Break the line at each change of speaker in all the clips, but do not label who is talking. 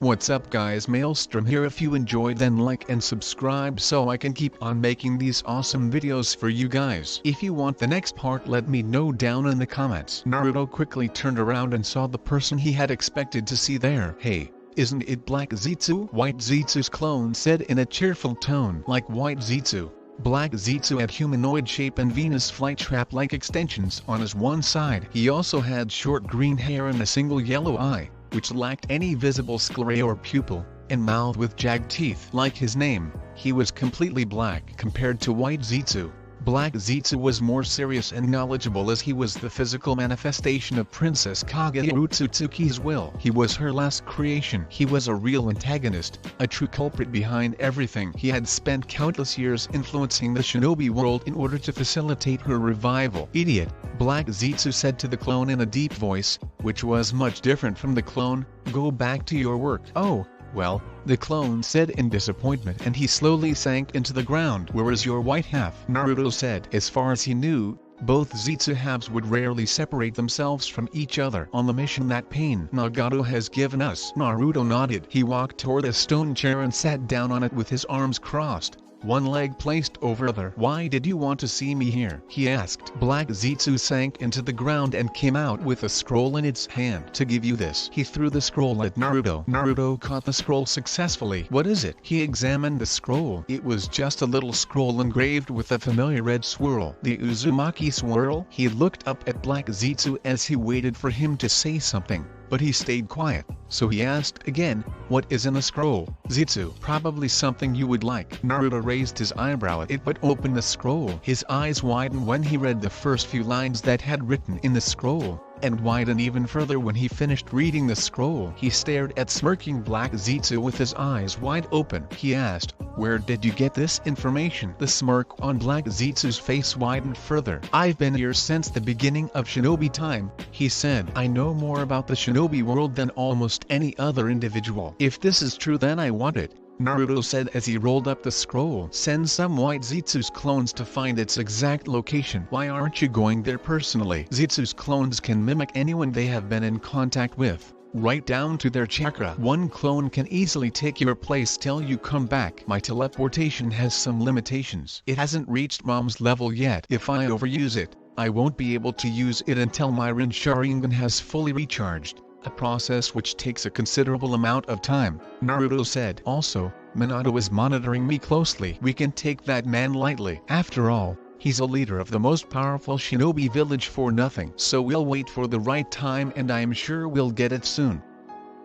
What's up guys, Maelstrom here. If you enjoyed then like and subscribe so I can keep on making these awesome videos for you guys. If you want the next part let me know down in the comments. Naruto quickly turned around and saw the person he had expected to see there. Hey, isn't it Black Zetsu? White Zetsu's clone said in a cheerful tone. Like White Zetsu, Black Zetsu had humanoid shape and Venus flytrap-like extensions on his one side. He also had short green hair and a single yellow eye, which lacked any visible sclera or pupil, and mouth with jagged teeth. Like his name, he was completely black compared to White Zetsu. Black Zetsu was more serious and knowledgeable as he was the physical manifestation of Princess Kaguya Bloodline's will. He was her last creation. He was a real antagonist, a true culprit behind everything. He had spent countless years influencing the shinobi world in order to facilitate her revival. Idiot, Black Zetsu said to the clone in a deep voice, which was much different from the clone. Go back to your work. Oh, well, the clone said in disappointment, and he slowly sank into the ground. Where is your white half? Naruto said. As far as he knew, both Zetsu halves would rarely separate themselves from each other on the mission that Pain Nagato has given us. Naruto nodded. He walked toward a stone chair and sat down on it with his arms crossed, one leg placed over other. Why did you want to see me here? He asked. Black Zetsu sank into the ground and came out with a scroll in its hand. To give you this. He threw the scroll at Naruto. Naruto caught the scroll successfully. What is it? He examined the scroll. It was just a little scroll engraved with a familiar red swirl. The Uzumaki swirl? He looked up at Black Zetsu as he waited for him to say something, but he stayed quiet, so he asked again, what is in the scroll? Zetsu, probably something you would like. Naruto raised his eyebrow at it but opened the scroll. His eyes widened when he read the first few lines that had written in the scroll, and widened even further when he finished reading the scroll. He stared at smirking Black Zetsu with his eyes wide open. He asked, where did you get this information? The smirk on Black Zetsu's face widened further. I've been here since the beginning of shinobi time, he said. I know more about the shinobi world than almost any other individual. If this is true then I want it, Naruto said as he rolled up the scroll. Send some White Zetsu's clones to find its exact location. Why aren't you going there personally? Zetsu's clones can mimic anyone they have been in contact with, right down to their chakra. One clone can easily take your place till you come back. My teleportation has some limitations. It hasn't reached Mom's level yet. If I overuse it, I won't be able to use it until my Rin Sharingan has fully recharged, a process which takes a considerable amount of time, Naruto said. Also, Minato is monitoring me closely. We can take that man lightly. After all, he's a leader of the most powerful shinobi village for nothing. So we'll wait for the right time and I am sure we'll get it soon.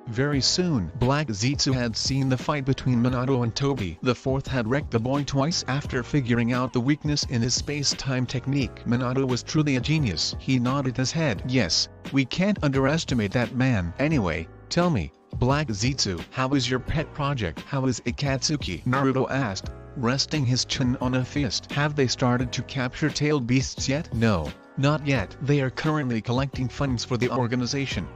Very soon. Black Zetsu had seen the fight between Minato and Toby. The fourth had wrecked the boy twice after figuring out the weakness in his space-time technique. Minato was truly a genius. He nodded his head. Yes, we can't underestimate that man. Anyway, tell me, Black Zetsu, how is your pet project? How is Akatsuki? Naruto asked, resting his chin on a fist. Have they started to capture tailed beasts yet? No, not yet. They are currently collecting funds for the organization.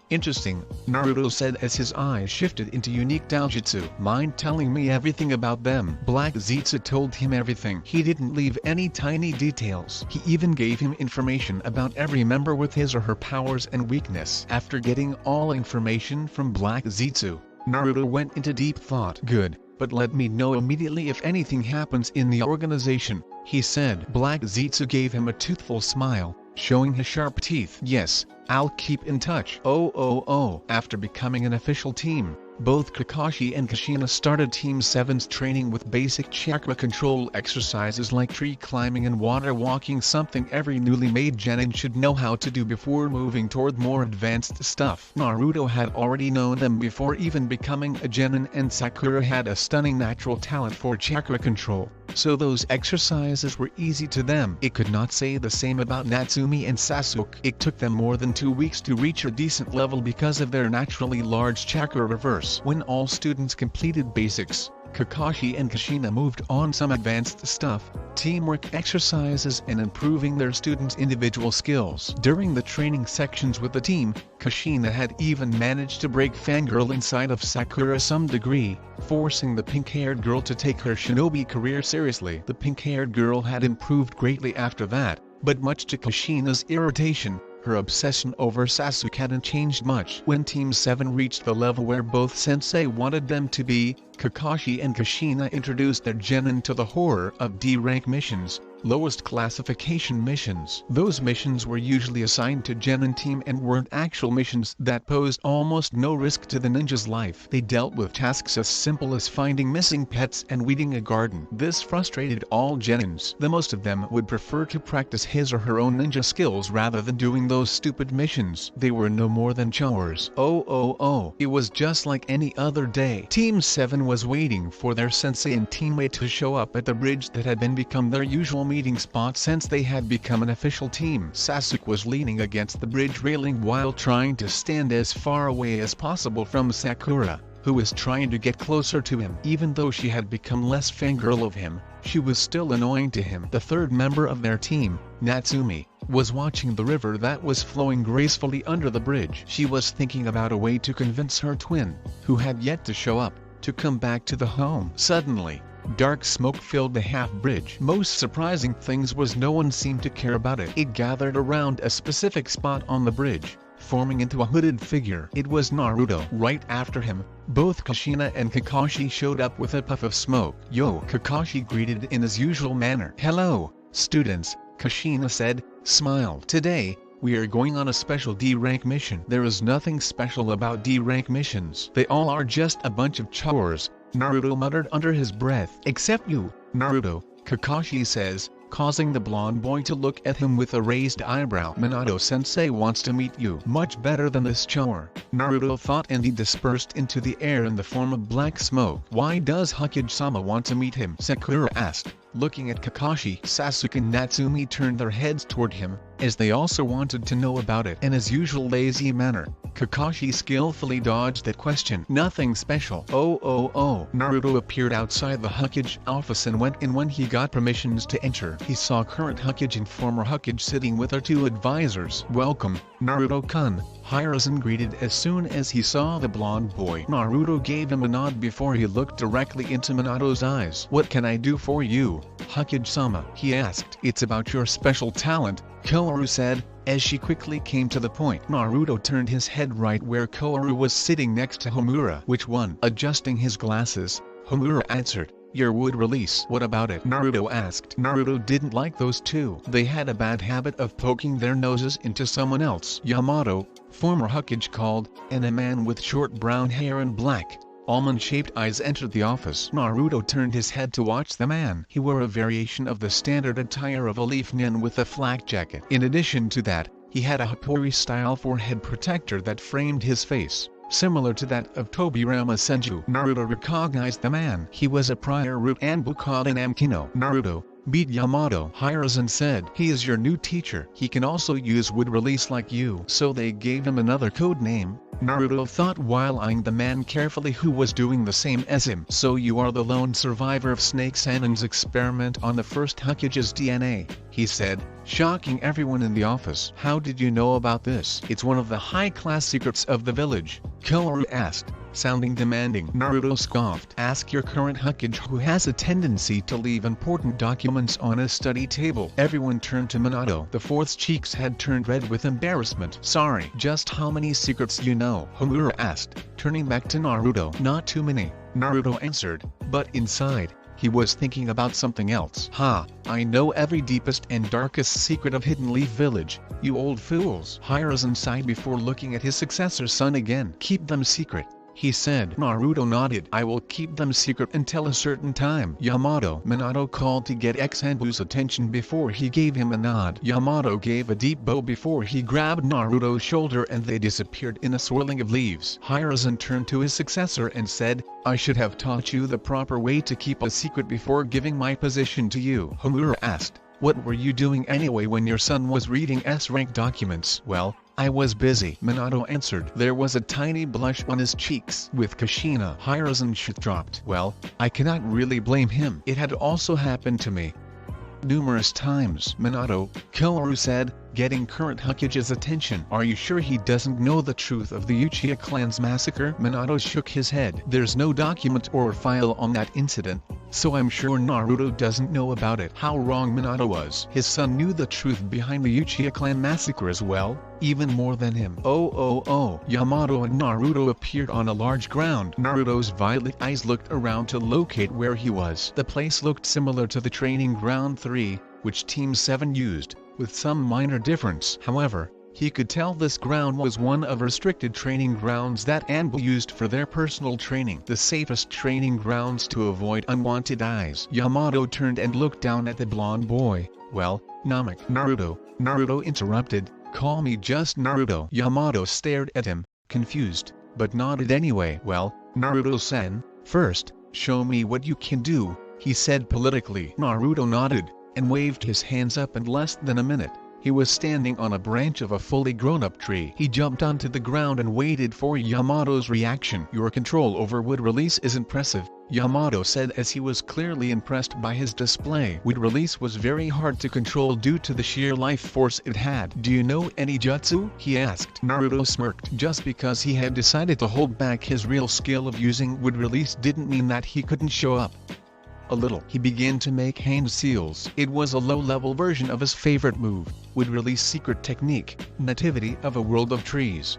Interesting, Naruto said as his eyes shifted into unique doujutsu. Mind telling me everything about them? Black Zetsu told him everything. He didn't leave any tiny details. He even gave him information about every member with his or her powers and weakness. After getting all information from Black Zetsu, Naruto went into deep thought. Good, but let me know immediately if anything happens in the organization, he said. Black Zetsu gave him a toothful smile, showing his sharp teeth. Yes, I'll keep in touch. After becoming an official team, both Kakashi and Kushina started Team 7's training with basic chakra control exercises like tree climbing and water walking, something every newly made genin should know how to do before moving toward more advanced stuff. Naruto had already known them before even becoming a genin, and Sakura had a stunning natural talent for chakra control, so those exercises were easy to them. It could not say the same about Natsumi and Sasuke. It took them more than 2 weeks to reach a decent level because of their naturally large chakra reverse. When all students completed basics, Kakashi and Kushina moved on some advanced stuff, teamwork exercises and improving their students' individual skills. During the training sections with the team, Kushina had even managed to break fangirl inside of Sakura some degree, forcing the pink-haired girl to take her shinobi career seriously. The pink-haired girl had improved greatly after that, but much to Kushina's irritation, her obsession over Sasuke hadn't changed much. When Team 7 reached the level where both sensei wanted them to be, Kakashi and Kushina introduced their genin to the horror of D-rank missions, lowest classification missions. Those missions were usually assigned to genin team and weren't actual missions that posed almost no risk to the ninja's life. They dealt with tasks as simple as finding missing pets and weeding a garden. This frustrated all genins. The most of them would prefer to practice his or her own ninja skills rather than doing those stupid missions. They were no more than chores. It was just like any other day. Team 7 was waiting for their sensei and teammate to show up at the bridge that had become their usual meeting spot since they had become an official team. Sasuke was leaning against the bridge railing while trying to stand as far away as possible from Sakura, who was trying to get closer to him. Even though she had become less fangirl of him, she was still annoying to him. The third member of their team, Natsumi, was watching the river that was flowing gracefully under the bridge. She was thinking about a way to convince her twin, who had yet to show up, to come back to the home. Suddenly, dark smoke filled the half-bridge. Most surprising things was no one seemed to care about it. It gathered around a specific spot on the bridge, forming into a hooded figure. It was Naruto. Right after him, both Kushina and Kakashi showed up with a puff of smoke. "Yo!" Kakashi greeted in his usual manner. "Hello, students," Kushina said, smiled. "Today, we are going on a special D-rank mission." "There is nothing special about D-rank missions. They all are just a bunch of chores," Naruto muttered under his breath. "Except you, Naruto," Kakashi says, causing the blonde boy to look at him with a raised eyebrow. "Minato-sensei wants to meet you." "Much better than this chore," Naruto thought, and he dispersed into the air in the form of black smoke. "Why does Hokage-sama want to meet him?" Sakura asked, looking at Kakashi. Sasuke and Natsumi turned their heads toward him, as they also wanted to know about it. In his usual lazy manner, Kakashi skillfully dodged that question. "Nothing special." Naruto appeared outside the Hokage office and went in when he got permissions to enter. He saw current Hokage and former Hokage sitting with their two advisors. "Welcome, Naruto-kun," Hiruzen greeted as soon as he saw the blonde boy. Naruto gave him a nod before he looked directly into Minato's eyes. "What can I do for you, Hokage-sama?" he asked. "It's about your special talent," Koharu said, as she quickly came to the point. Naruto turned his head right where Koharu was sitting next to Homura. "Which one?" Adjusting his glasses, Homura answered. "Your wood release." "What about it?" Naruto asked. Naruto didn't like those two. They had a bad habit of poking their noses into someone else. Yamato, former Hokage, called, and a man with short brown hair and black, almond-shaped eyes entered the office. Naruto turned his head to watch the man. He wore a variation of the standard attire of a leaf nin with a flak jacket. In addition to that, he had a Hapori-style forehead protector that framed his face, similar to that of Tobirama Senju. Naruto recognized the man. He was a prior root Anbu called an Amkino. "Naruto, beat Yamato," Hiruzen said. "He is your new teacher. He can also use wood release like you." So they gave him another code name, Naruto thought while eyeing the man carefully who was doing the same as him. "So you are the lone survivor of Snake Sanon's experiment on the first Hokage's DNA," he said, shocking everyone in the office. "How did you know about this?" "It's one of the high-class secrets of the village," Koharu asked, sounding demanding. Naruto scoffed. "Ask your current Hokage, who has a tendency to leave important documents on his study table." Everyone turned to Minato. The fourth's cheeks had turned red with embarrassment. "Sorry." "Just how many secrets you know?" Homura asked, turning back to Naruto. "Not too many," Naruto answered, but inside, he was thinking about something else. I know every deepest and darkest secret of Hidden Leaf Village, you old fools." Hiruzen sighed before looking at his successor's son again. "Keep them secret," he said. Naruto nodded. "I will keep them secret until a certain time." "Yamato," Minato called to get X-Anbu's attention before he gave him a nod. Yamato gave a deep bow before he grabbed Naruto's shoulder and they disappeared in a swirling of leaves. Hiruzen turned to his successor and said, "I should have taught you the proper way to keep a secret before giving my position to you." Homura asked, "What were you doing anyway when your son was reading S-rank documents?" "Well, I was busy," Minato answered. There was a tiny blush on his cheeks. With Kushina, Hiruzen's shit dropped. "Well, I cannot really blame him. It had also happened to me numerous times." "Minato," Koharu said, getting current Hokage's attention. Are you sure he doesn't know the truth of the Uchiha clan's massacre? Minato shook his head. There's no document or file on that incident, so I'm sure Naruto doesn't know about it. How wrong Minato was. His son knew the truth behind the Uchiha clan massacre as well, even more than him. Oh. Yamato and Naruto appeared on a large ground. Naruto's violet eyes looked around to locate where he was. The place looked similar to the training ground 3, which Team 7 used, with some minor difference. However, he could tell this ground was one of restricted training grounds that Anbu used for their personal training. The safest training grounds to avoid unwanted eyes. Yamato turned and looked down at the blonde boy. Well, Naruto interrupted, call me just Naruto. Yamato stared at him, confused, but nodded anyway. Well, Naruto-san, first, show me what you can do, he said politically. Naruto nodded, and waved his hands up. In less than a minute, he was standing on a branch of a fully grown-up tree. He jumped onto the ground and waited for Yamato's reaction. Your control over wood release is impressive, Yamato said as he was clearly impressed by his display. Wood release was very hard to control due to the sheer life force it had. Do you know any jutsu? He asked. Naruto smirked. Just because he had decided to hold back his real skill of using wood release didn't mean that he couldn't show up. A little. He began to make hand seals. It was a low-level version of his favorite move, wood release secret technique, nativity of a world of trees.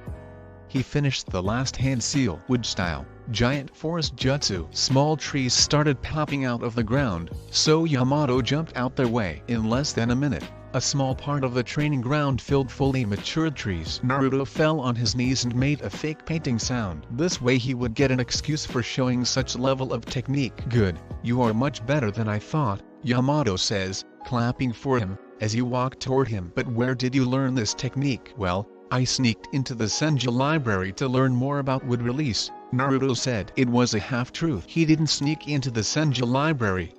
He finished the last hand seal. Wood style, giant forest jutsu. Small trees started popping out of the ground, so Yamato jumped out their way. In less than a minute, a small part of the training ground filled fully matured trees. Naruto fell on his knees and made a fake painting sound. This way he would get an excuse for showing such level of technique. Good, you are much better than I thought, Yamato says, clapping for him, as he walked toward him. But where did you learn this technique? Well, I sneaked into the Senju library to learn more about wood release, Naruto said. It was a half-truth. He didn't sneak into the Senju library.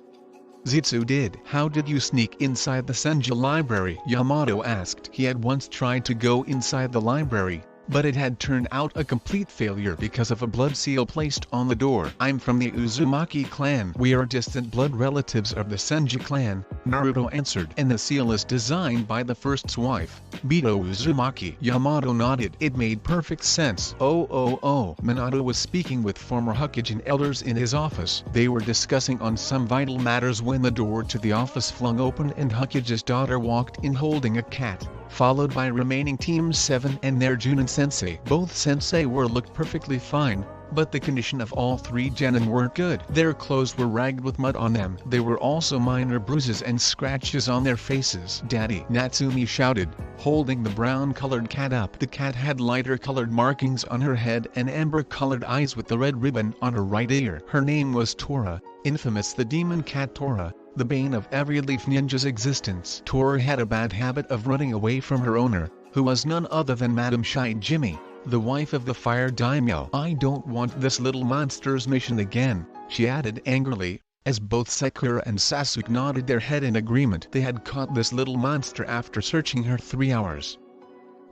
Zetsu did. How did you sneak inside the Senju library? Yamato asked. He had once tried to go inside the library, but it had turned out a complete failure because of a blood seal placed on the door. I'm from the Uzumaki clan. We are distant blood relatives of the Senju clan, Naruto answered. And the seal is designed by the first's wife, Bito Uzumaki. Yamato nodded. It made perfect sense. Oh. Minato was speaking with former Hokage and elders in his office. They were discussing on some vital matters when the door to the office flung open and Hokage's daughter walked in holding a cat, followed by remaining Team 7 and their Junin sensei. Both sensei looked perfectly fine, but the condition of all three genin weren't good. Their clothes were ragged with mud on them. There were also minor bruises and scratches on their faces. Daddy, Natsumi shouted, holding the brown-colored cat up. The cat had lighter-colored markings on her head and amber-colored eyes with the red ribbon on her right ear. Her name was Tora, infamous the demon cat Tora, the bane of every leaf ninja's existence. Tora had a bad habit of running away from her owner, who was none other than Madame Shy Jimmy, the wife of the fire daimyo. I don't want this little monster's mission again, she added angrily, as both Sakura and Sasuke nodded their head in agreement. They had caught this little monster after searching her 3 hours.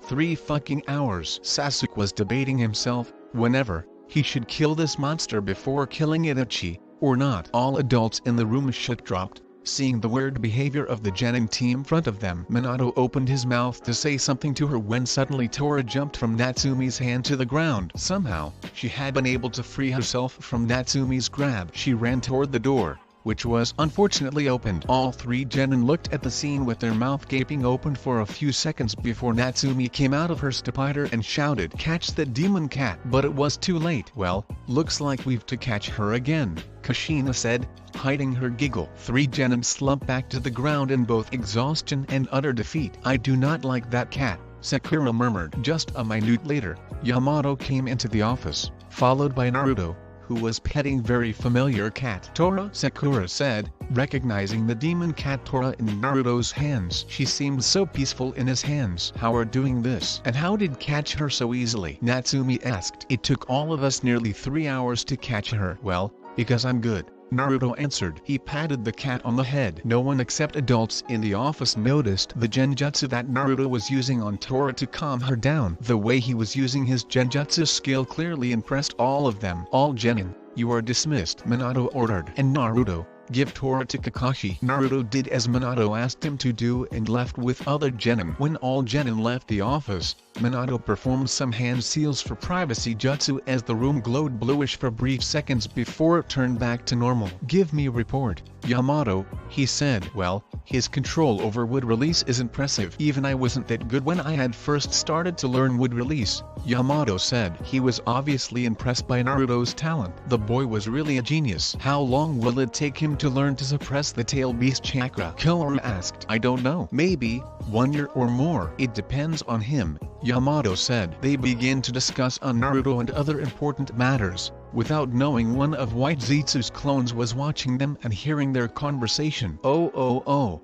3 fucking hours. Sasuke was debating himself, whenever, he should kill this monster before killing Itachi, or not. All adults in the room shit dropped, seeing the weird behavior of the genin team in front of them. Minato opened his mouth to say something to her when suddenly Tora jumped from Natsumi's hand to the ground. Somehow, she had been able to free herself from Natsumi's grab. She ran toward the door, which was unfortunately opened. All three genin looked at the scene with their mouth gaping open for a few seconds before Natsumi came out of her stupidity and shouted, "Catch the demon cat!" But it was too late. Well, looks like we've to catch her again, Kushina said, hiding her giggle. 3 genin slumped back to the ground in both exhaustion and utter defeat. I do not like that cat, Sakura murmured. Just a minute later, Yamato came into the office, followed by Naruto, who was petting very familiar cat. Tora, Sakura said, recognizing the demon cat Tora in Naruto's hands. She seemed so peaceful in his hands. How are doing this? And how did catch her so easily? Natsumi asked. It took all of us nearly 3 hours to catch her. Well, because I'm good, Naruto answered. He patted the cat on the head. No one except adults in the office noticed the genjutsu that Naruto was using on Tora to calm her down. The way he was using his genjutsu skill clearly impressed all of them. All genin, you are dismissed, Minato ordered. And Naruto, give Tora to Kakashi. Naruto did as Minato asked him to do and left with other genin. When all genin left the office, Minato performed some hand seals for privacy jutsu as the room glowed bluish for brief seconds before it turned back to normal. Give me a report, Yamato, he said. Well, his control over wood release is impressive. Even I wasn't that good when I had first started to learn wood release, Yamato said. He was obviously impressed by Naruto's talent. The boy was really a genius. How long will it take him to learn to suppress the tail beast chakra? Killer asked. I don't know. Maybe 1 year or more. It depends on him, Yamato said. They began to discuss on Naruto and other important matters, without knowing one of White Zetsu's clones was watching them and hearing their conversation.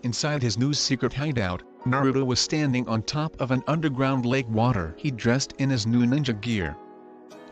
Inside his new secret hideout, Naruto was standing on top of an underground lake water. He dressed in his new ninja gear.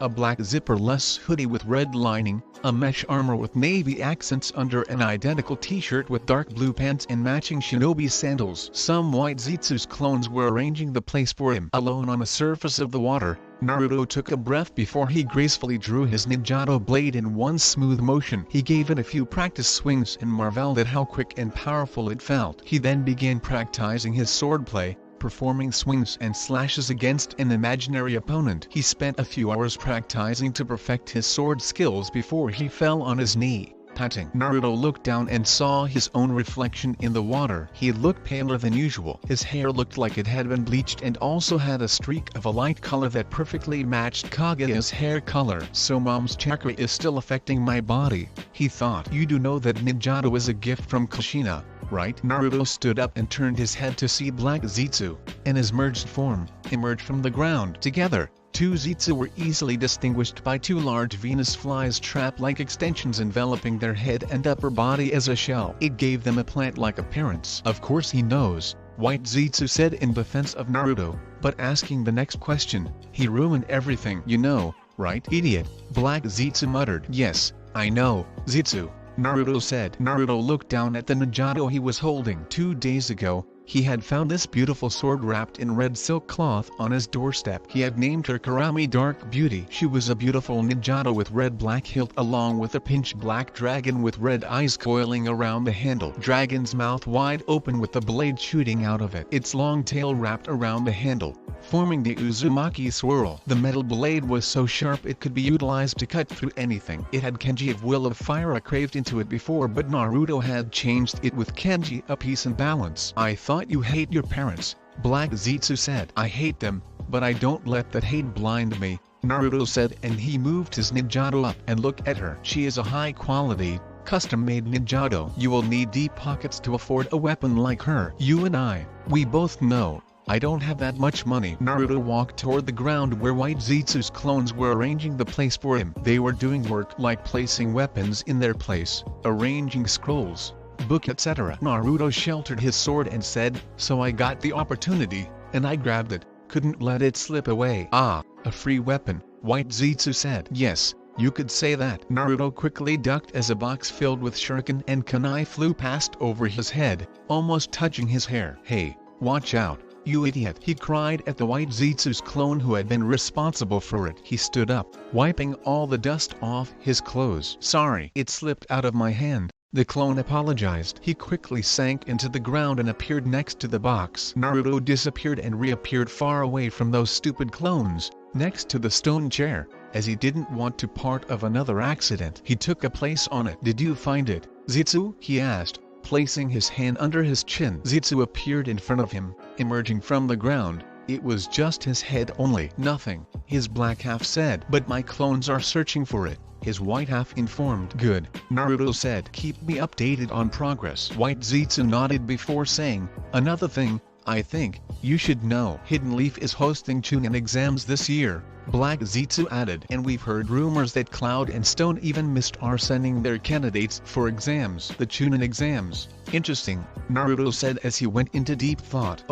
A black zipperless hoodie with red lining, a mesh armor with navy accents under an identical t-shirt with dark blue pants and matching shinobi sandals. Some White Zetsu's clones were arranging the place for him. Alone on the surface of the water, Naruto took a breath before he gracefully drew his ninjato blade in one smooth motion. He gave it a few practice swings and marveled at how quick and powerful it felt. He then began practicing his swordplay, performing swings and slashes against an imaginary opponent. He spent a few hours practicing to perfect his sword skills before he fell on his knee, panting. Naruto looked down and saw his own reflection in the water. He looked paler than usual. His hair looked like it had been bleached and also had a streak of a light color that perfectly matched Kaguya's hair color. So mom's chakra is still affecting my body, he thought. You do know that ninjato is a gift from Kushina, right? Naruto stood up and turned his head to see Black Zetsu, in his merged form, emerge from the ground. Together, two Zetsu were easily distinguished by two large Venus flies trap-like extensions enveloping their head and upper body as a shell. It gave them a plant-like appearance. Of course he knows, White Zetsu said in defense of Naruto, but asking the next question, he ruined everything. You know, right, idiot? Black Zetsu muttered. Yes, I know, Zetsu, Naruto said. Naruto looked down at the ninjato he was holding. 2 days ago, he had found this beautiful sword wrapped in red silk cloth on his doorstep. He had named her Karami Dark Beauty. She was a beautiful ninjato with red-black hilt along with a pinch black dragon with red eyes coiling around the handle. Dragon's mouth wide open with the blade shooting out of it. Its long tail wrapped around the handle, forming the Uzumaki swirl. The metal blade was so sharp it could be utilized to cut through anything. It had kanji of will of fire craved into it before, but Naruto had changed it with kanji of peace and balance. I thought you hate your parents, Black Zetsu said. I hate them, but I don't let that hate blind me, Naruto said, and he moved his ninjato up and looked at her. She is a high-quality, custom-made ninjato. You will need deep pockets to afford a weapon like her. You and we both know I don't have that much money. Naruto walked toward the ground where White Zetsu's clones were arranging the place for him. They were doing work like placing weapons in their place, arranging scrolls, book, etc. Naruto sheltered his sword and said, so I got the opportunity, and I grabbed it, couldn't let it slip away. Ah, a free weapon, White Zetsu said. Yes, you could say that. Naruto quickly ducked as a box filled with shuriken and kunai flew past over his head, almost touching his hair. Hey, watch out, you idiot, he cried at the White Zetsu's clone who had been responsible for it. He stood up, wiping all the dust off his clothes. Sorry, it slipped out of my hand, the clone apologized. He quickly sank into the ground and appeared next to the box. Naruto disappeared and reappeared far away from those stupid clones, next to the stone chair, as he didn't want to part of another accident. He took a place on it. Did you find it, Zetsu? He asked, placing his hand under his chin. Zetsu appeared in front of him, emerging from the ground. It was just his head only. Nothing, his black half said. But my clones are searching for it, his white half informed. Good, Naruto said. Keep me updated on progress. White Zetsu nodded before saying, another thing, I think, you should know. Hidden Leaf is hosting Chunin exams this year, Black Zetsu added. And we've heard rumors that Cloud and Stone even Mist are sending their candidates for exams. The Chunin exams. Interesting, Naruto said as he went into deep thought.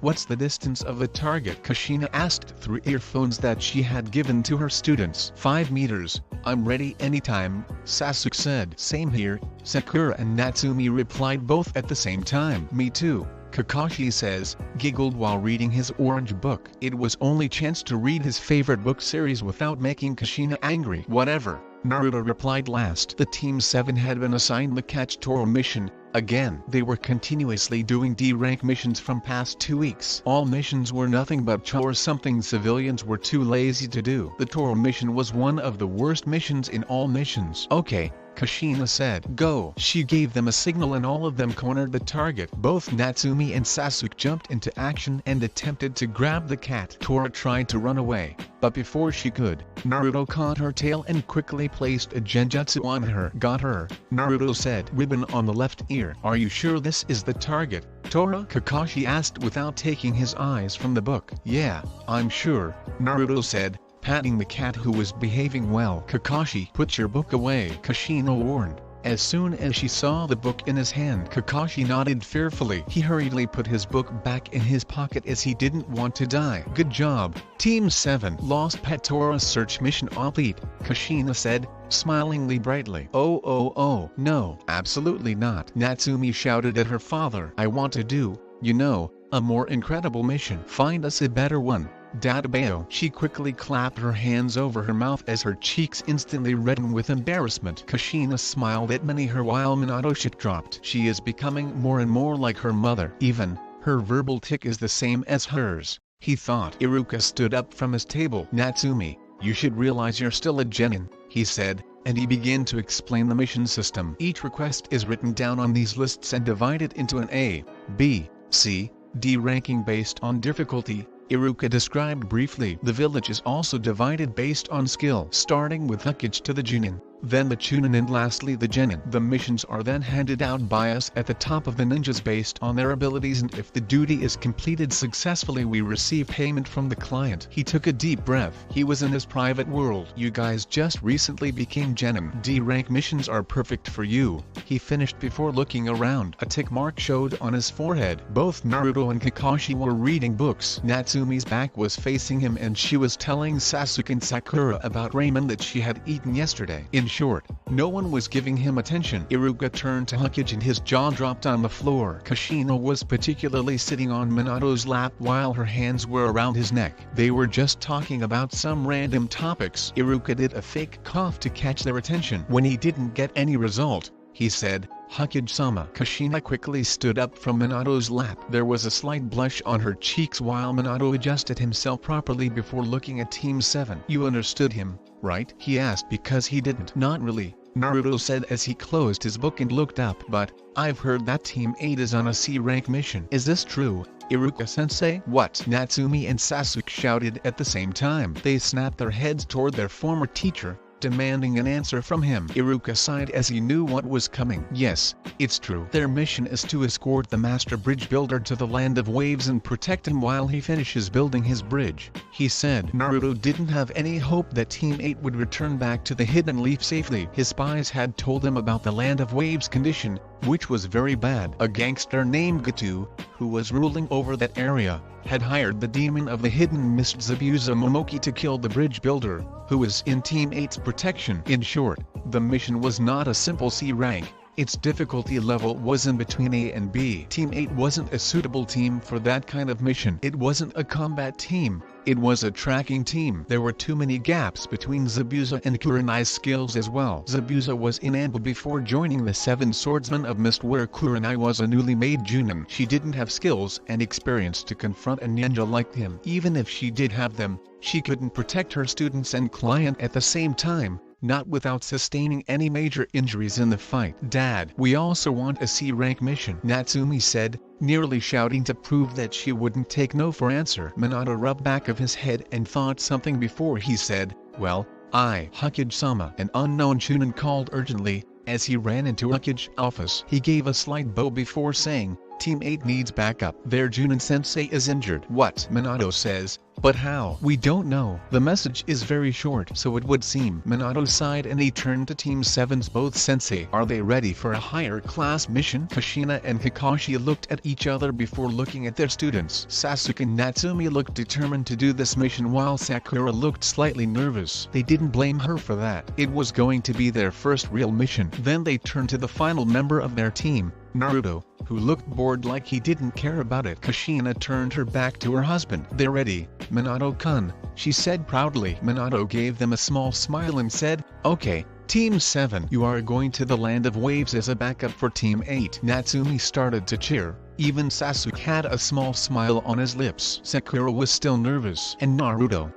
What's the distance of the target? Kushina asked through earphones that she had given to her students. 5 meters, I'm ready anytime, Sasuke said. Same here, Sakura and Natsumi replied both at the same time. Me too, Kakashi says, giggled while reading his orange book. It was only chance to read his favorite book series without making Kushina angry. Whatever, Naruto replied. Last, the Team 7 had been assigned the Catch Toro mission. Again, they were continuously doing D-rank missions from past 2 weeks. All missions were nothing but chores, something civilians were too lazy to do. The Toro mission was one of the worst missions in all missions. Okay, Kushina said, go. She gave them a signal and all of them cornered the target. Both Natsumi and Sasuke jumped into action and attempted to grab the cat. Tora tried to run away, but before she could, Naruto caught her tail and quickly placed a genjutsu on her. Got her, Naruto said. Ribbon on the left ear. Are you sure this is the target, Tora? Kakashi asked without taking his eyes from the book. Yeah, I'm sure, Naruto said, patting the cat who was behaving well. Kakashi, put your book away, Kushina warned. As soon as she saw the book in his hand, Kakashi nodded fearfully. He hurriedly put his book back in his pocket as he didn't want to die. Good job, Team 7. Lost Pet Tora search mission complete, Kushina said, smilingly brightly. Oh, no, absolutely not. Natsumi shouted at her father. I want to do, you know, a more incredible mission. Find us a better one, Dadabayo. She quickly clapped her hands over her mouth as her cheeks instantly reddened with embarrassment. Kushina smiled at her while Minato shit dropped. She is becoming more and more like her mother. Even, her verbal tic is the same as hers, he thought. Iruka stood up from his table. Natsumi, you should realize you're still a genin, he said, and he began to explain the mission system. Each request is written down on these lists and divided into an A, B, C, D ranking based on difficulty, Iruka described briefly. The village is also divided based on skill, starting with Hokage to the Chunin, then the Chunin and lastly the Genin. The missions are then handed out by us at the top of the ninjas based on their abilities, and if the duty is completed successfully we receive payment from the client. He took a deep breath. He was in his private world. You guys just recently became Genin. D-rank missions are perfect for you, he finished before looking around. A tick mark showed on his forehead. Both Naruto and Kakashi were reading books. Natsumi's back was facing him and she was telling Sasuke and Sakura about ramen that she had eaten yesterday. In short, no one was giving him attention. Iruka turned to Hokage and his jaw dropped on the floor. Kushina was particularly sitting on Minato's lap while her hands were around his neck. They were just talking about some random topics. Iruka did a fake cough to catch their attention. When he didn't get any result, he said, Hokage-sama. Kushina quickly stood up from Minato's lap. There was a slight blush on her cheeks while Minato adjusted himself properly before looking at Team 7. You understood him, right? He asked. Because he didn't. Not really, Naruto said as he closed his book and looked up. But, I've heard that Team 8 is on a C-rank mission. Is this true, Iruka-sensei? What? Natsumi and Sasuke shouted at the same time. They snapped their heads toward their former teacher, demanding an answer from him. Iruka sighed as he knew what was coming. Yes, it's true. Their mission is to escort the master bridge builder to the land of waves and protect him while he finishes building his bridge, he said. Naruto didn't have any hope that Team 8 would return back to the Hidden Leaf safely. His spies had told him about the land of waves condition, which was very bad. A gangster named Gato, who was ruling over that area, had hired the demon of the hidden mist Zabuza Momoki to kill the bridge builder, who was in Team 8's protection. In short, the mission was not a simple C rank. Its difficulty level was in between A and B. Team 8 wasn't a suitable team for that kind of mission. It wasn't a combat team, it was a tracking team. There were too many gaps between Zabuza and Kurenai's skills as well. Zabuza was in Amble before joining the Seven Swordsmen of Mist, where Kurenai was a newly made Junin. She didn't have skills and experience to confront a ninja like him. Even if she did have them, she couldn't protect her students and client at the same time, not without sustaining any major injuries in the fight. Dad, we also want a C-rank mission, Natsumi said, nearly shouting to prove that she wouldn't take no for answer. Minato rubbed back of his head and thought something before he said, well, Hokage-sama. An unknown Chunin called urgently, as he ran into Hokage's office. He gave a slight bow before saying, Team 8 needs backup. Their Junin-sensei is injured. What? Minato says, but how? We don't know. The message is very short, so it would seem. Minato sighed and he turned to Team 7's both sensei. Are they ready for a higher class mission? Kushina and Kakashi looked at each other before looking at their students. Sasuke and Natsumi looked determined to do this mission while Sakura looked slightly nervous. They didn't blame her for that. It was going to be their first real mission. Then they turned to the final member of their team, Naruto, who looked bored like he didn't care about it. Kushina turned her back to her husband. They're ready, Minato-kun, she said proudly. Minato gave them a small smile and said, "Okay, Team 7, you are going to the Land of Waves as a backup for Team 8. Natsumi started to cheer. Even Sasuke had a small smile on his lips. Sakura was still nervous. And Naruto,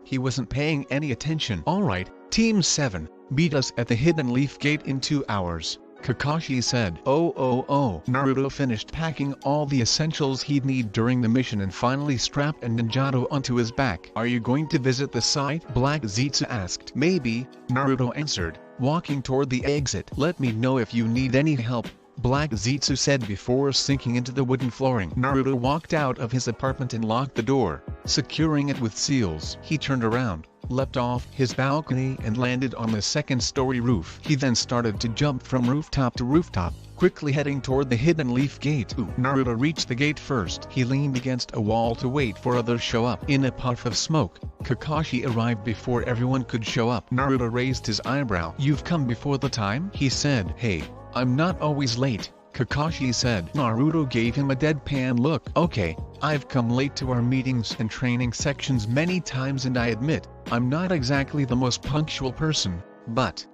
he wasn't paying any attention. "Alright, Team 7, beat us at the Hidden Leaf Gate in 2 hours. Kakashi said. Oh. Naruto finished packing all the essentials he'd need during the mission and finally strapped a ninjato onto his back. "Are you going to visit the site?" Black Zetsu asked. "Maybe," Naruto answered, walking toward the exit. "Let me know if you need any help," Black Zetsu said before sinking into the wooden flooring. Naruto walked out of his apartment and locked the door, securing it with seals. He turned around, leapt off his balcony and landed on the second-story roof. He then started to jump from rooftop to rooftop, quickly heading toward the Hidden Leaf Gate. Naruto reached the gate first. He leaned against a wall to wait for others show up. In a puff of smoke, Kakashi arrived before everyone could show up. Naruto raised his eyebrow. "You've come before the time?" he said. "Hey, I'm not always late," Kakashi said. Naruto gave him a deadpan look. "Okay, I've come late to our meetings and training sections many times and I admit, I'm not exactly the most punctual person, but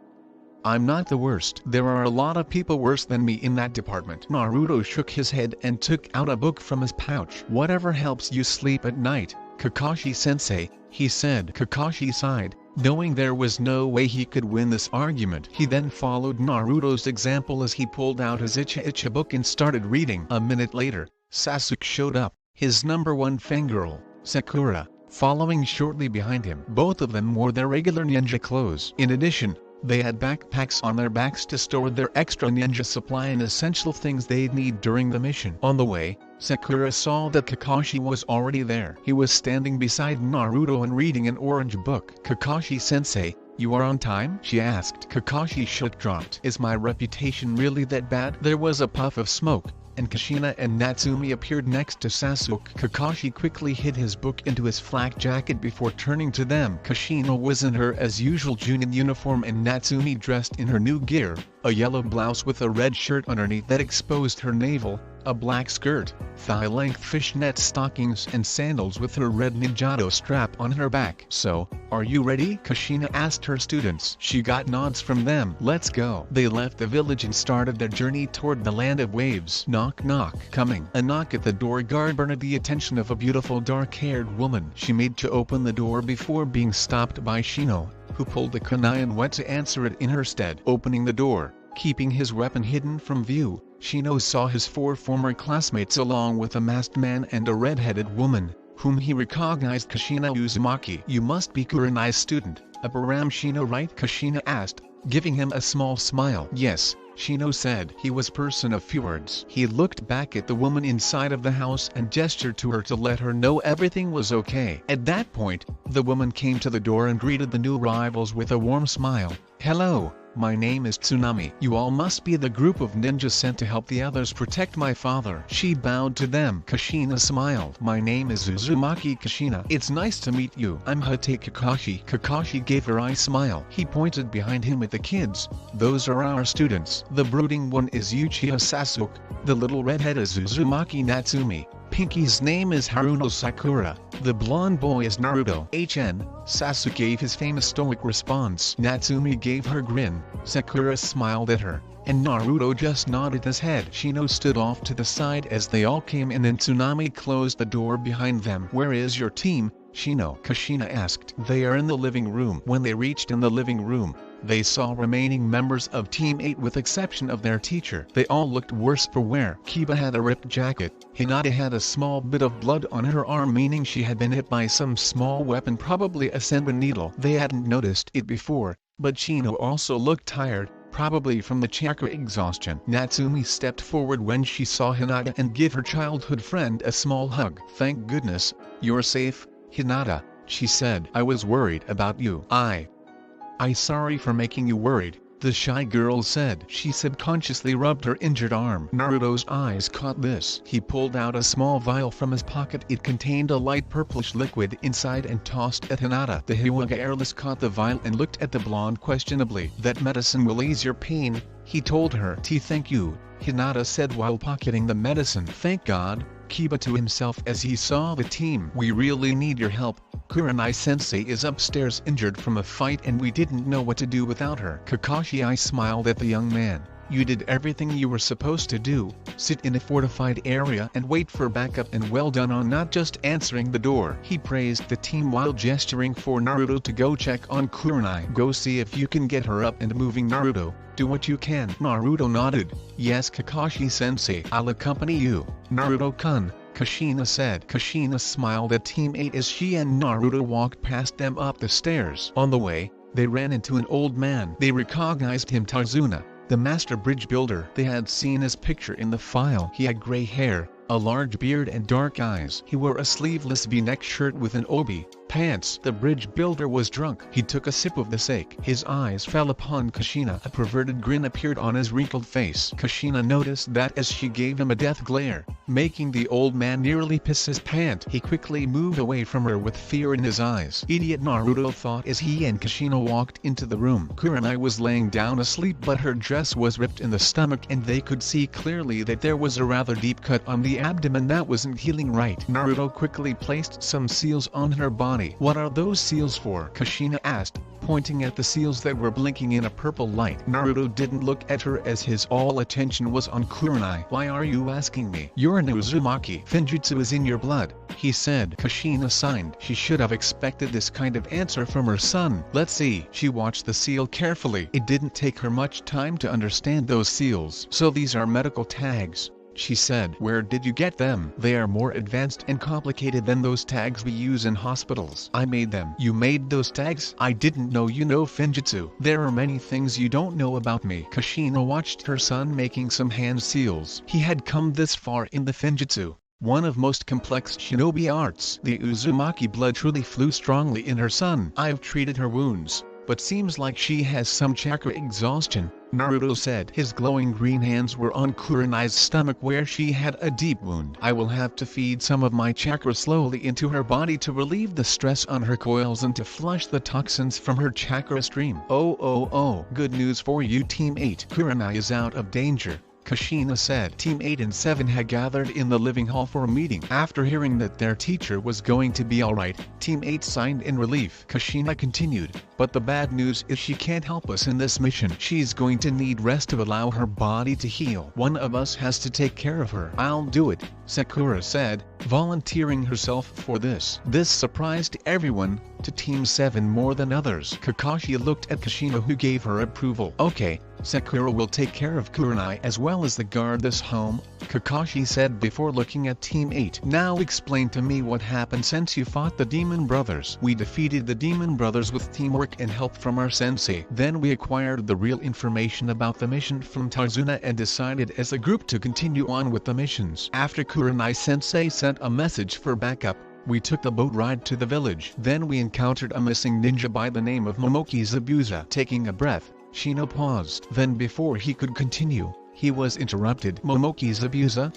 I'm not the worst. There are a lot of people worse than me in that department." Naruto shook his head and took out a book from his pouch. "Whatever helps you sleep at night, Kakashi-sensei," he said. Kakashi sighed, knowing there was no way he could win this argument. He then followed Naruto's example as he pulled out his Icha book and started reading. A minute later, Sasuke showed up, his #1 fangirl, Sakura, following shortly behind him. Both of them wore their regular ninja clothes. In addition, they had backpacks on their backs to store their extra ninja supply and essential things they'd need during the mission. On the way, Sakura saw that Kakashi was already there. He was standing beside Naruto and reading an orange book. "Kakashi-sensei, you are on time?" she asked. Kakashi shook dropped. "Is my reputation really that bad?" There was a puff of smoke, and Kushina and Natsumi appeared next to Sasuke. Kakashi quickly hid his book into his flak jacket before turning to them. Kushina was in her as usual Junin uniform and Natsumi dressed in her new gear, a yellow blouse with a red shirt underneath that exposed her navel, a black skirt, thigh-length fishnet stockings and sandals with her red ninjato strap on her back. "So, are you ready?" Kushina asked her students. She got nods from them. "Let's go." They left the village and started their journey toward the Land of Waves. Knock knock. Coming. A knock at the door garnered the attention of a beautiful dark-haired woman. She made to open the door before being stopped by Shino, who pulled the kunai and went to answer it in her stead. Opening the door, keeping his weapon hidden from view, Shino saw his 4 former classmates along with a masked man and a red-headed woman, whom he recognized. "Kushina Uzumaki. You must be Kurenai's student, Abraham Shino, right?" Kushina asked, giving him a small smile. "Yes," Shino said. He was person of few words. He looked back at the woman inside of the house and gestured to her to let her know everything was okay. At that point, the woman came to the door and greeted the new arrivals with a warm smile. "Hello. My name is Tsunami. You all must be the group of ninjas sent to help the others protect my father." She bowed to them. Kushina smiled. "My name is Uzumaki Kushina. It's nice to meet you. I'm Hate Kakashi." Kakashi gave her a smile. He pointed behind him at the kids. "Those are our students. The brooding one is Uchiha Sasuke. The little redhead is Uzumaki Natsumi. Pinky's name is Haruno Sakura. The blonde boy is Naruto." Sasuke gave his famous stoic response. Natsumi gave her grin, Sakura smiled at her, and Naruto just nodded his head. Shino stood off to the side as they all came in and Tsunami closed the door behind them. "Where is your team, Shino?" Kushina asked. "They are in the living room." When they reached in the living room, they saw remaining members of Team 8 with exception of their teacher. They all looked worse for wear. Kiba had a ripped jacket. Hinata had a small bit of blood on her arm, meaning she had been hit by some small weapon, probably a senbon needle. They hadn't noticed it before, but Shino also looked tired, probably from the chakra exhaustion. Natsumi stepped forward when she saw Hinata and gave her childhood friend a small hug. "Thank goodness, you're safe, Hinata," she said. "I was worried about you." I sorry for making you worried," the shy girl said. She subconsciously rubbed her injured arm. Naruto's eyes caught this. He pulled out a small vial from his pocket. It contained a light purplish liquid inside and tossed at Hinata. The Hyuga airless caught the vial and looked at the blonde questionably. "That medicine will ease your pain," He told her to thank you, Hinata said while pocketing the medicine. Thank God, Kiba to himself as he saw the team. We really need your help. Kurenai-sensei is upstairs injured from a fight and we didn't know what to do without her. Kakashi smiled at the young man. You did everything you were supposed to do, sit in a fortified area and wait for backup, and well done on not just answering the door. He praised the team while gesturing for Naruto to go check on Kurenai. Go see if you can get her up and moving, Naruto. Do what you can. Naruto nodded. Yes, Kakashi-sensei. I'll accompany you. Naruto-kun, Kushina said. Kushina smiled at Team 8 as she and Naruto walked past them up the stairs. On the way, they ran into an old man. They recognized him, Tarzuna, the master bridge builder. They had seen his picture in the file. He had gray hair, a large beard and dark eyes. He wore a sleeveless V-neck shirt with an obi pants. The bridge builder was drunk. He took a sip of the sake. His eyes fell upon Kushina. A perverted grin appeared on his wrinkled face. Kushina noticed that as she gave him a death glare, making the old man nearly piss his pants. He quickly moved away from her with fear in his eyes. Idiot, Naruto thought as he and Kushina walked into the room. Kurenai was laying down asleep, but her dress was ripped in the stomach and they could see clearly that there was a rather deep cut on the abdomen that wasn't healing right. Naruto quickly placed some seals on her body. What are those seals for? Kushina asked, pointing at the seals that were blinking in a purple light. Naruto didn't look at her as his all attention was on Kurenai. Why are you asking me? You're an Uzumaki. Finjutsu is in your blood, he said. Kushina signed. She should have expected this kind of answer from her son. Let's see. She watched the seal carefully. It didn't take her much time to understand those seals. So these are medical tags, she said. Where did you get them? They are more advanced and complicated than those tags we use in hospitals. I made them. You made those tags? I didn't know you know Finjutsu. There are many things you don't know about me. Kushina watched her son making some hand seals. He had come this far in the Finjutsu, one of most complex shinobi arts. The Uzumaki blood truly flew strongly in her son. I've treated her wounds, but seems like she has some chakra exhaustion, Naruto said. His glowing green hands were on Kurenai's stomach where she had a deep wound. I will have to feed some of my chakra slowly into her body to relieve the stress on her coils and to flush the toxins from her chakra stream. Oh, good news for you, Team 8. Kurenai is out of danger, Kushina said. Team 8 and 7 had gathered in the living hall for a meeting. After hearing that their teacher was going to be alright, Team 8 signed in relief. Kushina continued, but the bad news is she can't help us in this mission. She's going to need rest to allow her body to heal. One of us has to take care of her. I'll do it, Sakura said, volunteering herself for this. This surprised everyone, to Team 7 more than others. Kakashi looked at Kushina, who gave her approval. Okay, Sakura will take care of Kurenai as well as the guard this home, Kakashi said before looking at Team 8. Now explain to me what happened since you fought the Demon Brothers. We defeated the Demon Brothers with teamwork and help from our sensei. Then we acquired the real information about the mission from Tarzuna and decided as a group to continue on with the missions. After Kurenai sensei sent a message for backup, we took the boat ride to the village. Then we encountered a missing ninja by the name of Momoki Zabuza. Taking a breath, Shino paused. Then before he could continue, he was interrupted. Momoki Zabuza?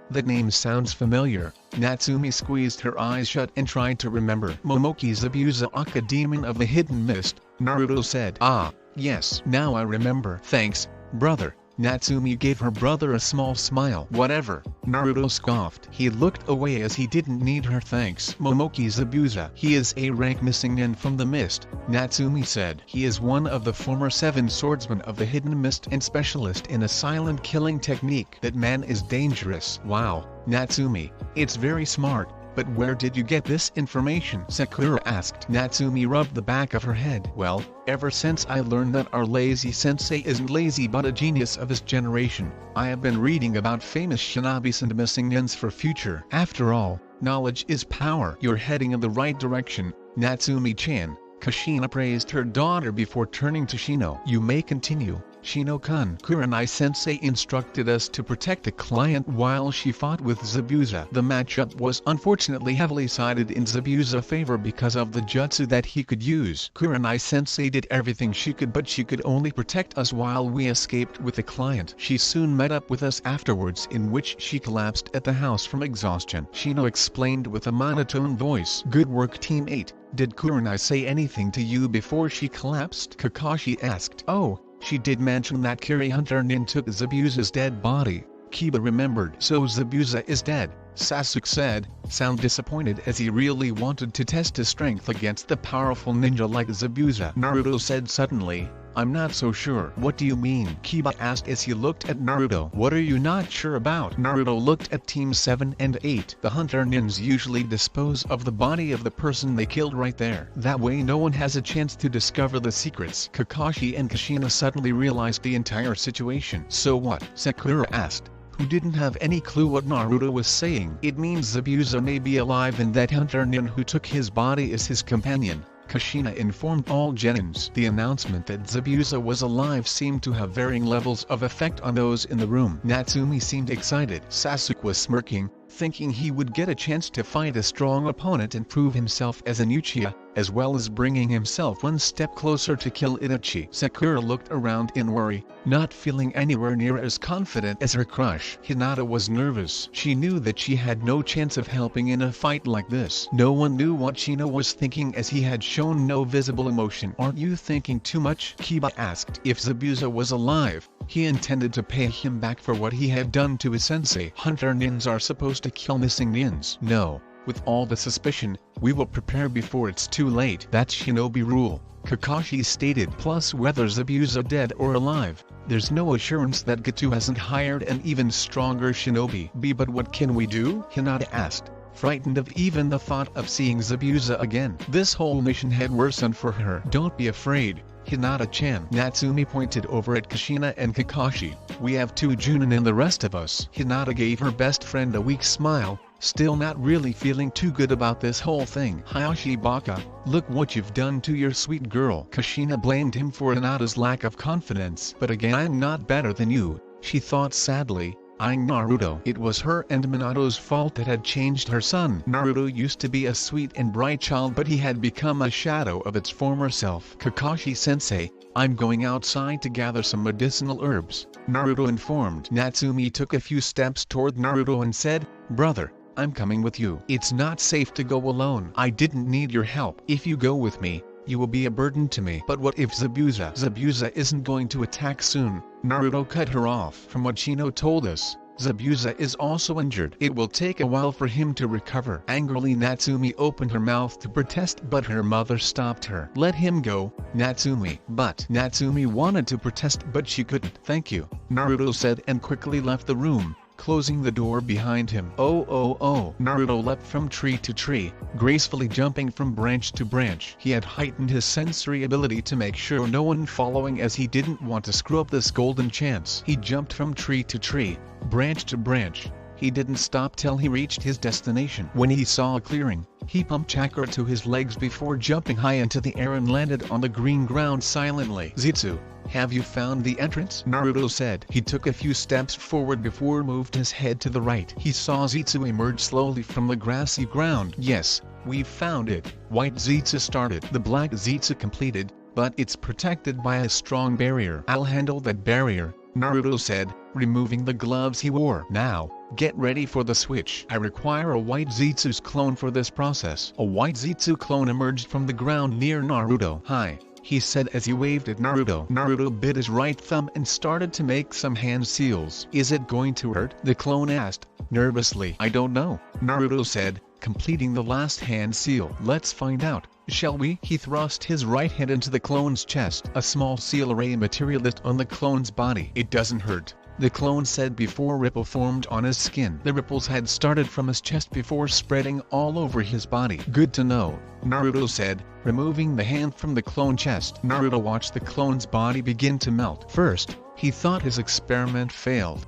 That name sounds familiar. Natsumi squeezed her eyes shut and tried to remember. Momoki Zabuza, Aka demon of the hidden mist, Naruto said. Ah, yes. Now I remember. Thanks, brother. Natsumi gave her brother a small smile. Whatever, Naruto scoffed. He looked away as he didn't need her thanks. Momoki Zabuza. He is a rank missing and from the mist, Natsumi said. He is one of the former 7 swordsmen of the hidden mist and specialist in a silent killing technique. That man is dangerous. Wow, Natsumi, it's very smart. But where did you get this information? Sakura asked. Natsumi rubbed the back of her head. Well, ever since I learned that our lazy sensei isn't lazy but a genius of his generation, I have been reading about famous shinobis and missing nuns for future. After all, knowledge is power. You're heading in the right direction, Natsumi-chan. Kushina praised her daughter before turning to Shino. You may continue, Shino-kun. Kurenai-sensei instructed us to protect the client while she fought with Zabuza. The matchup was unfortunately heavily sided in Zabuza's favor because of the jutsu that he could use. Kurenai-sensei did everything she could, but she could only protect us while we escaped with the client. She soon met up with us afterwards, in which she collapsed at the house from exhaustion. Shino explained with a monotone voice. Good work, Team 8. Did Kurenai say anything to you before she collapsed? Kakashi asked. Oh, She did mention that Kiri Hunter Nin took Zabuza's dead body. Kiba remembered. So Zabuza is dead, Sasuke said, sound disappointed as he really wanted to test his strength against the powerful ninja like Zabuza. Naruto said suddenly, I'm not so sure. What do you mean? Kiba asked as he looked at Naruto. What are you not sure about? Naruto looked at Team 7 and 8. The Hunter Nins usually dispose of the body of the person they killed right there. That way no one has a chance to discover the secrets. Kakashi and Kushina suddenly realized the entire situation. So what? Sakura asked, who didn't have any clue what Naruto was saying. It means Zabuza may be alive and that Hunter Nin who took his body is his companion. Kushina informed all Genins. The announcement that Zabuza was alive seemed to have varying levels of effect on those in the room. Natsumi seemed excited. Sasuke was smirking, thinking he would get a chance to fight a strong opponent and prove himself as an Uchiha, as well as bringing himself one step closer to kill Itachi. Sakura looked around in worry, not feeling anywhere near as confident as her crush. Hinata was nervous. She knew that she had no chance of helping in a fight like this. No one knew what Shino was thinking as he had shown no visible emotion. Aren't you thinking too much? Kiba asked. If Zabuza was alive, he intended to pay him back for what he had done to his sensei. Hunter Nins are supposed to kill missing Nins. No. With all the suspicion, we will prepare before it's too late. That's shinobi rule, Kakashi stated. Plus whether Zabuza dead or alive, there's no assurance that Gato hasn't hired an even stronger shinobi. But what can we do? Hinata asked, frightened of even the thought of seeing Zabuza again. This whole mission had worsened for her. Don't be afraid, Hinata-chan. Natsumi pointed over at Kushina and Kakashi. We have two Junin and the rest of us. Hinata gave her best friend a weak smile, still not really feeling too good about this whole thing. Hayashi Baka, look what you've done to your sweet girl. Kushina blamed him for Hinata's lack of confidence. But again, I'm not better than you, she thought sadly, eyeing Naruto. It was her and Minato's fault that had changed her son. Naruto used to be a sweet and bright child, but he had become a shadow of its former self. Kakashi-sensei, I'm going outside to gather some medicinal herbs, Naruto informed. Natsumi took a few steps toward Naruto and said, brother, I'm coming with you. It's not safe to go alone. I didn't need your help. If you go with me, you will be a burden to me. But what if Zabuza isn't going to attack soon? Naruto cut her off. From what Shino told us, Zabuza is also injured. It will take a while for him to recover. Angrily Natsumi opened her mouth to protest, but her mother stopped her. Let him go, Natsumi. But Natsumi wanted to protest, but she couldn't. Thank you, Naruto said and quickly left the room, closing the door behind him. Oh. Naruto leapt from tree to tree, gracefully jumping from branch to branch. He had heightened his sensory ability to make sure no one following, as he didn't want to screw up this golden chance. He jumped from tree to tree, branch to branch. He didn't stop till he reached his destination. When he saw a clearing, he pumped chakra to his legs before jumping high into the air and landed on the green ground silently. Zetsu, have you found the entrance? Naruto said. He took a few steps forward before moved his head to the right. He saw Zetsu emerge slowly from the grassy ground. Yes, we've found it. White Zetsu started. The black Zetsu completed, but it's protected by a strong barrier. I'll handle that barrier, Naruto said, removing the gloves he wore. Now, get ready for the switch. I require a white Zetsu's clone for this process. A white Zetsu clone emerged from the ground near Naruto. Hi, he said as he waved at Naruto. Naruto bit his right thumb and started to make some hand seals. Is it going to hurt? The clone asked, nervously. I don't know, Naruto said, completing the last hand seal. Let's find out, shall we? He thrust his right hand into the clone's chest. A small seal array materialized on the clone's body. It doesn't hurt, the clone said before ripple formed on his skin. The ripples had started from his chest before spreading all over his body. Good to know, Naruto said, removing the hand from the clone chest. Naruto watched the clone's body begin to melt. First, he thought his experiment failed.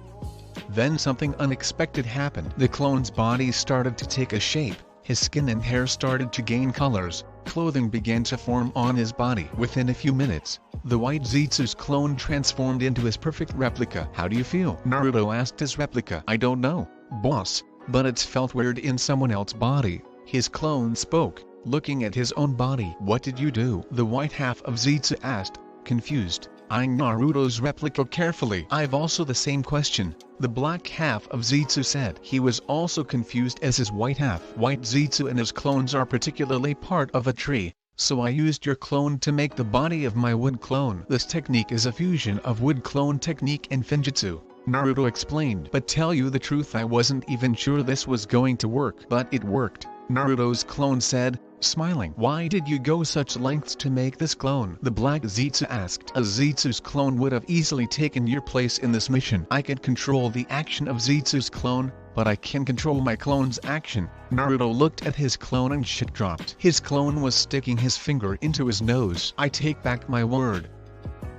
Then something unexpected happened. The clone's body started to take a shape, his skin and hair started to gain colors, clothing began to form on his body. Within a few minutes, the white Zetsu's clone transformed into his perfect replica. How do you feel? Naruto asked his replica. I don't know, boss, but it's felt weird in someone else's body. His clone spoke, looking at his own body. What did you do? The white half of Zetsu asked, confused, eyeing Naruto's replica carefully. I've also the same question, the black half of Zetsu said. He was also confused as his white half. White Zetsu and his clones are particularly part of a tree, So I used your clone to make the body of my wood clone. This technique is a fusion of wood clone technique and Finjutsu, Naruto explained. But tell you the truth, I wasn't even sure this was going to work. But it worked, Naruto's clone said, smiling. Why did you go such lengths to make this clone? The Black Zetsu asked. A Zetsu's clone would have easily taken your place in this mission. I can control the action of Zetsu's clone, but I can control my clone's action. Naruto looked at his clone and shit dropped. His clone was sticking his finger into his nose. I take back my word.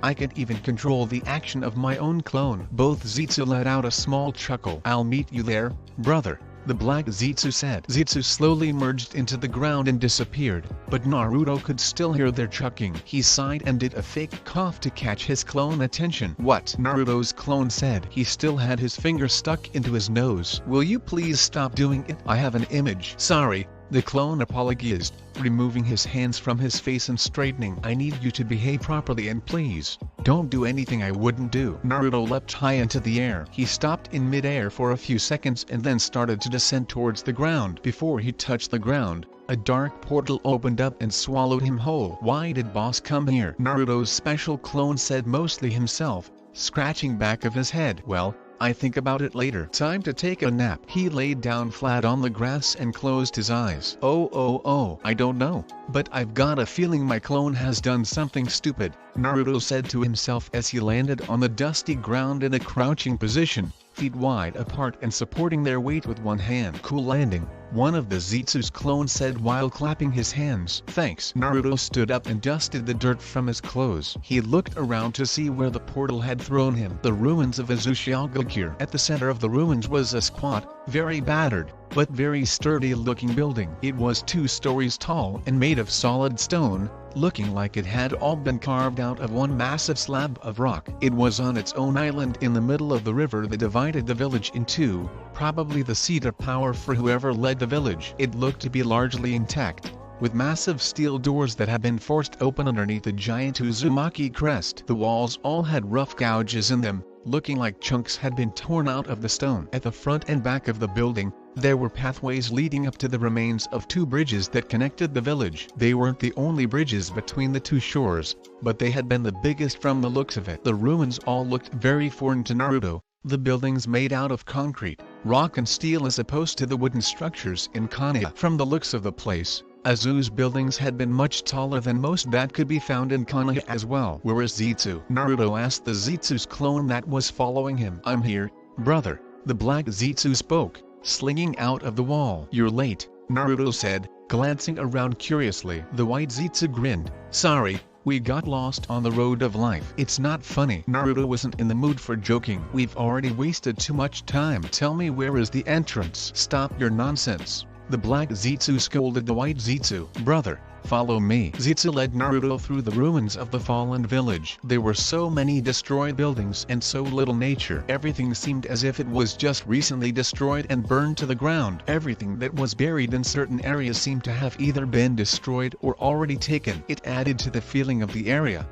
I can even control the action of my own clone. Both Zetsu let out a small chuckle. I'll meet you there, brother, the Black Zetsu said. Zetsu slowly merged into the ground and disappeared, but Naruto could still hear their chucking. He sighed and did a fake cough to catch his clone attention. What? Naruto's clone said. He still had his finger stuck into his nose. Will you please stop doing it? I have an image. Sorry, the clone apologized, removing his hands from his face and straightening. I need you to behave properly and please, don't do anything I wouldn't do. Naruto leapt high into the air. He stopped in mid-air for a few seconds and then started to descend towards the ground. Before he touched the ground, a dark portal opened up and swallowed him whole. Why did boss come here? Naruto's special clone said, mostly himself, scratching back of his head. Well, I think about it later. Time to take a nap. He laid down flat on the grass and closed his eyes. Oh, I don't know, but I've got a feeling my clone has done something stupid, Naruto said to himself as he landed on the dusty ground in a crouching position, feet wide apart and supporting their weight with one hand. Cool landing, one of the Zetsu's clones said while clapping his hands. Thanks. Naruto stood up and dusted the dirt from his clothes. He looked around to see where the portal had thrown him. The ruins of Uzushiogakure. At the center of the ruins was a squat, very battered, but very sturdy-looking building. It was 2 stories tall and made of solid stone, looking like it had all been carved out of one massive slab of rock. It was on its own island in the middle of the river that divided the village in two, probably the seat of power for whoever led the village. It looked to be largely intact, with massive steel doors that had been forced open underneath the giant Uzumaki crest. The walls all had rough gouges in them, looking like chunks had been torn out of the stone. At the front and back of the building, there were pathways leading up to the remains of 2 bridges that connected the village. They weren't the only bridges between the 2 shores, but they had been the biggest from the looks of it. The ruins all looked very foreign to Naruto, the buildings made out of concrete, rock and steel as opposed to the wooden structures in Konoha. From the looks of the place, Azu's buildings had been much taller than most that could be found in Konoha as well. Where is Zetsu? Naruto asked the Zetsu's clone that was following him. I'm here, brother, the Black Zetsu spoke, slinging out of the wall. You're late, Naruto said, glancing around curiously. The White Zetsu grinned. Sorry, we got lost on the road of life. It's not funny. Naruto wasn't in the mood for joking. We've already wasted too much time. Tell me, where is the entrance? Stop your nonsense, the Black Zetsu scolded the White Zetsu. Brother, follow me. Zetsu led Naruto through the ruins of the fallen village. There were so many destroyed buildings and so little nature. Everything seemed as if it was just recently destroyed and burned to the ground. Everything that was buried in certain areas seemed to have either been destroyed or already taken. It added to the feeling of the area,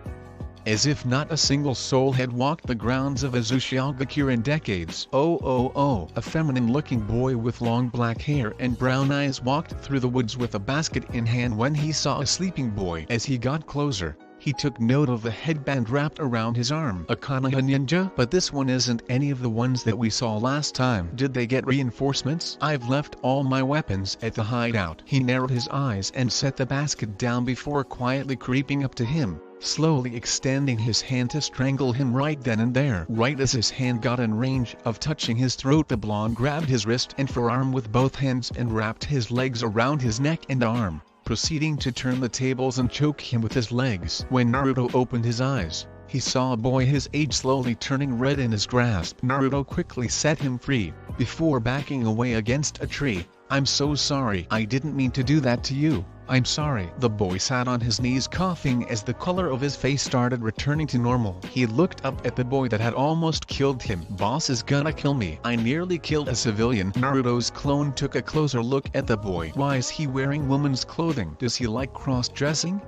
as if not a single soul had walked the grounds of Uzushiogakure in decades. Oh, a feminine-looking boy with long black hair and brown eyes walked through the woods with a basket in hand when he saw a sleeping boy. As he got closer, he took note of the headband wrapped around his arm. A Konoha ninja? But this one isn't any of the ones that we saw last time. Did they get reinforcements? I've left all my weapons at the hideout. He narrowed his eyes and set the basket down before quietly creeping up to him, slowly extending his hand to strangle him right then and there. Right as his hand got in range of touching his throat, the blonde grabbed his wrist and forearm with both hands and wrapped his legs around his neck and arm, proceeding to turn the tables and choke him with his legs. When Naruto opened his eyes, he saw a boy his age slowly turning red in his grasp. Naruto quickly set him free, before backing away against a tree. I'm so sorry. I didn't mean to do that to you. I'm sorry. The boy sat on his knees coughing as the color of his face started returning to normal. He looked up at the boy that had almost killed him. Boss is gonna kill me. I nearly killed a civilian. Naruto's clone took a closer look at the boy. Why is he wearing woman's clothing? Does he like cross-dressing?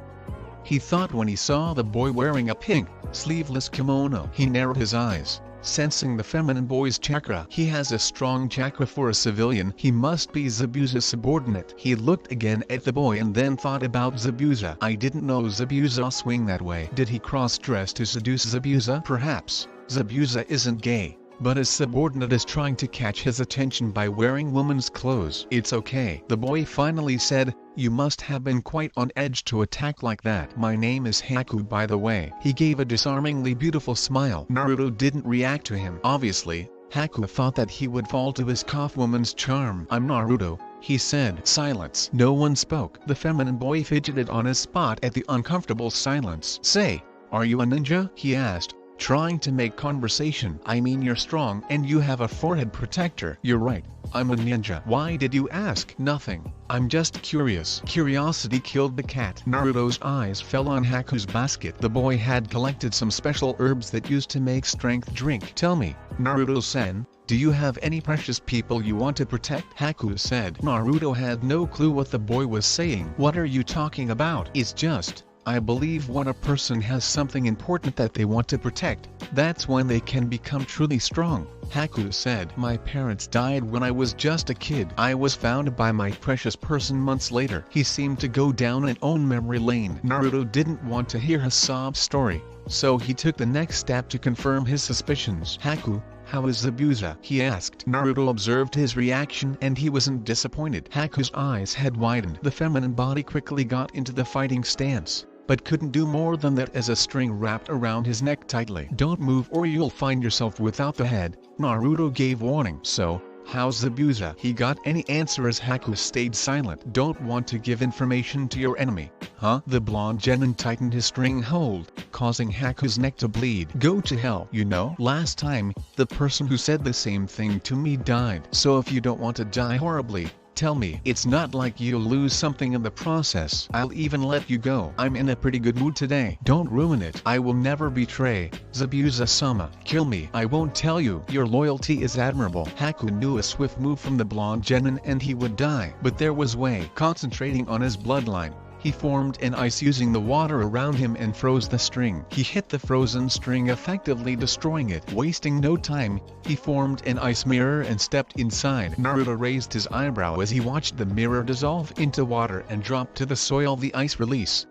He thought when he saw the boy wearing a pink, sleeveless kimono. He narrowed his eyes, sensing the feminine boy's chakra. He has a strong chakra for a civilian. He must be Zabuza's subordinate. He looked again at the boy and then thought about Zabuza. I didn't know Zabuza swing that way. Did he cross-dress to seduce Zabuza? Perhaps. Zabuza isn't gay, but his subordinate is trying to catch his attention by wearing woman's clothes. It's okay. The boy finally said, you must have been quite on edge to attack like that. My name is Haku, by the way. He gave a disarmingly beautiful smile. Naruto didn't react to him. Obviously, Haku thought that he would fall to his cough woman's charm. I'm Naruto, he said. Silence. No one spoke. The feminine boy fidgeted on his spot at the uncomfortable silence. Say, are you a ninja? He asked, trying to make conversation. I mean, you're strong and you have a forehead protector. You're right, I'm a ninja. Why did you ask? Nothing. I'm just curious. Curiosity killed the cat. Naruto's eyes fell on Haku's basket. The boy had collected some special herbs that used to make strength drink. Tell me, Naruto-san, do you have any precious people you want to protect? Haku said. Naruto had no clue what the boy was saying. What are you talking about? It's just, I believe when a person has something important that they want to protect, that's when they can become truly strong, Haku said. My parents died when I was just a kid. I was found by my precious person months later. He seemed to go down an own memory lane. Naruto didn't want to hear his sob story, so he took the next step to confirm his suspicions. Haku, how is Zabuza? He asked. Naruto observed his reaction and he wasn't disappointed. Haku's eyes had widened. The feminine body quickly got into the fighting stance, but couldn't do more than that as a string wrapped around his neck tightly. Don't move or you'll find yourself without the head, Naruto gave warning. So, how's Zabuza? He got any answer as Haku stayed silent. Don't want to give information to your enemy, huh? The blonde genin tightened his string hold, causing Haku's neck to bleed. Go to hell. You know, last time, the person who said the same thing to me died. So if you don't want to die horribly, tell me. It's not like you'll lose something in the process. I'll even let you go. I'm in a pretty good mood today. Don't ruin it. I will never betray Zabuza-sama. Kill me. I won't tell you. Your loyalty is admirable. Haku knew a swift move from the blonde genin and he would die. But there was way. Concentrating on his bloodline, he formed an ice using the water around him and froze the string. He hit the frozen string, effectively destroying it. Wasting no time, he formed an ice mirror and stepped inside. Naruto raised his eyebrow as he watched the mirror dissolve into water and drop to the soil the ice release.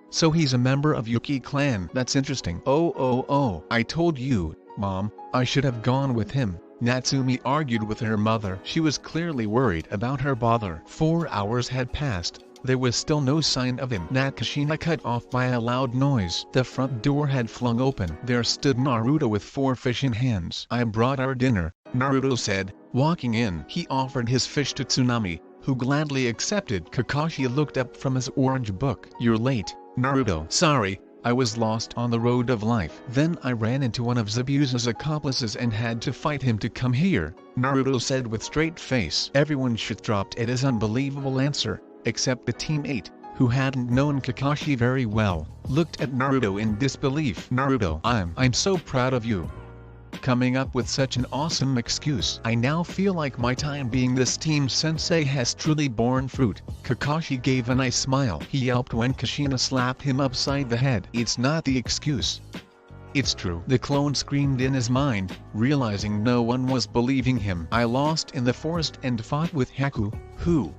So he's a member of Yuki clan. That's interesting. Oh, I told you, Mom, I should have gone with him. Natsumi argued with her mother. She was clearly worried about her father. 4 hours had passed. There was still no sign of him. Kushina cut off by a loud noise. The front door had flung open. There stood Naruto with 4 fish in hands. I brought our dinner, Naruto said, walking in. He offered his fish to Tsunami, who gladly accepted. Kakashi looked up from his orange book. You're late, Naruto. Sorry, I was lost on the road of life. Then I ran into one of Zabuza's accomplices and had to fight him to come here, Naruto said with straight face. Everyone should dropped at his unbelievable answer, except the teammate, who hadn't known Kakashi very well, looked at Naruto in disbelief. Naruto, I'm so proud of you. Coming up with such an awesome excuse. I now feel like my time being this team sensei has truly borne fruit. Kakashi gave a nice smile. He yelped when Kushina slapped him upside the head. It's not the excuse. It's true. The clone screamed in his mind, realizing no one was believing him. I lost in the forest and fought with Haku, who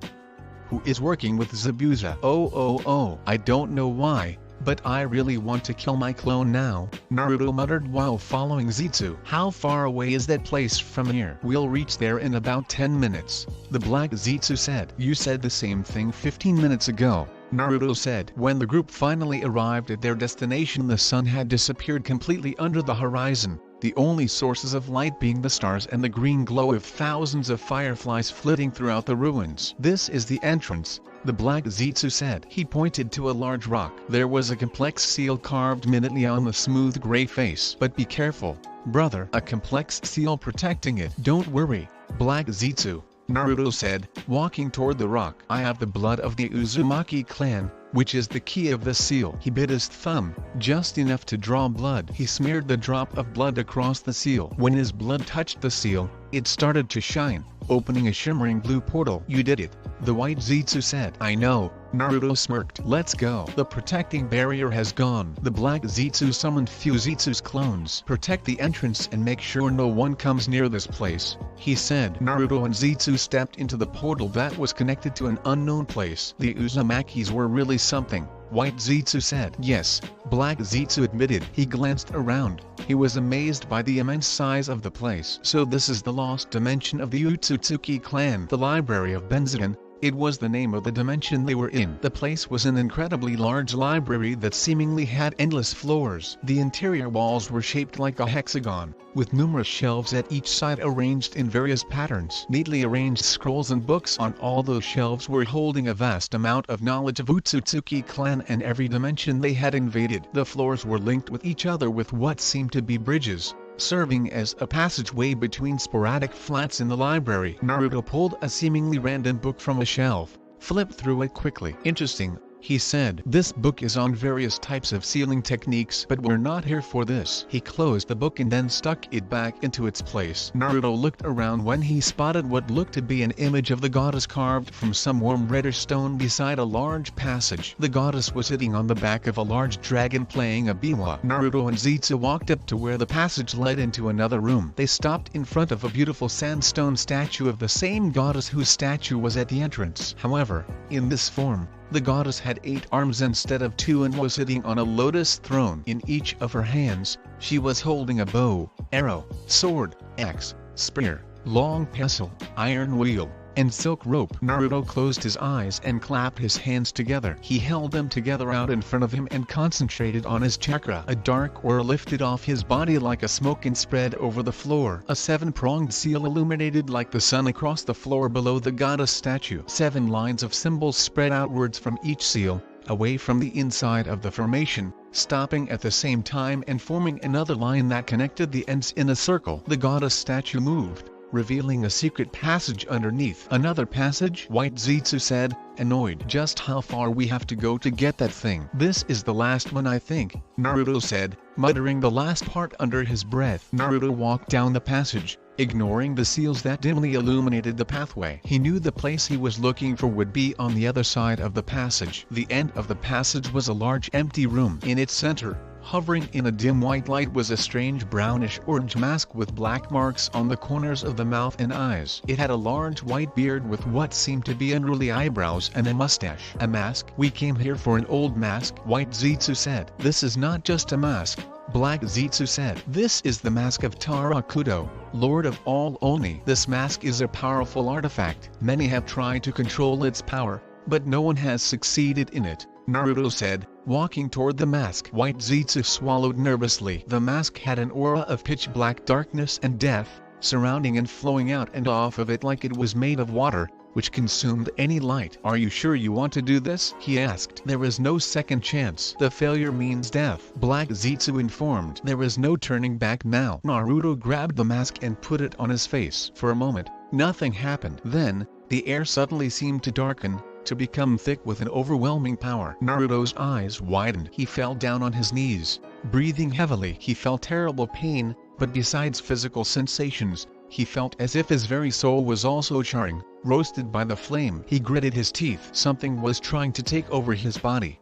is working with Zabuza. Oh, I don't know why, but I really want to kill my clone now, Naruto muttered while following Zetsu. How far away is that place from here? We'll reach there in about 10 minutes, the black Zetsu said. You said the same thing 15 minutes ago, Naruto said. When the group finally arrived at their destination, the sun had disappeared completely under the horizon, the only sources of light being the stars and the green glow of thousands of fireflies flitting throughout the ruins. This is the entrance, the black Zetsu said. He pointed to a large rock. There was a complex seal carved minutely on the smooth gray face. But be careful, brother, a complex seal protecting it. Don't worry, black Zetsu, Naruto said, walking toward the rock. I have the blood of the Uzumaki clan, which is the key of the seal. He bit his thumb, just enough to draw blood. He smeared the drop of blood across the seal. When his blood touched the seal, it started to shine, opening a shimmering blue portal. "You did it," the white Zetsu said. "I know," Naruto smirked. "Let's go. The protecting barrier has gone." The black Zetsu summoned few Zetsu's clones. "Protect the entrance and make sure no one comes near this place," he said. Naruto and Zetsu stepped into the portal that was connected to an unknown place. "The Uzumakis were really something," white Zetsu said. "Yes," black Zetsu admitted. He glanced around. He was amazed by the immense size of the place. "So this is the lost dimension of the Utsutsuki clan." The library of Benzogen. It was the name of the dimension they were in. The place was an incredibly large library that seemingly had endless floors. The interior walls were shaped like a hexagon, with numerous shelves at each side arranged in various patterns. Neatly arranged scrolls and books on all those shelves were holding a vast amount of knowledge of Utsutsuki clan and every dimension they had invaded. The floors were linked with each other with what seemed to be bridges, serving as a passageway between sporadic flats in the library. Naruto pulled a seemingly random book from a shelf, flipped through it quickly. "Interesting," he said. "This book is on various types of sealing techniques, but we're not here for this." He closed the book and then stuck it back into its place. Naruto looked around when he spotted what looked to be an image of the goddess carved from some warm reddish stone beside a large passage. The goddess was sitting on the back of a large dragon playing a biwa. Naruto and Zetsu walked up to where the passage led into another room. They stopped in front of a beautiful sandstone statue of the same goddess whose statue was at the entrance. However, in this form, the goddess had 8 arms instead of 2 and was sitting on a lotus throne. In each of her hands, she was holding a bow, arrow, sword, axe, spear, long pestle, iron wheel, and silk rope. Naruto closed his eyes and clapped his hands together. He held them together out in front of him and concentrated on his chakra. A dark aura lifted off his body like a smoke and spread over the floor. A 7-pronged seal illuminated like the sun across the floor below the goddess statue. 7 lines of symbols spread outwards from each seal, away from the inside of the formation, stopping at the same time and forming another line that connected the ends in a circle. The goddess statue moved, revealing a secret passage underneath. "Another passage?" white Zetsu said, annoyed. "Just how far we have to go to get that thing?" "This is the last one, I think," Naruto said, muttering the last part under his breath. Naruto walked down the passage, ignoring the seals that dimly illuminated the pathway. He knew the place he was looking for would be on the other side of the passage. The end of the passage was a large empty room. In its center, hovering in a dim white light, was a strange brownish-orange mask with black marks on the corners of the mouth and eyes. It had a large white beard with what seemed to be unruly eyebrows and a mustache. "A mask? We came here for an old mask," white Zetsu said. "This is not just a mask," black Zetsu said. "This is the mask of Tarakudo, Lord of all Oni. This mask is a powerful artifact. Many have tried to control its power, but no one has succeeded in it," Naruto said, walking toward the mask. White Zetsu swallowed nervously. The mask had an aura of pitch-black darkness and death, surrounding and flowing out and off of it like it was made of water, which consumed any light. "Are you sure you want to do this?" he asked. "There is no second chance. The failure means death," black Zetsu informed. "There is no turning back now." Naruto grabbed the mask and put it on his face. For a moment, nothing happened. Then, the air suddenly seemed to darken, to become thick with an overwhelming power. Naruto's eyes widened. He fell down on his knees, breathing heavily. He felt terrible pain, but besides physical sensations, he felt as if his very soul was also charring, roasted by the flame. He gritted his teeth. Something was trying to take over his body.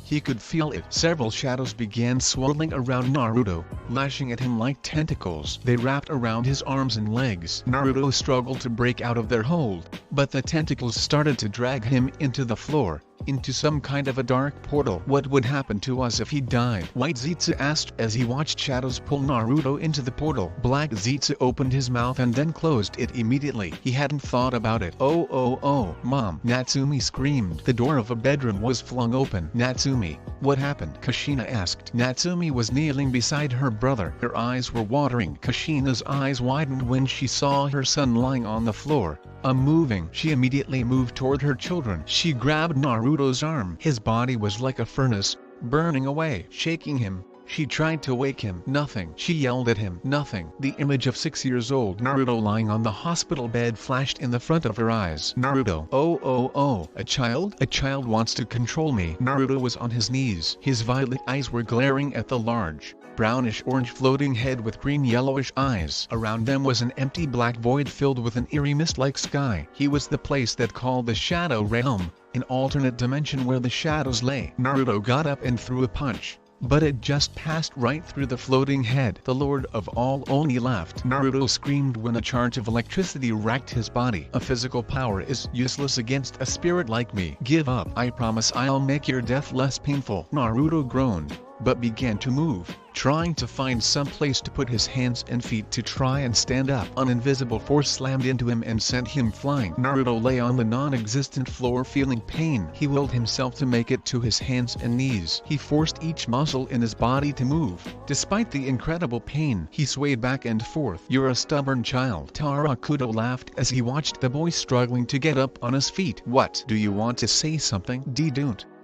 He could feel it. Several shadows began swirling around Naruto, lashing at him like tentacles. They wrapped around his arms and legs. Naruto struggled to break out of their hold, but the tentacles started to drag him into the floor, into some kind of a dark portal. "What would happen to us if he died?" white Zetsu asked as he watched shadows pull Naruto into the portal. Black Zetsu opened his mouth and then closed it immediately. He hadn't thought about it. Oh, Mom!" Natsumi screamed. The door of a bedroom was flung open. "Natsumi, what happened?" Kushina asked. Natsumi was kneeling beside her brother. Her eyes were watering. Kushina's eyes widened when she saw her son lying on the floor, unmoving. She immediately moved toward her children. She grabbed Naruto's arm. His body was like a furnace, burning away. Shaking him, she tried to wake him. Nothing. She yelled at him. Nothing. The image of 6 years old Naruto lying on the hospital bed flashed in the front of her eyes. Naruto. Oh, a child? A child wants to control me. Naruto was on his knees. His violet eyes were glaring at the large, brownish-orange floating head with green-yellowish eyes. Around them was an empty black void filled with an eerie mist-like sky. He was the place that called the Shadow Realm, an alternate dimension where the shadows lay. Naruto got up and threw a punch, but it just passed right through the floating head. The Lord of All only laughed. Naruto screamed when a charge of electricity racked his body. A physical power is useless against a spirit like me. Give up. I promise I'll make your death less painful. Naruto groaned, but began to move, trying to find some place to put his hands and feet to try and stand up. An invisible force slammed into him and sent him flying. Naruto lay on the non-existent floor feeling pain. He willed himself to make it to his hands and knees. He forced each muscle in his body to move. Despite the incredible pain, he swayed back and forth. "You're a stubborn child." Tarakudo laughed as he watched the boy struggling to get up on his feet. "What? Do you want to say something?"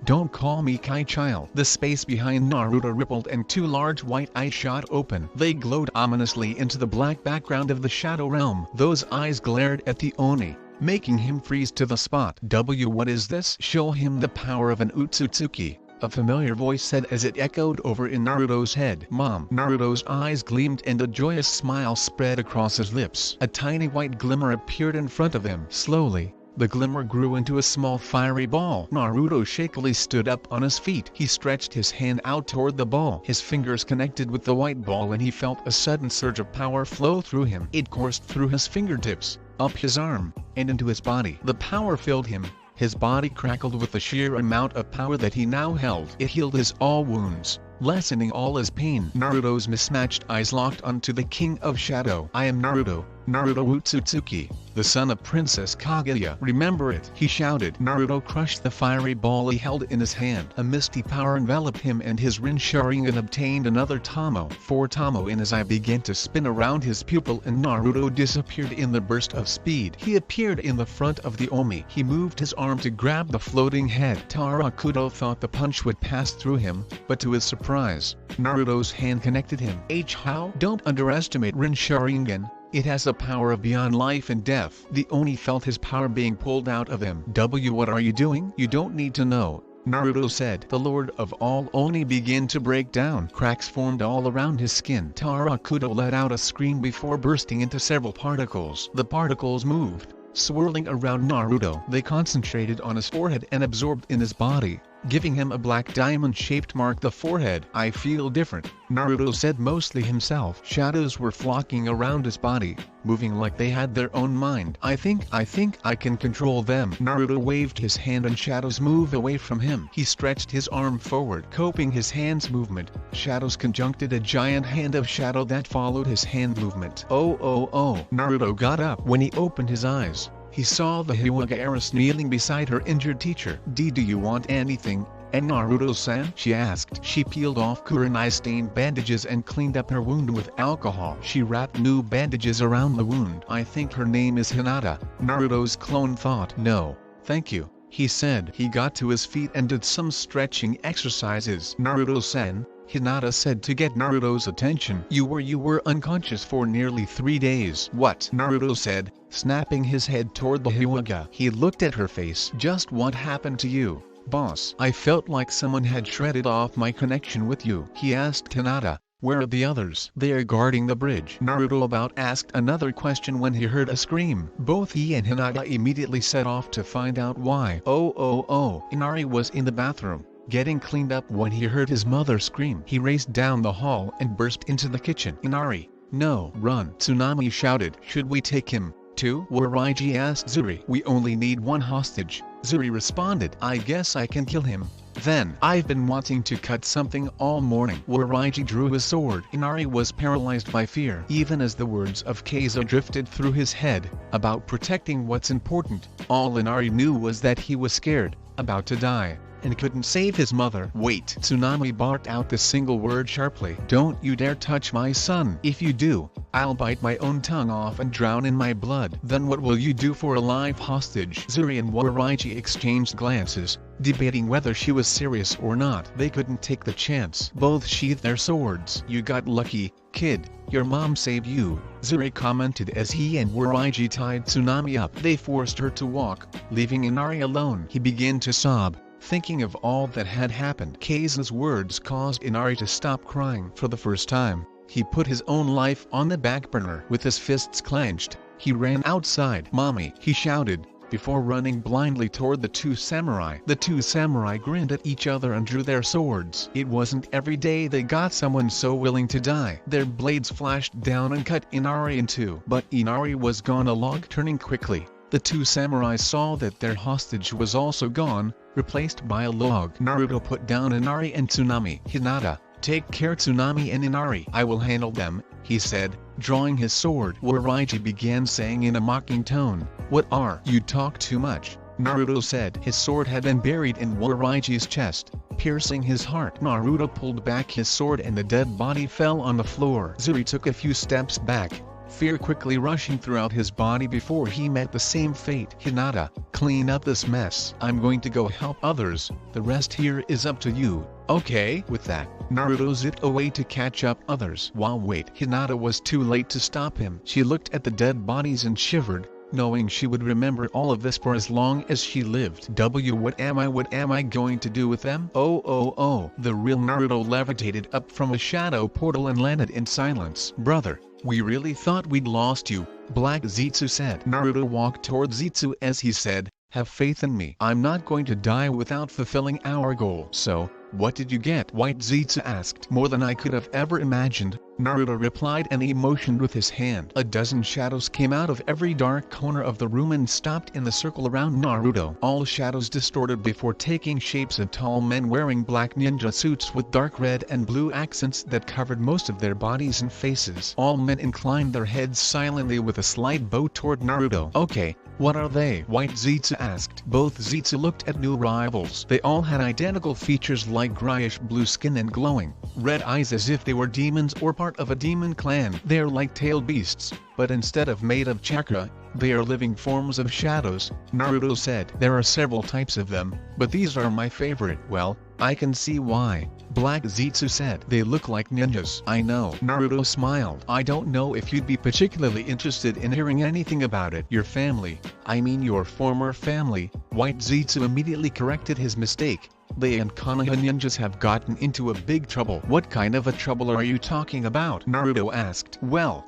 Don't call me Kai child." The space behind Naruto rippled and two large white eyes shot open. They glowed ominously into the black background of the Shadow Realm. Those eyes glared at the Oni, making him freeze to the spot. What is this? Show him the power of an Otsutsuki," a familiar voice said as it echoed over in Naruto's head. "Mom." Naruto's eyes gleamed and a joyous smile spread across his lips. A tiny white glimmer appeared in front of him. Slowly, the glimmer grew into a small fiery ball. Naruto shakily stood up on his feet. He stretched his hand out toward the ball. His fingers connected with the white ball and he felt a sudden surge of power flow through him. It coursed through his fingertips, up his arm, and into his body. The power filled him. His body crackled with the sheer amount of power that he now held. It healed his all wounds, lessening all his pain. Naruto's mismatched eyes locked onto the King of Shadow. "I am Naruto Otsutsuki, the son of Princess Kaguya. Remember it," he shouted. Naruto crushed the fiery ball he held in his hand. A misty power enveloped him and his Rincharingan obtained another Tomo. 4 Tomo in his eye began to spin around his pupil and Naruto disappeared in the burst of speed. He appeared in the front of the Omi. He moved his arm to grab the floating head. Tarakudo thought the punch would pass through him, but to his surprise, Naruto's hand connected him. How? Don't underestimate Rincharingan. It has the power of beyond life and death. The Oni felt his power being pulled out of him. What are you doing? You don't need to know," Naruto said. The Lord of All Oni began to break down. Cracks formed all around his skin. Tarakudo let out a scream before bursting into several particles. The particles moved, swirling around Naruto. They concentrated on his forehead and absorbed in his body, giving him a black diamond-shaped mark the forehead. "I feel different," Naruto said mostly himself. Shadows were flocking around his body, moving like they had their own mind. I think I can control them." Naruto waved his hand and shadows moved away from him. He stretched his arm forward, coping his hand's movement. Shadows conjuncted a giant hand of shadow that followed his hand movement. Oh. Naruto got up. When he opened his eyes, he saw the Hyuga heiress kneeling beside her injured teacher. "Do you want anything, Naruto-san?" she asked. She peeled off kurenai-stained bandages and cleaned up her wound with alcohol. She wrapped new bandages around the wound. "I think her name is Hinata," Naruto's clone thought. "No, thank you," he said. He got to his feet and did some stretching exercises. "Naruto-san," Hinata said to get Naruto's attention. You were unconscious for nearly 3 days." "What?" Naruto said, snapping his head toward the Hyuga. He looked at her face. "Just what happened to you, boss?" "I felt like someone had shredded off my connection with you." He asked Hinata, "Where are the others?" "They are guarding the bridge." Naruto about asked another question when he heard a scream. Both he and Hinata immediately set off to find out why. Inari was in the bathroom, getting cleaned up when he heard his mother scream. He raced down the hall and burst into the kitchen. "Inari, no, run!" Tsunami shouted. "Should we take him, too?" Waraiji asked Zuri. "We only need one hostage," Zuri responded. "I guess I can kill him, then." "I've been wanting to cut something all morning." Waraiji drew his sword. Inari was paralyzed by fear. Even as the words of Keizo drifted through his head, about protecting what's important, all Inari knew was that he was scared, about to die, and couldn't save his mother. "Wait!" Tsunami barked out the single word sharply. "Don't you dare touch my son. If you do, I'll bite my own tongue off and drown in my blood." "Then what will you do for a live hostage?" Zuri and Waraiji exchanged glances, debating whether she was serious or not. They couldn't take the chance. Both sheathed their swords. "You got lucky, kid. Your mom saved you," Zuri commented as he and Waraiji tied Tsunami up. They forced her to walk, leaving Inari alone. He began to sob, Thinking of all that had happened, Kaizen's words caused Inari to stop crying. For the first time, he put his own life on the back burner. With his fists clenched, he ran outside. "Mommy!" he shouted, before running blindly toward the two samurai. The two samurai grinned at each other and drew their swords. It wasn't every day they got someone so willing to die. Their blades flashed down and cut Inari in two. But Inari was gone. A log turning quickly, the two samurai saw that their hostage was also gone, replaced by a log. Naruto put down Inari and Tsunami. "Hinata, take care Tsunami and Inari. I will handle them," he said, drawing his sword. Waraiji began saying in a mocking tone, "What are you? Talk too much," Naruto said. His sword had been buried in Waraiji's chest, piercing his heart. Naruto pulled back his sword and the dead body fell on the floor. Zuri took a few steps back, fear quickly rushing throughout his body before he met the same fate. "Hinata, clean up this mess. I'm going to go help others, the rest here is up to you." "Okay." With that, Naruto zipped away to catch up others. Hinata was too late to stop him. She looked at the dead bodies and shivered, knowing she would remember all of this for as long as she lived. What am I going to do with them? Oh. The real Naruto levitated up from a shadow portal and landed in silence. "Brother, we really thought we'd lost you," Black Zetsu said. Naruto walked toward Zetsu as he said, "Have faith in me. I'm not going to die without fulfilling our goal." "So, what did you get?" White Zetsu asked. "More than I could have ever imagined," Naruto replied, and he motioned with his hand. A dozen shadows came out of every dark corner of the room and stopped in the circle around Naruto. All shadows distorted before taking shapes of tall men wearing black ninja suits with dark red and blue accents that covered most of their bodies and faces. All men inclined their heads silently with a slight bow toward Naruto. "Okay, what are they?" White Zetsu asked. Both Zetsu looked at new rivals. They all had identical features like grayish blue skin and glowing red eyes as if they were demons or part of a demon clan. "They're like tailed beasts, but instead of made of chakra, they are living forms of shadows," Naruto said. "There are several types of them, but these are my favorite." "Well, I can see why," Black Zetsu said. "They look like ninjas." "I know." Naruto smiled. "I don't know if you'd be particularly interested in hearing anything about it." "Your family, I mean your former family," White Zetsu immediately corrected his mistake. "They and Konoha ninjas have gotten into a big trouble." "What kind of a trouble are you talking about?" Naruto asked. "Well,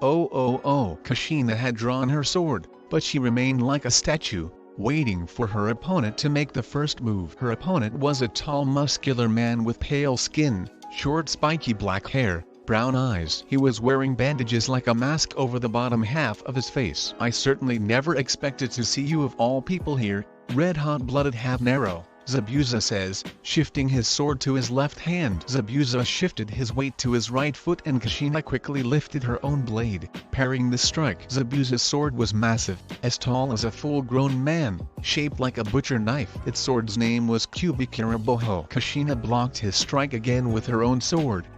Kushina had drawn her sword, but she remained like a statue, waiting for her opponent to make the first move." Her opponent was a tall muscular man with pale skin, short spiky black hair, brown eyes. He was wearing bandages like a mask over the bottom half of his face. "I certainly never expected to see you of all people here, red-hot-blooded habanero," Zabuza says, shifting his sword to his left hand. Zabuza shifted his weight to his right foot and Kushina quickly lifted her own blade, parrying the strike. Zabuza's sword was massive, as tall as a full-grown man, shaped like a butcher knife. Its sword's name was Kubikiraboho. Kushina blocked his strike again with her own sword.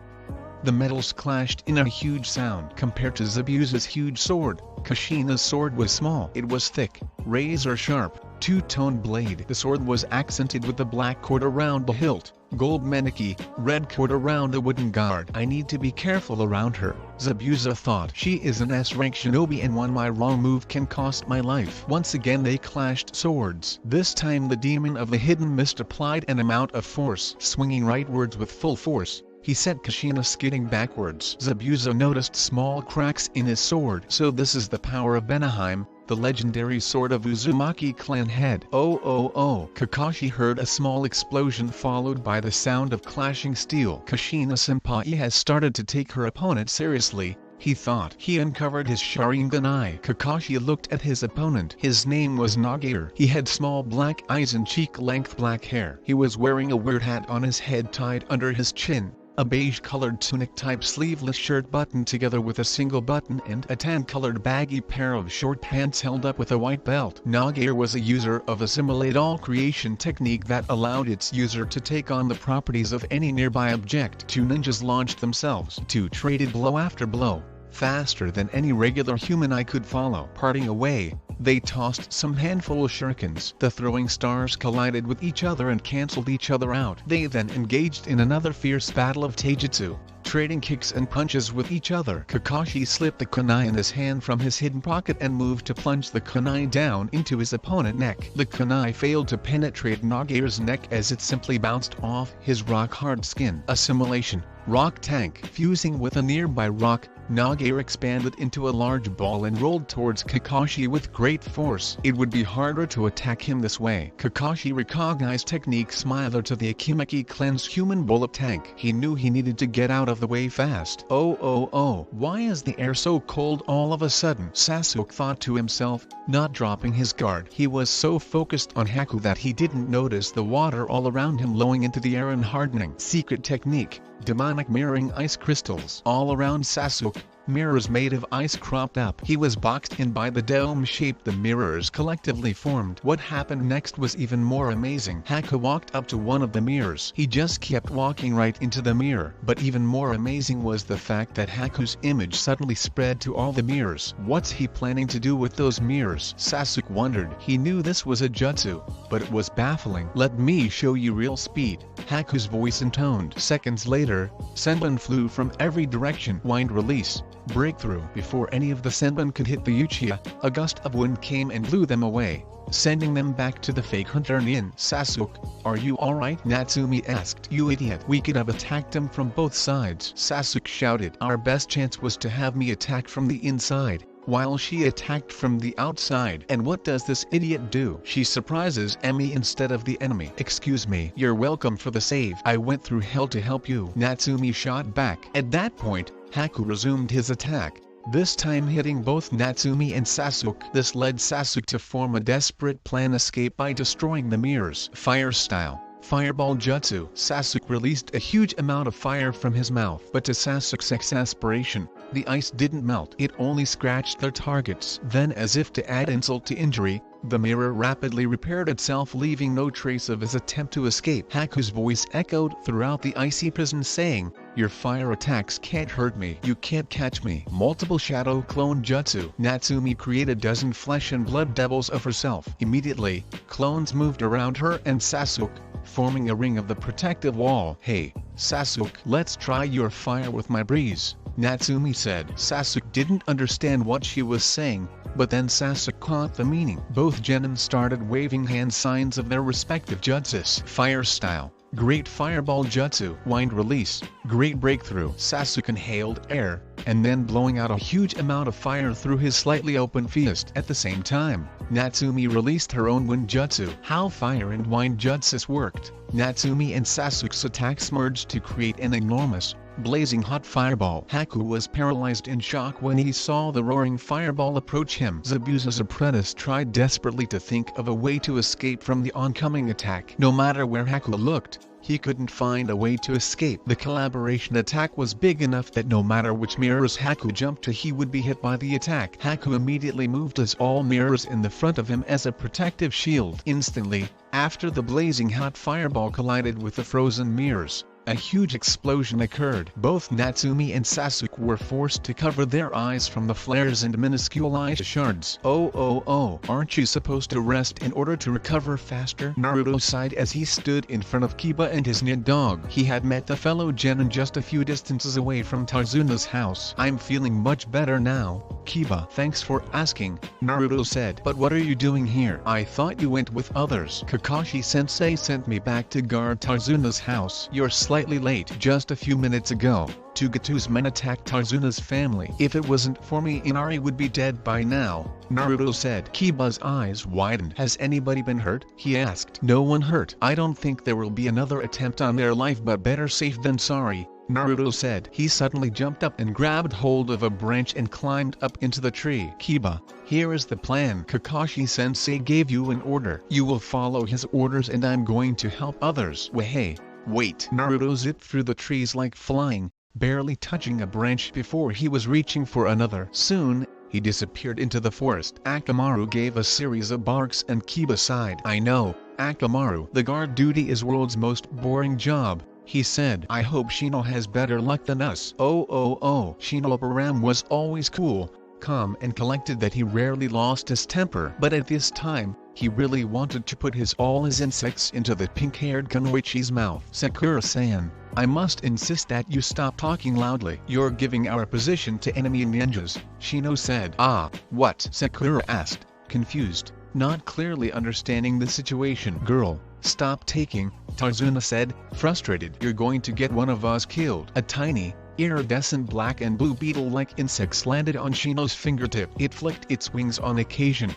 The metals clashed in a huge sound. Compared to Zabuza's huge sword, Kushina's sword was small. It was thick, razor-sharp, two-toned blade. The sword was accented with the black cord around the hilt, gold menaki, red cord around the wooden guard. "I need to be careful around her," Zabuza thought. "She is an S-rank shinobi and my wrong move can cost my life." Once again they clashed swords. This time the demon of the hidden mist applied an amount of force. Swinging rightwards with full force, he sent Kushina skidding backwards. Zabuza noticed small cracks in his sword. "So this is the power of Benaheim, the legendary sword of Uzumaki clan head." Oh. Kakashi heard a small explosion followed by the sound of clashing steel. Kushina-senpai has started to take her opponent seriously, he thought. He uncovered his Sharingan eye. Kakashi looked at his opponent. His name was Nagair. He had small black eyes and cheek-length black hair. He was wearing a weird hat on his head tied under his chin, a beige-colored tunic-type sleeveless shirt buttoned together with a single button, and a tan-colored baggy pair of short pants held up with a white belt. Nagair was a user of a simulate all creation technique that allowed its user to take on the properties of any nearby object. Two ninjas launched themselves. Two traded blow after blow, faster than any regular human eye could follow. Parting away, they tossed some handful of shurikens. The throwing stars collided with each other and cancelled each other out. They then engaged in another fierce battle of taijutsu, trading kicks and punches with each other. Kakashi slipped the kunai in his hand from his hidden pocket and moved to plunge the kunai down into his opponent's neck. The kunai failed to penetrate Nagira's neck as it simply bounced off his rock-hard skin. Assimilation. Rock tank. Fusing with a nearby rock, Nagira expanded into a large ball and rolled towards Kakashi with great force. It would be harder to attack him this way. Kakashi recognized technique similar to the Akimeki cleanse human bullet tank. He knew he needed to get out of the way fast. Oh, why is the air so cold all of a sudden? Sasuke thought to himself, not dropping his guard. He was so focused on Haku that he didn't notice the water all around him blowing into the air and hardening. Secret technique. Demonic mirroring ice crystals. All around Sasuke, mirrors made of ice cropped up. He was boxed in by the dome shape the mirrors collectively formed. What happened next was even more amazing. Haku walked up to one of the mirrors. He just kept walking right into the mirror. But even more amazing was the fact that Haku's image suddenly spread to all the mirrors. What's he planning to do with those mirrors? Sasuke wondered. He knew this was a jutsu, but it was baffling. Let me show you real speed. Haku's voice intoned. Seconds later, senbon flew from every direction. Wind release. Breakthrough. Before any of the senbon could hit the Uchiha, a gust of wind came and blew them away, sending them back to the fake hunter Nin. Sasuke, are you alright? Natsumi asked. You idiot. We could have attacked him from both sides. Sasuke shouted. Our best chance was to have me attack from the inside, while she attacked from the outside. And what does this idiot do? She surprises Emi instead of the enemy. Excuse me. You're welcome for the save. I went through hell to help you. Natsumi shot back. At that point, Haku resumed his attack, this time hitting both Natsumi and Sasuke. This led Sasuke to form a desperate plan escape by destroying the mirrors. Fire style. Fireball jutsu. Sasuke released a huge amount of fire from his mouth. But to Sasuke's exasperation, the ice didn't melt. It only scratched their targets. Then, as if to add insult to injury, the mirror rapidly repaired itself, leaving no trace of his attempt to escape. Haku's voice echoed throughout the icy prison saying, your fire attacks can't hurt me. You can't catch me. Multiple shadow clone jutsu. Natsumi created a dozen flesh and blood devils of herself. Immediately, clones moved around her and Sasuke, forming a ring of the protective wall. Hey, Sasuke, let's try your fire with my breeze, Natsumi said. Sasuke didn't understand what she was saying, but then Sasuke caught the meaning. Both genin started waving hand signs of their respective jutsus. Fire style. Great Fireball Jutsu. Wind release. Great Breakthrough. Sasuke inhaled air, and then blowing out a huge amount of fire through his slightly open fist. At the same time, Natsumi released her own Wind Jutsu. How fire and wind jutsus worked. Natsumi and Sasuke's attacks merged to create an enormous, blazing hot fireball. Haku was paralyzed in shock when he saw the roaring fireball approach him. Zabuza's apprentice tried desperately to think of a way to escape from the oncoming attack. No matter where Haku looked, he couldn't find a way to escape. The collaboration attack was big enough that no matter which mirrors Haku jumped to, he would be hit by the attack. Haku immediately moved as all mirrors in the front of him as a protective shield. Instantly, after the blazing hot fireball collided with the frozen mirrors, a huge explosion occurred. Both Natsumi and Sasuke were forced to cover their eyes from the flares and minuscule ice shards. Oh, aren't you supposed to rest in order to recover faster? Naruto sighed as he stood in front of Kiba and his Nid dog. He had met the fellow genin just a few distances away from Tarzuna's house. I'm feeling much better now, Kiba. Thanks for asking, Naruto said. But what are you doing here? I thought you went with others. Kakashi-sensei sent me back to guard Tarzuna's house. You're slightly late. Just a few minutes ago, Togatu's men attacked Tarzuna's family. If it wasn't for me, Inari would be dead by now, Naruto said. Kiba's eyes widened. Has anybody been hurt? He asked. No one hurt. I don't think there will be another attempt on their life, but better safe than sorry, Naruto said. He suddenly jumped up and grabbed hold of a branch and climbed up into the tree. Kiba, here is the plan. Kakashi-sensei gave you an order. You will follow his orders and I'm going to help others. Hey, wait. Naruto zipped through the trees like flying, barely touching a branch before he was reaching for another. Soon, he disappeared into the forest. Akamaru gave a series of barks and Kiba sighed. I know, Akamaru. The guard duty is world's most boring job, he said. I hope Shino has better luck than us. Oh. Shinobu was always cool, calm and collected, that he rarely lost his temper. But at this time, He really wanted to put all his insects into the pink-haired Kunoichi's mouth. Sakura-san, I must insist that you stop talking loudly. You're giving our position to enemy ninjas, Shino said. Ah, what? Sakura asked, confused, not clearly understanding the situation. Girl, stop taking, Tarzuna said, frustrated. You're going to get one of us killed. A tiny, iridescent black and blue beetle-like insect landed on Shino's fingertip. It flicked its wings on occasion.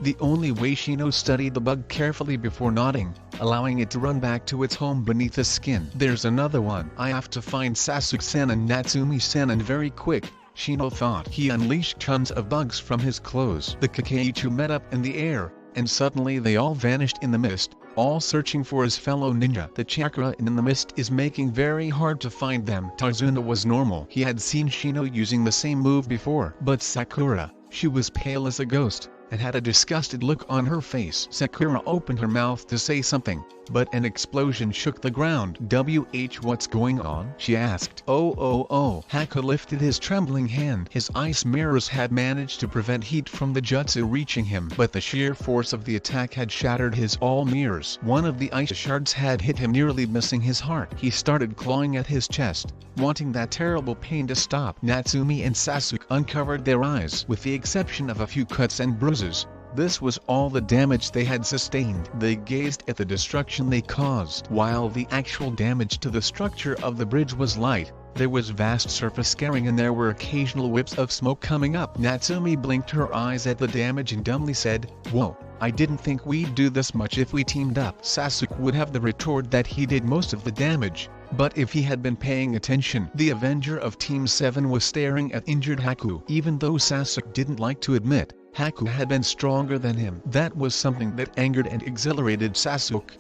The only way Shino studied the bug carefully before nodding, allowing it to run back to its home beneath the skin. There's another one. I have to find Sasuke-san and Natsumi-san and very quick, Shino thought. He unleashed tons of bugs from his clothes. The Kakeichu met up in the air, and suddenly they all vanished in the mist, all searching for his fellow ninja. The chakra in the mist is making very hard to find them. Tarzuna was normal. He had seen Shino using the same move before. But Sakura, she was pale as a ghost, and had a disgusted look on her face. Sakura opened her mouth to say something, but an explosion shook the ground. What's going on? She asked. Oh. Haku lifted his trembling hand. His ice mirrors had managed to prevent heat from the jutsu reaching him, but the sheer force of the attack had shattered his all mirrors. One of the ice shards had hit him, nearly missing his heart. He started clawing at his chest, wanting that terrible pain to stop. Natsumi and Sasuke uncovered their eyes. With the exception of a few cuts and bruises, this was all the damage they had sustained. They gazed at the destruction they caused. While the actual damage to the structure of the bridge was light, there was vast surface scarring and there were occasional whips of smoke coming up. Natsumi blinked her eyes at the damage and dumbly said, "Whoa, I didn't think we'd do this much if we teamed up." Sasuke would have the retort that he did most of the damage, but if he had been paying attention, the Avenger of Team 7 was staring at injured Haku. Even though Sasuke didn't like to admit, Haku had been stronger than him. That was something that angered and exhilarated Sasuke.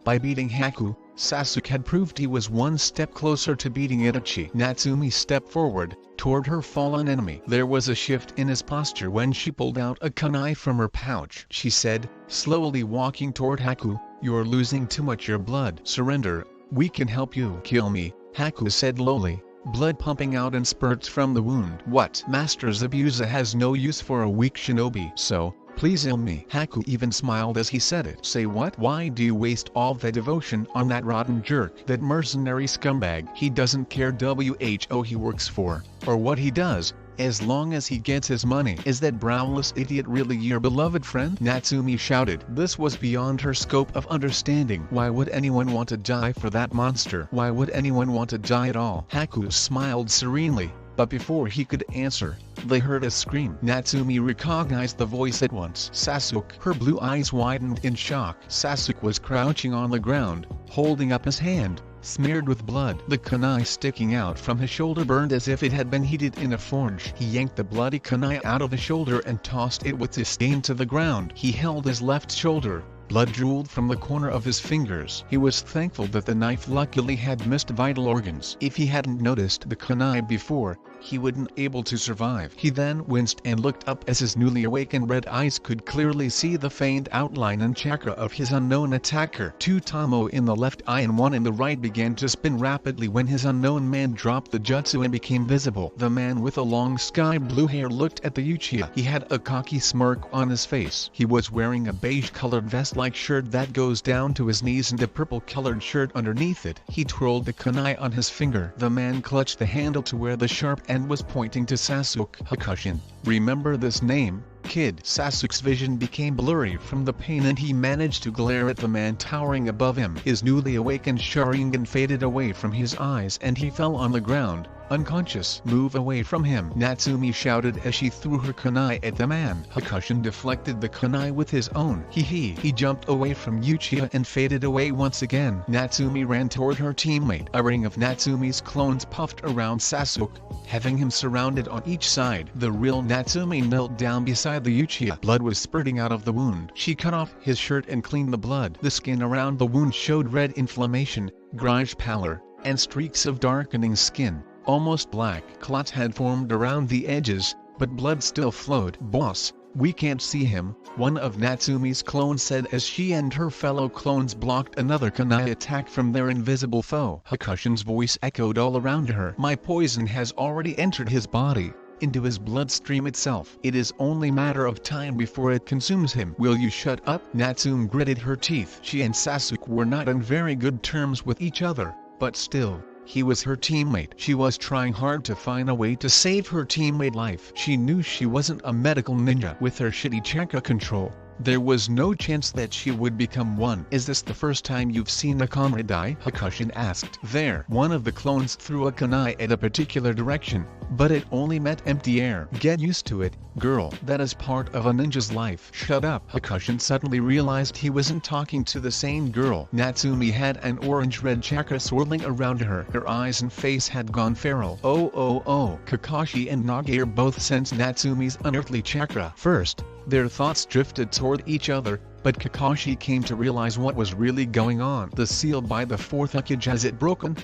By beating Haku, Sasuke had proved he was one step closer to beating Itachi. Natsumi stepped forward, toward her fallen enemy. There was a shift in his posture when she pulled out a kunai from her pouch. She said, slowly walking toward Haku, "You're losing too much your blood. Surrender, we can help you." "Kill me," Haku said lowly, blood pumping out in spurts from the wound. "What? Master Zabuza has no use for a weak shinobi, so please heal me." Haku even smiled as he said it. "Say what? Why do you waste all the devotion on that rotten jerk, that mercenary scumbag? He doesn't care who he works for, or what he does, as long as he gets his money." "Is that browless idiot really your beloved friend?" Natsumi shouted. This was beyond her scope of understanding. Why would anyone want to die for that monster? Why would anyone want to die at all? Haku smiled serenely, but before he could answer, they heard a scream. Natsumi recognized the voice at once. Sasuke. Her blue eyes widened in shock. Sasuke was crouching on the ground, holding up his hand, smeared with blood. The kunai sticking out from his shoulder burned as if it had been heated in a forge. He yanked the bloody kunai out of the shoulder and tossed it with disdain to the ground. He held his left shoulder. Blood drooled from the corner of his fingers. He was thankful that the knife luckily had missed vital organs. If he hadn't noticed the kunai before, he wouldn't able to survive. He then winced and looked up as his newly awakened red eyes could clearly see the faint outline and chakra of his unknown attacker. Two tamo in the left eye and one in the right began to spin rapidly when his unknown man dropped the jutsu and became visible. The man with the long sky blue hair looked at the Uchiha. He had a cocky smirk on his face. He was wearing a beige-colored vest-like shirt that goes down to his knees and a purple-colored shirt underneath it. He twirled the kunai on his finger. The man clutched the handle to where the sharp end was pointing to Sasuke. "Hakushin, remember this name, kid?" Sasuke's vision became blurry from the pain and he managed to glare at the man towering above him. His newly awakened Sharingan faded away from his eyes and he fell on the ground, unconscious. "Move away from him," Natsumi shouted as she threw her kunai at the man. Hakushin deflected the kunai with his own. He jumped away from Uchiha and faded away once again. Natsumi ran toward her teammate. A ring of Natsumi's clones puffed around Sasuke, having him surrounded on each side. The real Natsumi knelt down beside the Uchiha. Blood was spurting out of the wound. She cut off his shirt and cleaned the blood. The skin around the wound showed red inflammation, greenish pallor, and streaks of darkening skin. Almost black clots had formed around the edges, but blood still flowed. "Boss, we can't see him," one of Natsumi's clones said as she and her fellow clones blocked another kunai attack from their invisible foe. Hakushin's voice echoed all around her. "My poison has already entered his body. into his bloodstream itself. It is only matter of time before it consumes him. Will you shut up? Natsume gritted her teeth. She and Sasuke were not on very good terms with each other, but still, he was her teammate. She was trying hard to find a way to save her teammate life. She knew she wasn't a medical ninja. With her shitty chakra control, there was no chance that she would become one. Is this the first time you've seen a comrade die? Hakushin asked. There, one of the clones threw a kunai at a particular direction, but it only met empty air. Get used to it, girl. That is part of a ninja's life. Shut up. Hakushin suddenly realized he wasn't talking to the same girl. Natsumi had an orange-red chakra swirling around her. Her eyes and face had gone feral. Oh. Kakashi and Nagair both sensed Natsumi's unearthly chakra. First, their thoughts drifted toward each other, but Kakashi came to realize what was really going on. The seal by the fourth Hokage, has it broken?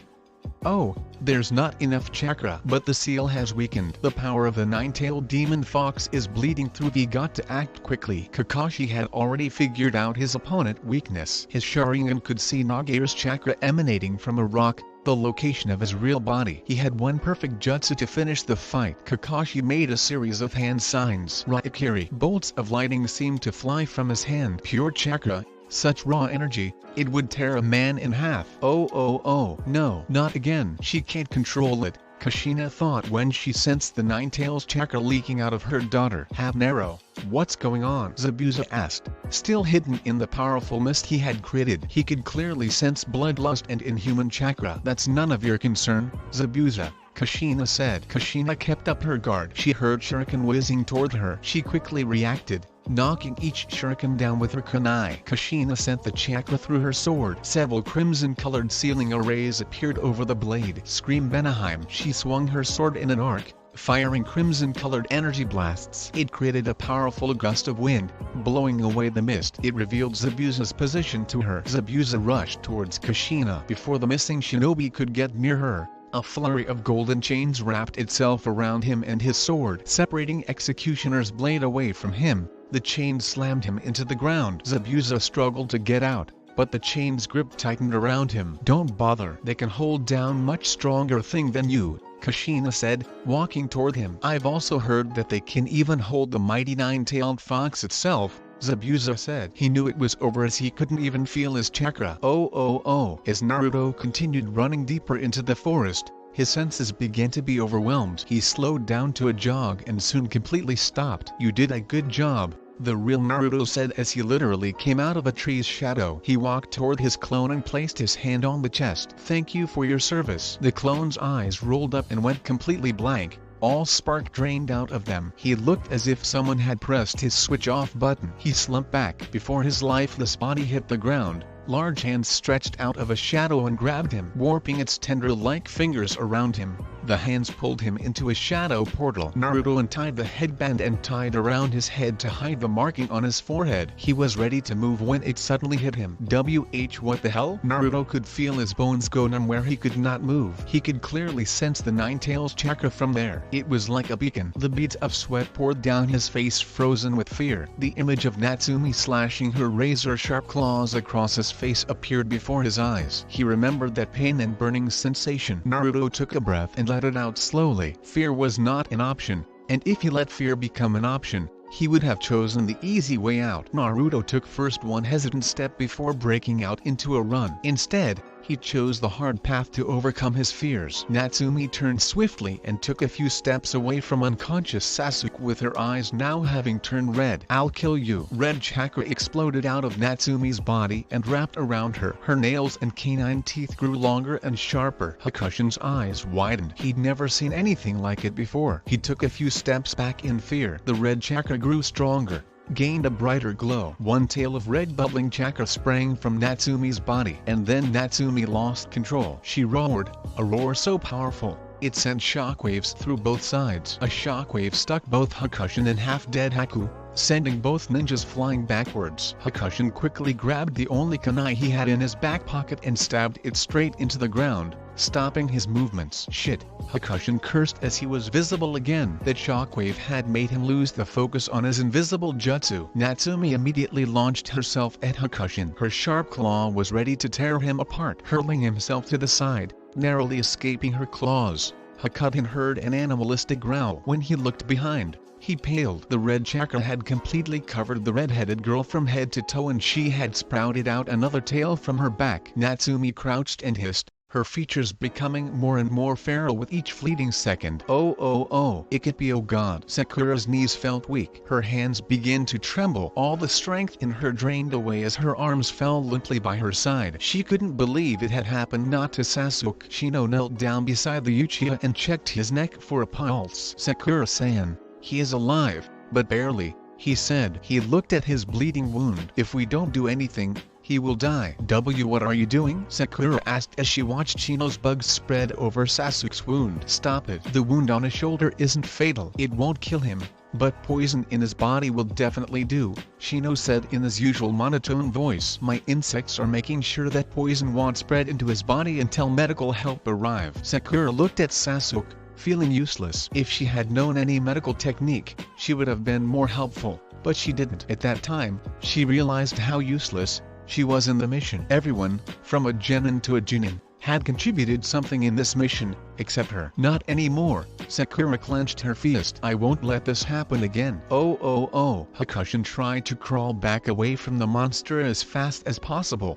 Oh, there's not enough chakra. But the seal has weakened. The power of the nine-tailed demon fox is bleeding through. We got to act quickly. Kakashi had already figured out his opponent's weakness. His Sharingan could see Nagair's chakra emanating from a rock, the location of his real body. He had one perfect jutsu to finish the fight. Kakashi made a series of hand signs. Raikiri. Bolts of lightning seemed to fly from his hand. Pure chakra, such raw energy, it would tear a man in half. Oh, no, not again. She can't control it, Kushina thought when she sensed the Nine-Tails chakra leaking out of her daughter. Habanero, what's going on? Zabuza asked. Still hidden in the powerful mist he had created, he could clearly sense bloodlust and inhuman chakra. That's none of your concern, Zabuza, Kushina said. Kushina kept up her guard. She heard shuriken whizzing toward her. She quickly reacted, knocking each shuriken down with her kunai. Kushina sent the chakra through her sword. Several crimson-colored sealing arrays appeared over the blade. Scream Benaheim. She swung her sword in an arc, firing crimson-colored energy blasts. It created a powerful gust of wind, blowing away the mist. It revealed Zabuza's position to her. Zabuza rushed towards Kushina. Before the missing shinobi could get near her, a flurry of golden chains wrapped itself around him and his sword. Separating Executioner's blade away from him, the chain slammed him into the ground. Zabuza struggled to get out, but the chain's grip tightened around him. Don't bother. They can hold down much stronger thing than you, Kushina said, walking toward him. I've also heard that they can even hold the mighty nine-tailed fox itself, Zabuza said. He knew it was over as he couldn't even feel his chakra. Oh. As Naruto continued running deeper into the forest, his senses began to be overwhelmed. He slowed down to a jog and soon completely stopped. You did a good job, the real Naruto said as he literally came out of a tree's shadow. He walked toward his clone and placed his hand on the chest. Thank you for your service. The clone's eyes rolled up and went completely blank. All spark drained out of them. He looked as if someone had pressed his switch-off button. He slumped back before his lifeless body hit the ground. Large hands stretched out of a shadow and grabbed him, warping its tendril-like fingers around him. The hands pulled him into a shadow portal. Naruto untied the headband and tied around his head to hide the marking on his forehead. He was ready to move when it suddenly hit him. What the hell? Naruto could feel his bones go numb where he could not move. He could clearly sense the Nine-Tails chakra from there. It was like a beacon. The beads of sweat poured down his face, frozen with fear. The image of Natsumi slashing her razor-sharp claws across his face appeared before his eyes. He remembered that pain and burning sensation. Naruto took a breath and let it out slowly. Fear was not an option, and if he let fear become an option, he would have chosen the easy way out. Naruto took first one hesitant step before breaking out into a run. Instead, he chose the hard path to overcome his fears. Natsumi turned swiftly and took a few steps away from unconscious Sasuke with her eyes now having turned red. I'll kill you. Red chakra exploded out of Natsumi's body and wrapped around her. Her nails and canine teeth grew longer and sharper. Hakushin's eyes widened. He'd never seen anything like it before. He took a few steps back in fear. The red chakra grew stronger, gained a brighter glow. One tail of red bubbling chakra sprang from Natsumi's body. And then Natsumi lost control. She roared, a roar so powerful, it sent shockwaves through both sides. A shockwave stuck both Hakushin and half-dead Haku, sending both ninjas flying backwards. Hakushin quickly grabbed the only kunai he had in his back pocket and stabbed it straight into the ground, stopping his movements. Shit, Hakushin cursed as he was visible again. That shockwave had made him lose the focus on his invisible jutsu. Natsumi immediately launched herself at Hakushin. Her sharp claw was ready to tear him apart. Hurling himself to the side, narrowly escaping her claws, Hakuten heard an animalistic growl. When he looked behind, he paled. The red chakra had completely covered the red-headed girl from head to toe, and she had sprouted out another tail from her back. Natsumi crouched and hissed, her features becoming more and more feral with each fleeting second. Oh, it could be, oh god. Sakura's knees felt weak. Her hands began to tremble. All the strength in her drained away as her arms fell limply by her side. She couldn't believe it had happened not to Sasuke. Shino knelt down beside the Uchiha and checked his neck for a pulse. Sakura-san, he is alive, but barely, he said. He looked at his bleeding wound. If we don't do anything, he will die. What are you doing? Sakura asked as she watched Shino's bugs spread over Sasuke's wound. Stop it. The wound on his shoulder isn't fatal. It won't kill him, but poison in his body will definitely do, Shino said in his usual monotone voice. My insects are making sure that poison won't spread into his body until medical help arrives. Sakura looked at Sasuke, feeling useless. If she had known any medical technique, she would have been more helpful, but she didn't. At that time, she realized how useless she was in the mission. Everyone, from a genin to a genin, had contributed something in this mission, except her. Not anymore. Sakura clenched her fist. I won't let this happen again. Oh. Hakushin tried to crawl back away from the monster as fast as possible.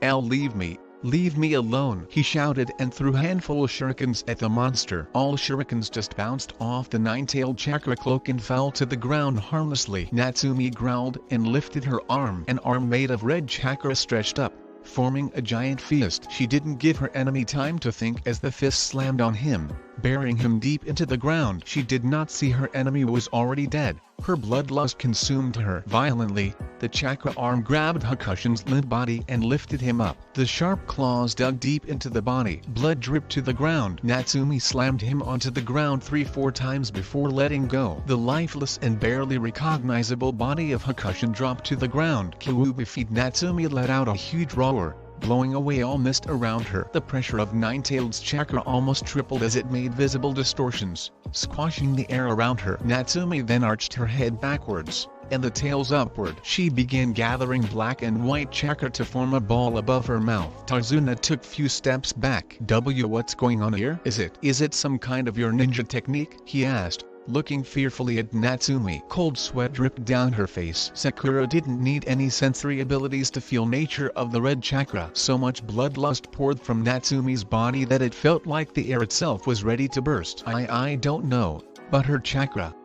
Leave me alone, he shouted and threw a handful of shurikens at the monster. All shurikens just bounced off the nine-tailed chakra cloak and fell to the ground harmlessly. Natsumi growled and lifted her arm. An arm made of red chakra stretched up, forming a giant fist. She didn't give her enemy time to think as the fist slammed on him, burying him deep into the ground. She did not see her enemy was already dead. Her bloodlust consumed her. Violently, the chakra arm grabbed Hakushin's limp body and lifted him up. The sharp claws dug deep into the body. Blood dripped to the ground. Natsumi slammed him onto the ground 3-4 times before letting go. The lifeless and barely recognizable body of Hakushin dropped to the ground. Kyuubi feet. Natsumi let out a huge roar, blowing away all mist around her. The pressure of Nine-Tailed chakra almost tripled as it made visible distortions, squashing the air around her. Natsumi then arched her head backwards, and the tails upward. She began gathering black and white chakra to form a ball above her mouth. Tarzuna took few steps back. What's going on here? Is it some kind of your ninja technique? He asked, looking fearfully at Natsumi. Cold sweat dripped down her face. Sakura didn't need any sensory abilities to feel nature of the red chakra. So much bloodlust poured from Natsumi's body that it felt like the air itself was ready to burst. I don't know, but her chakra,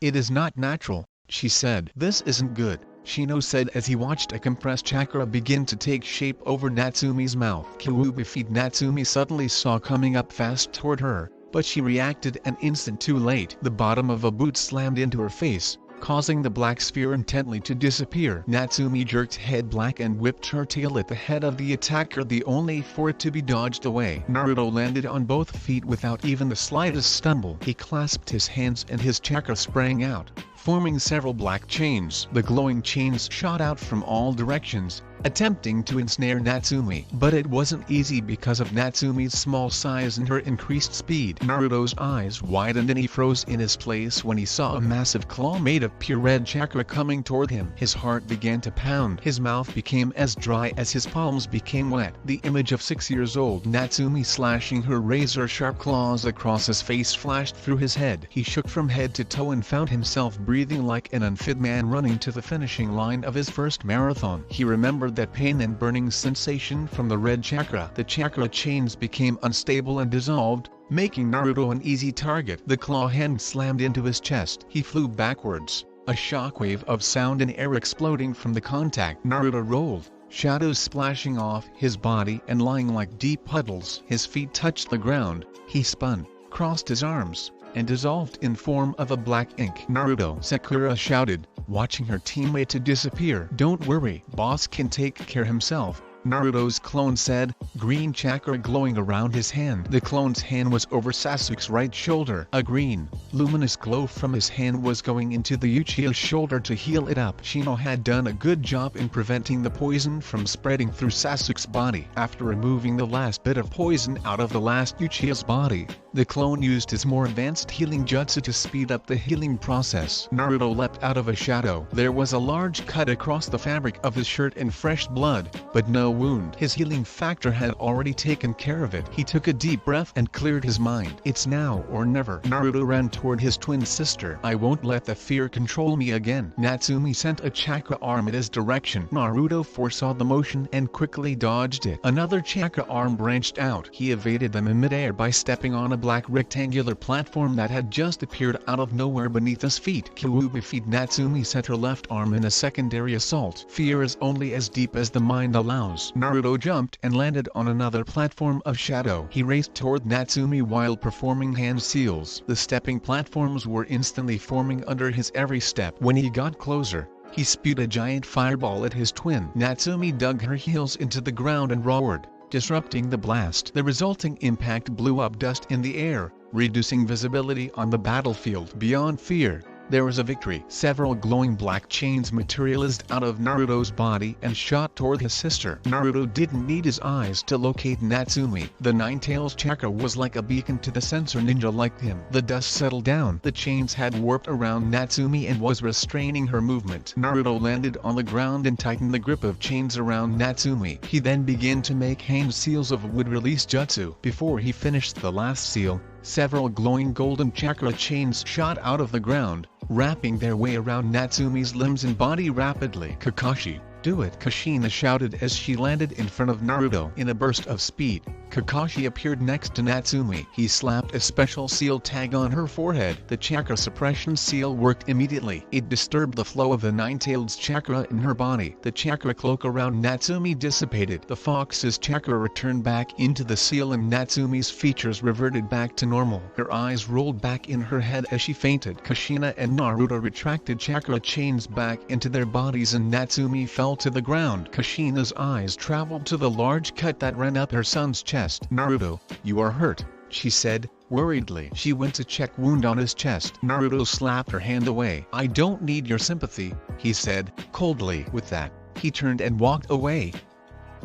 it is not natural, she said. This isn't good, Shino said as he watched a compressed chakra begin to take shape over Natsumi's mouth. Kyuubi feet. Natsumi suddenly saw coming up fast toward her, but she reacted an instant too late. The bottom of a boot slammed into her face, causing the black sphere intently to disappear. Natsumi jerked head black and whipped her tail at the head of the attacker, the only for it to be dodged away. Naruto landed on both feet without even the slightest stumble. He clasped his hands and his chakra sprang out, forming several black chains. The glowing chains shot out from all directions, attempting to ensnare Natsumi. But it wasn't easy because of Natsumi's small size and her increased speed. Naruto's eyes widened and he froze in his place when he saw a massive claw made of pure red chakra coming toward him. His heart began to pound. His mouth became as dry as his palms became wet. The image of 6-year-old Natsumi slashing her razor-sharp claws across his face flashed through his head. He shook from head to toe and found himself breathing like an unfit man running to the finishing line of his first marathon. He remembered that pain and burning sensation from the red chakra. The chakra chains became unstable and dissolved, making Naruto an easy target. The claw hand slammed into his chest. He flew backwards, a shockwave of sound and air exploding from the contact. Naruto rolled, shadows splashing off his body and lying like deep puddles. His feet touched the ground. He spun, crossed his arms, and dissolved in form of a black ink. Naruto, Sakura shouted, watching her teammate to disappear. Don't worry, boss can take care himself, Naruto's clone said, green chakra glowing around his hand. The clone's hand was over Sasuke's right shoulder. A green, luminous glow from his hand was going into the Uchiha's shoulder to heal it up. Shino had done a good job in preventing the poison from spreading through Sasuke's body. After removing the last bit of poison out of the last Uchiha's body, the clone used his more advanced healing jutsu to speed up the healing process. Naruto leapt out of a shadow. There was a large cut across the fabric of his shirt and fresh blood, but no wound. His healing factor had already taken care of it. He took a deep breath and cleared his mind. It's now or never. Naruto ran toward his twin sister. I won't let the fear control me again. Natsumi sent a chakra arm in his direction. Naruto foresaw the motion and quickly dodged it. Another chakra arm branched out. He evaded them in midair by stepping on a black rectangular platform that had just appeared out of nowhere beneath his feet. Kyuubi Natsumi set her left arm in a secondary assault. Fear is only as deep as the mind allows. Naruto jumped and landed on another platform of shadow. He raced toward Natsumi while performing hand seals. The stepping platforms were instantly forming under his every step. When he got closer, he spewed a giant fireball at his twin. Natsumi dug her heels into the ground and roared, disrupting the blast. The resulting impact blew up dust in the air, reducing visibility on the battlefield. Beyond fear, there was a victory. Several glowing black chains materialized out of Naruto's body and shot toward his sister. Naruto didn't need his eyes to locate Natsumi. The Nine-Tails chakra was like a beacon to the sensor ninja like him. The dust settled down. The chains had warped around Natsumi and was restraining her movement. Naruto landed on the ground and tightened the grip of chains around Natsumi. He then began to make hand seals of wood release jutsu. Before he finished the last seal, several glowing golden chakra chains shot out of the ground, wrapping their way around Natsumi's limbs and body rapidly. Kakashi, do it! Kushina shouted as she landed in front of Naruto. In a burst of speed, Kakashi appeared next to Natsumi. He slapped a special seal tag on her forehead. The chakra suppression seal worked immediately. It disturbed the flow of the nine-tailed chakra in her body. The chakra cloak around Natsumi dissipated. The fox's chakra returned back into the seal and Natsumi's features reverted back to normal. Her eyes rolled back in her head as she fainted. Kushina and Naruto retracted chakra chains back into their bodies and Natsumi fell to the ground. Kushina's eyes traveled to the large cut that ran up her son's chest. Naruto, you are hurt, she said, worriedly. She went to check wound on his chest. Naruto slapped her hand away. I don't need your sympathy, he said, coldly. With that, he turned and walked away.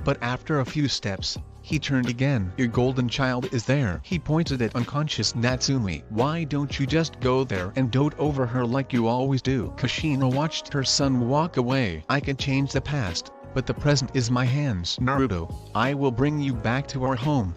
But after a few steps, he turned again. Your golden child is there. He pointed at unconscious Natsumi. Why don't you just go there and dote over her like you always do? Kushina watched her son walk away. I can change the past, but the present is my hands. Naruto, I will bring you back to our home.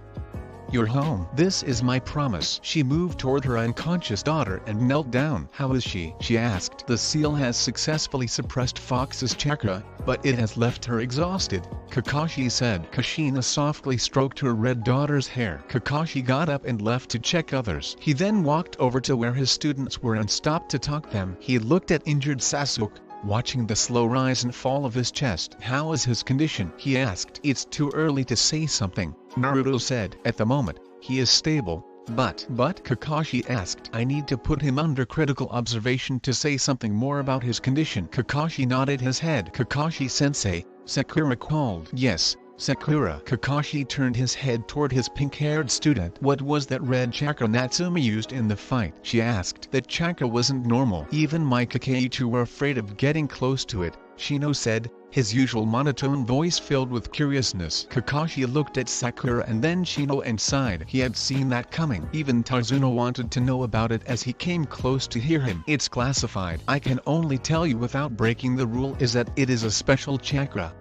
Your home. This is my promise. She moved toward her unconscious daughter and knelt down. How is she? She asked. The seal has successfully suppressed Fox's chakra, but it has left her exhausted, Kakashi said. Kushina softly stroked her red daughter's hair. Kakashi got up and left to check others. He then walked over to where his students were and stopped to talk to them. He looked at injured Sasuke, watching the slow rise and fall of his chest. How is his condition? He asked. It's too early to say something, Naruto said. At the moment, he is stable, but Kakashi asked. I need to put him under critical observation to say something more about his condition. Kakashi nodded his head. Kakashi-sensei, Sakura called. Yes, Sakura. Kakashi turned his head toward his pink-haired student. What was that red chakra Natsumi used in the fight? She asked. That chakra wasn't normal. Even my Kakeichu were afraid of getting close to it, Shino said, his usual monotone voice filled with curiousness. Kakashi looked at Sakura and then Shino and sighed. He had seen that coming. Even Tarzuna wanted to know about it as he came close to hear him. It's classified. I can only tell you without breaking the rule is that it is a special chakra.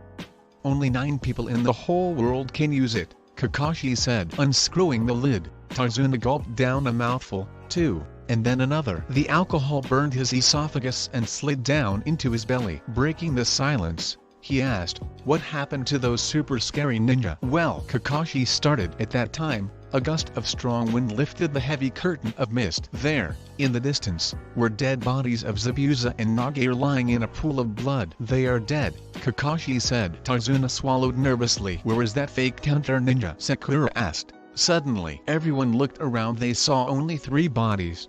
Only 9 people in the whole world can use it, Kakashi said. Unscrewing the lid, Tarzuna gulped down a mouthful, too, and then another. The alcohol burned his esophagus and slid down into his belly. Breaking the silence, he asked, what happened to those super scary ninja? Well, Kakashi started. At that time, a gust of strong wind lifted the heavy curtain of mist. There, in the distance, were dead bodies of Zabuza and Nagair lying in a pool of blood. They are dead, Kakashi said. Tarzuna swallowed nervously. Where is that fake counter ninja? Sakura asked. Suddenly, everyone looked around. They saw only 3 bodies.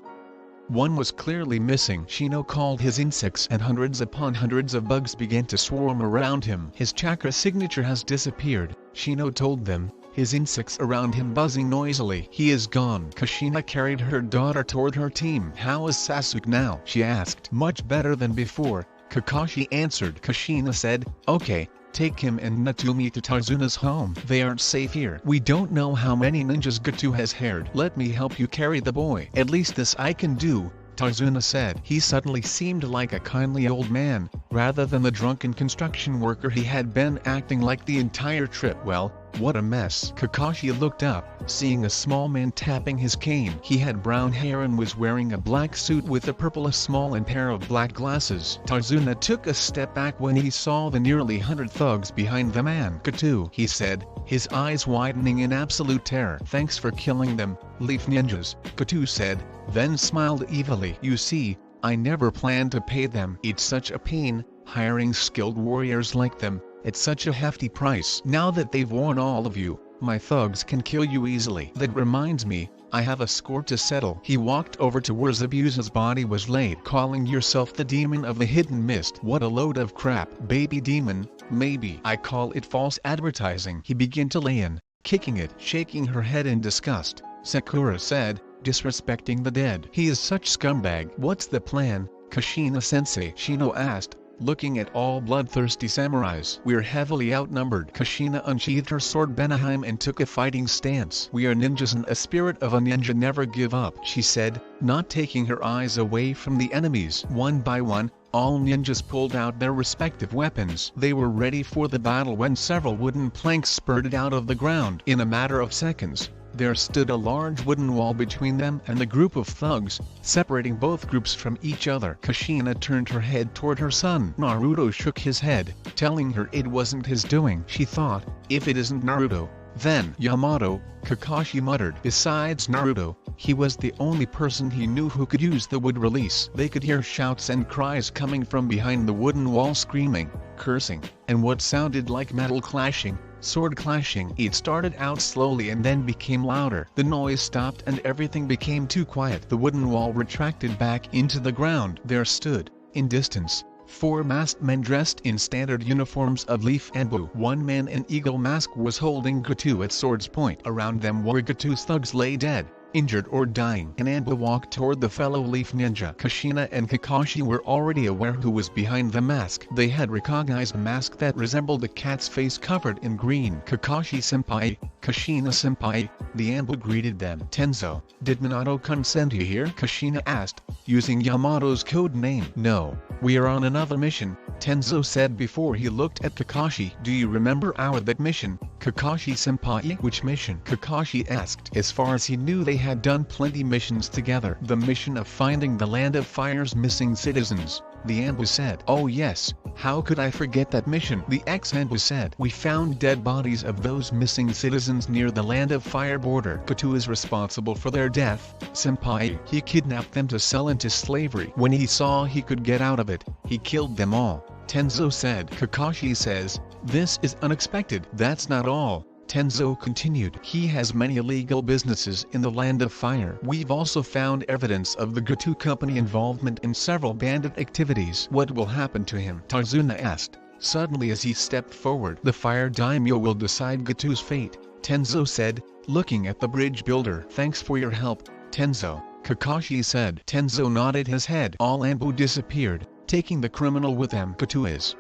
One was clearly missing. Shino called his insects and hundreds upon hundreds of bugs began to swarm around him. His chakra signature has disappeared, Shino told them, his insects around him buzzing noisily. He is gone. Kushina carried her daughter toward her team. How is Sasuke now? She asked. Much better than before, Kakashi answered. Kushina said, okay, take him and Natsumi to Tarzuna's home. They aren't safe here. We don't know how many ninjas Gato has hired. Let me help you carry the boy. At least this I can do, Tarzuna said. He suddenly seemed like a kindly old man, rather than the drunken construction worker he had been acting like the entire trip. Well, what a mess. Kakashi looked up, seeing a small man tapping his cane. He had brown hair and was wearing a black suit with a purple small and pair of black glasses. Tarzuna took a step back when he saw the nearly 100 thugs behind the man. Katu, he said, his eyes widening in absolute terror. Thanks for killing them, Leaf Ninjas, Katu said, then smiled evilly. You see, I never planned to pay them. It's such a pain, hiring skilled warriors like them. It's such a hefty price. Now that they've worn all of you, my thugs can kill you easily. That reminds me, I have a score to settle. He walked over to where Zabuza's body was laid. Calling yourself the demon of the hidden mist. What a load of crap. Baby demon, maybe. I call it false advertising. He began to lay in, kicking it, shaking her head in disgust. Sakura said, disrespecting the dead. He is such scumbag. What's the plan, Kushina-sensei? Shino asked, looking at all bloodthirsty samurais. We're heavily outnumbered. Kushina unsheathed her sword Benaheim and took a fighting stance. We are ninjas and a spirit of a ninja never give up, she said, not taking her eyes away from the enemies. One by one, all ninjas pulled out their respective weapons. They were ready for the battle when several wooden planks spurted out of the ground. In a matter of seconds, there stood a large wooden wall between them and the group of thugs, separating both groups from each other. Kushina turned her head toward her son. Naruto shook his head, telling her it wasn't his doing. She thought, if it isn't Naruto, then Yamato, Kakashi muttered. Besides Naruto, he was the only person he knew who could use the wood release. They could hear shouts and cries coming from behind the wooden wall, screaming, cursing, and what sounded like metal clashing. Sword clashing. It started out slowly and then became louder. The noise stopped and everything became too quiet. The wooden wall retracted back into the ground. There stood, in distance, 4 masked men dressed in standard uniforms of leaf and blue. One man in eagle mask was holding Gatu at sword's point. Around them were Gatu's thugs lay dead, injured or dying. Ananba walked toward the fellow leaf ninja. Kushina and Kakashi were already aware who was behind the mask. They had recognized a mask that resembled a cat's face covered in green. Kakashi-senpai, Kushina-senpai, the Anbu greeted them. Tenzo, did Minato-kun send you here? Kushina asked, using Yamato's code name. No, we are on another mission, Tenzo said before he looked at Kakashi. Do you remember that mission, Kakashi-senpai? Which mission? Kakashi asked. As far as he knew, they had done plenty missions together. The mission of finding the Land of Fire's missing citizens, the Anbu said. Oh yes, how could I forget that mission? The ex-Anbu said. We found dead bodies of those missing citizens near the Land of Fire border. Katu is responsible for their death, senpai. He kidnapped them to sell into slavery. When he saw he could get out of it, he killed them all, Tenzo said. Kakashi says, this is unexpected. That's not all, Tenzo continued. He has many illegal businesses in the Land of Fire. We've also found evidence of the Gatu Company involvement in several bandit activities. What will happen to him? Tarzuna asked, suddenly as he stepped forward. The Fire Daimyo will decide Gatu's fate, Tenzo said, looking at the bridge builder. Thanks for your help, Tenzo, Kakashi said. Tenzo nodded his head. All Anbu disappeared, taking the criminal with them.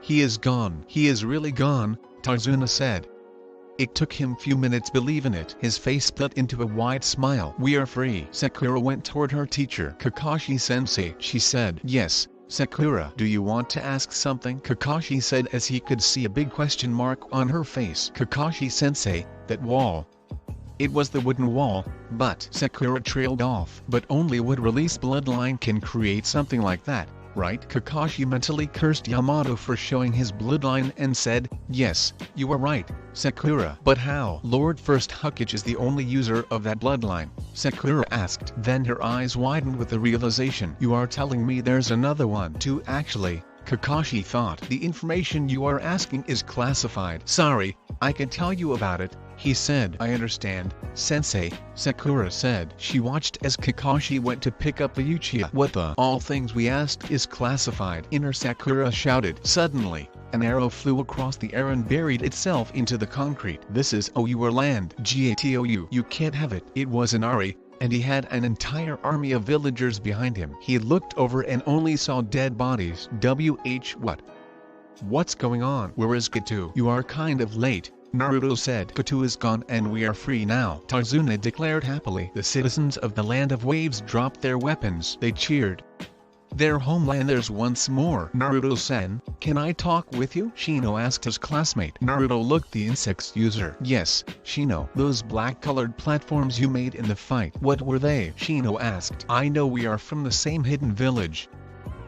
He is gone. He is really gone, Tarzuna said. It took him few minutes, believe in it. His face split into a wide smile. We are free. Sakura went toward her teacher. Kakashi-sensei, she said. Yes, Sakura. Do you want to ask something? Kakashi said as he could see a big question mark on her face. Kakashi-sensei, that wall. It was the wooden wall, but Sakura trailed off. But only wood release bloodline can create something like that, right? Kakashi mentally cursed Yamato for showing his bloodline and said, yes, you are right, Sakura. But how? Lord First Hokage is the only user of that bloodline, Sakura asked. Then her eyes widened with the realization. You are telling me there's another one too? Actually, Kakashi thought. The information you are asking is classified. Sorry, I can tell you about it, he said. I understand, sensei, Sakura said. She watched as Kakashi went to pick up the Uchiha. What the? All things we asked is classified. Inner Sakura shouted. Suddenly, an arrow flew across the air and buried itself into the concrete. This is our land. Gatou. You can't have it. It was an Ari, and he had an entire army of villagers behind him. He looked over and only saw dead bodies. What? What's going on? Where is Gatou? You are kind of late, Naruto said. Katu is gone and we are free now, Tarzuna declared happily. The citizens of the Land of Waves dropped their weapons. They cheered their homelanders once more. Naruto-san, can I talk with you? Shino asked his classmate. Naruto looked the insect's user. Yes, Shino. Those black-colored platforms you made in the fight. What were they? Shino asked. I know we are from the same hidden village.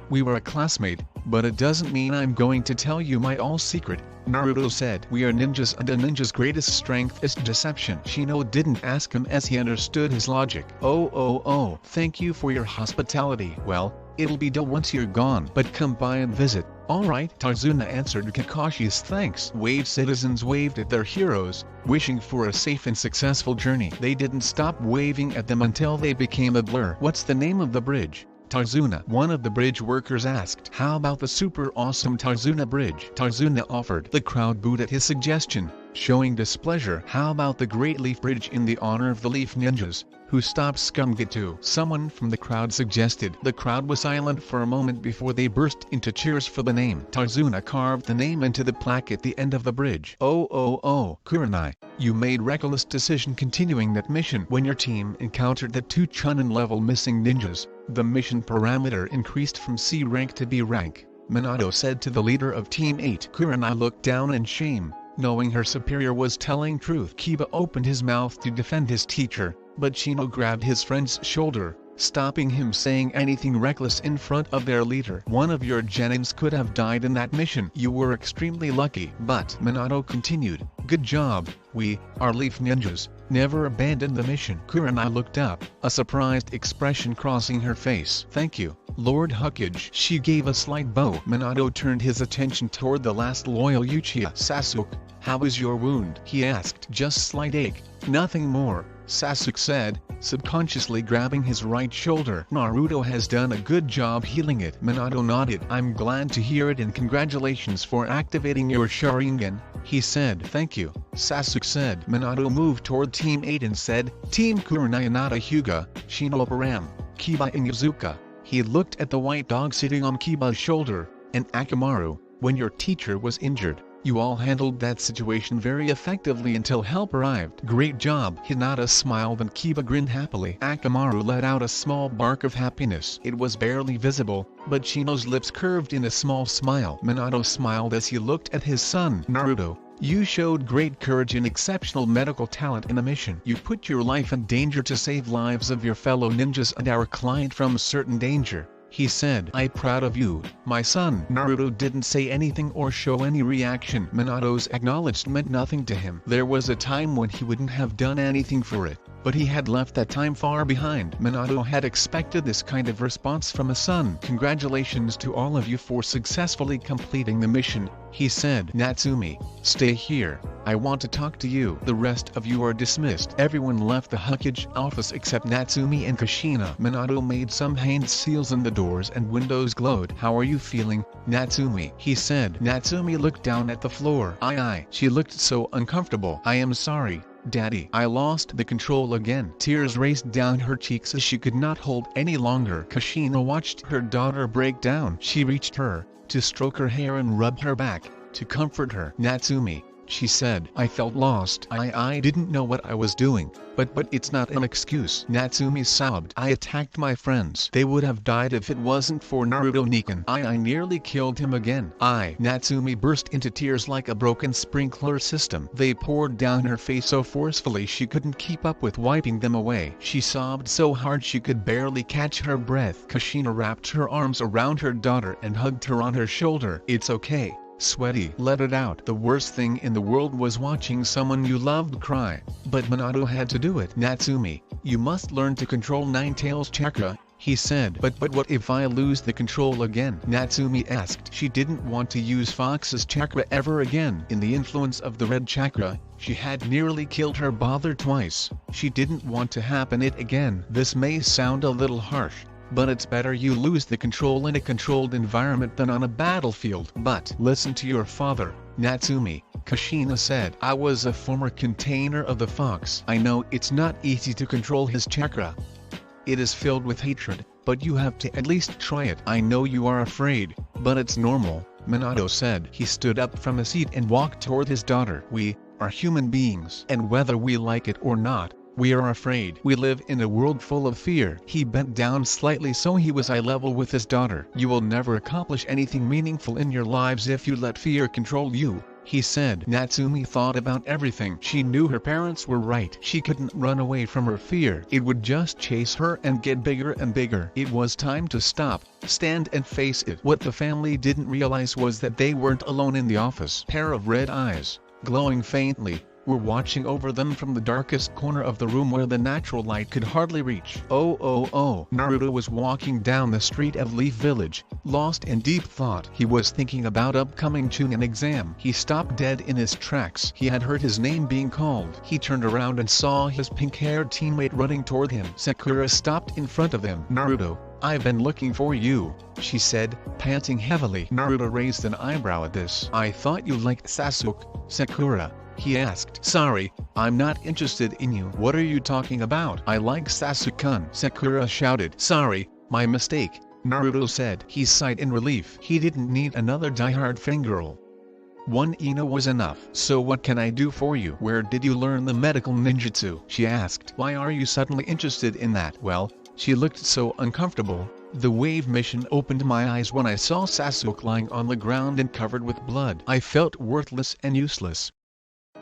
We were a classmate, but it doesn't mean I'm going to tell you my all secret. Naruto said. We are ninjas and a ninja's greatest strength is deception. Shino didn't ask him as he understood his logic. Oh, thank you for your hospitality. Well, it'll be done once you're gone. But come by and visit. Alright, Tarzuna answered Kakashi's thanks. Wave citizens waved at their heroes, wishing for a safe and successful journey. They didn't stop waving at them until they became a blur. What's the name of the bridge? Tarzuna, one of the bridge workers asked. How about the super awesome Tarzuna bridge? Tarzuna offered. The crowd booed at his suggestion, showing displeasure. How about the Great Leaf Bridge in the honor of the Leaf Ninjas, who stopped Scumgetoo? Someone from the crowd suggested. The crowd was silent for a moment before they burst into cheers for the name. Tarzuna carved the name into the plaque at the end of the bridge. Oh, Kurenai, you made reckless decision continuing that mission. When your team encountered the 2 Chunin-level missing ninjas, the mission parameter increased from C rank to B rank, Minato said to the leader of Team 8. Kurenai looked down in shame, knowing her superior was telling truth. Kiba opened his mouth to defend his teacher, but Shino grabbed his friend's shoulder, stopping him saying anything reckless in front of their leader. One of your genins could have died in that mission. You were extremely lucky. But Minato continued, good job, we, our Leaf Ninjas, never abandoned the mission. Kurenai looked up, a surprised expression crossing her face. Thank you, Lord Hokage. She gave a slight bow. Minato turned his attention toward the last loyal Uchiha. Sasuke, how is your wound? He asked. Just slight ache, nothing more, Sasuke said, subconsciously grabbing his right shoulder. Naruto has done a good job healing it. Minato nodded. I'm glad to hear it and congratulations for activating your Sharingan, he said. Thank you, Sasuke said. Minato moved toward Team 8 and said, Team Kurenai Nata Hyuga, Shinobu Kiba and Yuzuka. He looked at the white dog sitting on Kiba's shoulder, and Akamaru, when your teacher was injured, you all handled that situation very effectively until help arrived. Great job. Hinata smiled and Kiba grinned happily. Akamaru let out a small bark of happiness. It was barely visible, but Shino's lips curved in a small smile. Minato smiled as he looked at his son. Naruto, you showed great courage and exceptional medical talent in a mission. You put your life in danger to save lives of your fellow ninjas and our client from certain danger, he said. I'm proud of you, my son. Naruto didn't say anything or show any reaction. Minato's acknowledgement meant nothing to him. There was a time when he wouldn't have done anything for it, but he had left that time far behind. Minato had expected this kind of response from a son. Congratulations to all of you for successfully completing the mission, he said. Natsumi, stay here, I want to talk to you. The rest of you are dismissed. Everyone left the Hokage office except Natsumi and Kushina. Minato made some hand seals and the doors and windows glowed. How are you feeling, Natsumi? He said. Natsumi looked down at the floor. She looked so uncomfortable. I am sorry, Daddy. I lost the control again. Tears raced down her cheeks as she could not hold any longer. Kushina watched her daughter break down. She reached her, to stroke her hair and rub her back, to comfort her. Natsumi, she said. I felt lost. I didn't know what I was doing, but it's not an excuse. Natsumi sobbed. I attacked my friends. They would have died if it wasn't for Naruto Nikan. I nearly killed him again. Natsumi burst into tears like a broken sprinkler system. They poured down her face so forcefully she couldn't keep up with wiping them away. She sobbed so hard she could barely catch her breath. Kushina wrapped her arms around her daughter and hugged her on her shoulder. It's okay, Sweaty. Let it out. The worst thing in the world was watching someone you loved cry, but Minato had to do it. Natsumi, you must learn to control Nine-Tails chakra, he said. But what if I lose the control again? Natsumi asked. She didn't want to use Fox's chakra ever again. In the influence of the red chakra, she had nearly killed her father twice. She didn't want to happen it again. This may sound a little harsh, but it's better you lose the control in a controlled environment than on a battlefield. But listen to your father, Natsumi, Kushina said. I was a former container of the fox. I know it's not easy to control his chakra. It is filled with hatred, but you have to at least try it. I know you are afraid, but it's normal, Minato said. He stood up from a seat and walked toward his daughter. are human beings. And whether we like it or not, we are afraid. We live in a world full of fear. He bent down slightly so he was eye level with his daughter. You will never accomplish anything meaningful in your lives if you let fear control you, he said. Natsumi thought about everything. She knew her parents were right. She couldn't run away from her fear. It would just chase her and get bigger and bigger. It was time to stop, stand and face it. What the family didn't realize was that they weren't alone in the office. A pair of red eyes, glowing faintly, were watching over them from the darkest corner of the room where the natural light could hardly reach. Oh. Naruto was walking down the street of Leaf Village, lost in deep thought. He was thinking about upcoming Chunin exam. He stopped dead in his tracks. He had heard his name being called. He turned around and saw his pink-haired teammate running toward him. Sakura stopped in front of him. Naruto, I've been looking for you, she said, panting heavily. Naruto raised an eyebrow at this. I thought you liked Sasuke, Sakura, he asked. Sorry, I'm not interested in you. What are you talking about? I like Sasuke-kun, Sakura shouted. Sorry, my mistake, Naruto said. He sighed in relief. He didn't need another diehard fangirl. One Ino was enough. So what can I do for you? Where did you learn the medical ninjutsu? She asked. Why are you suddenly interested in that? Well, she looked so uncomfortable. The wave mission opened my eyes when I saw Sasuke lying on the ground and covered with blood. I felt worthless and useless.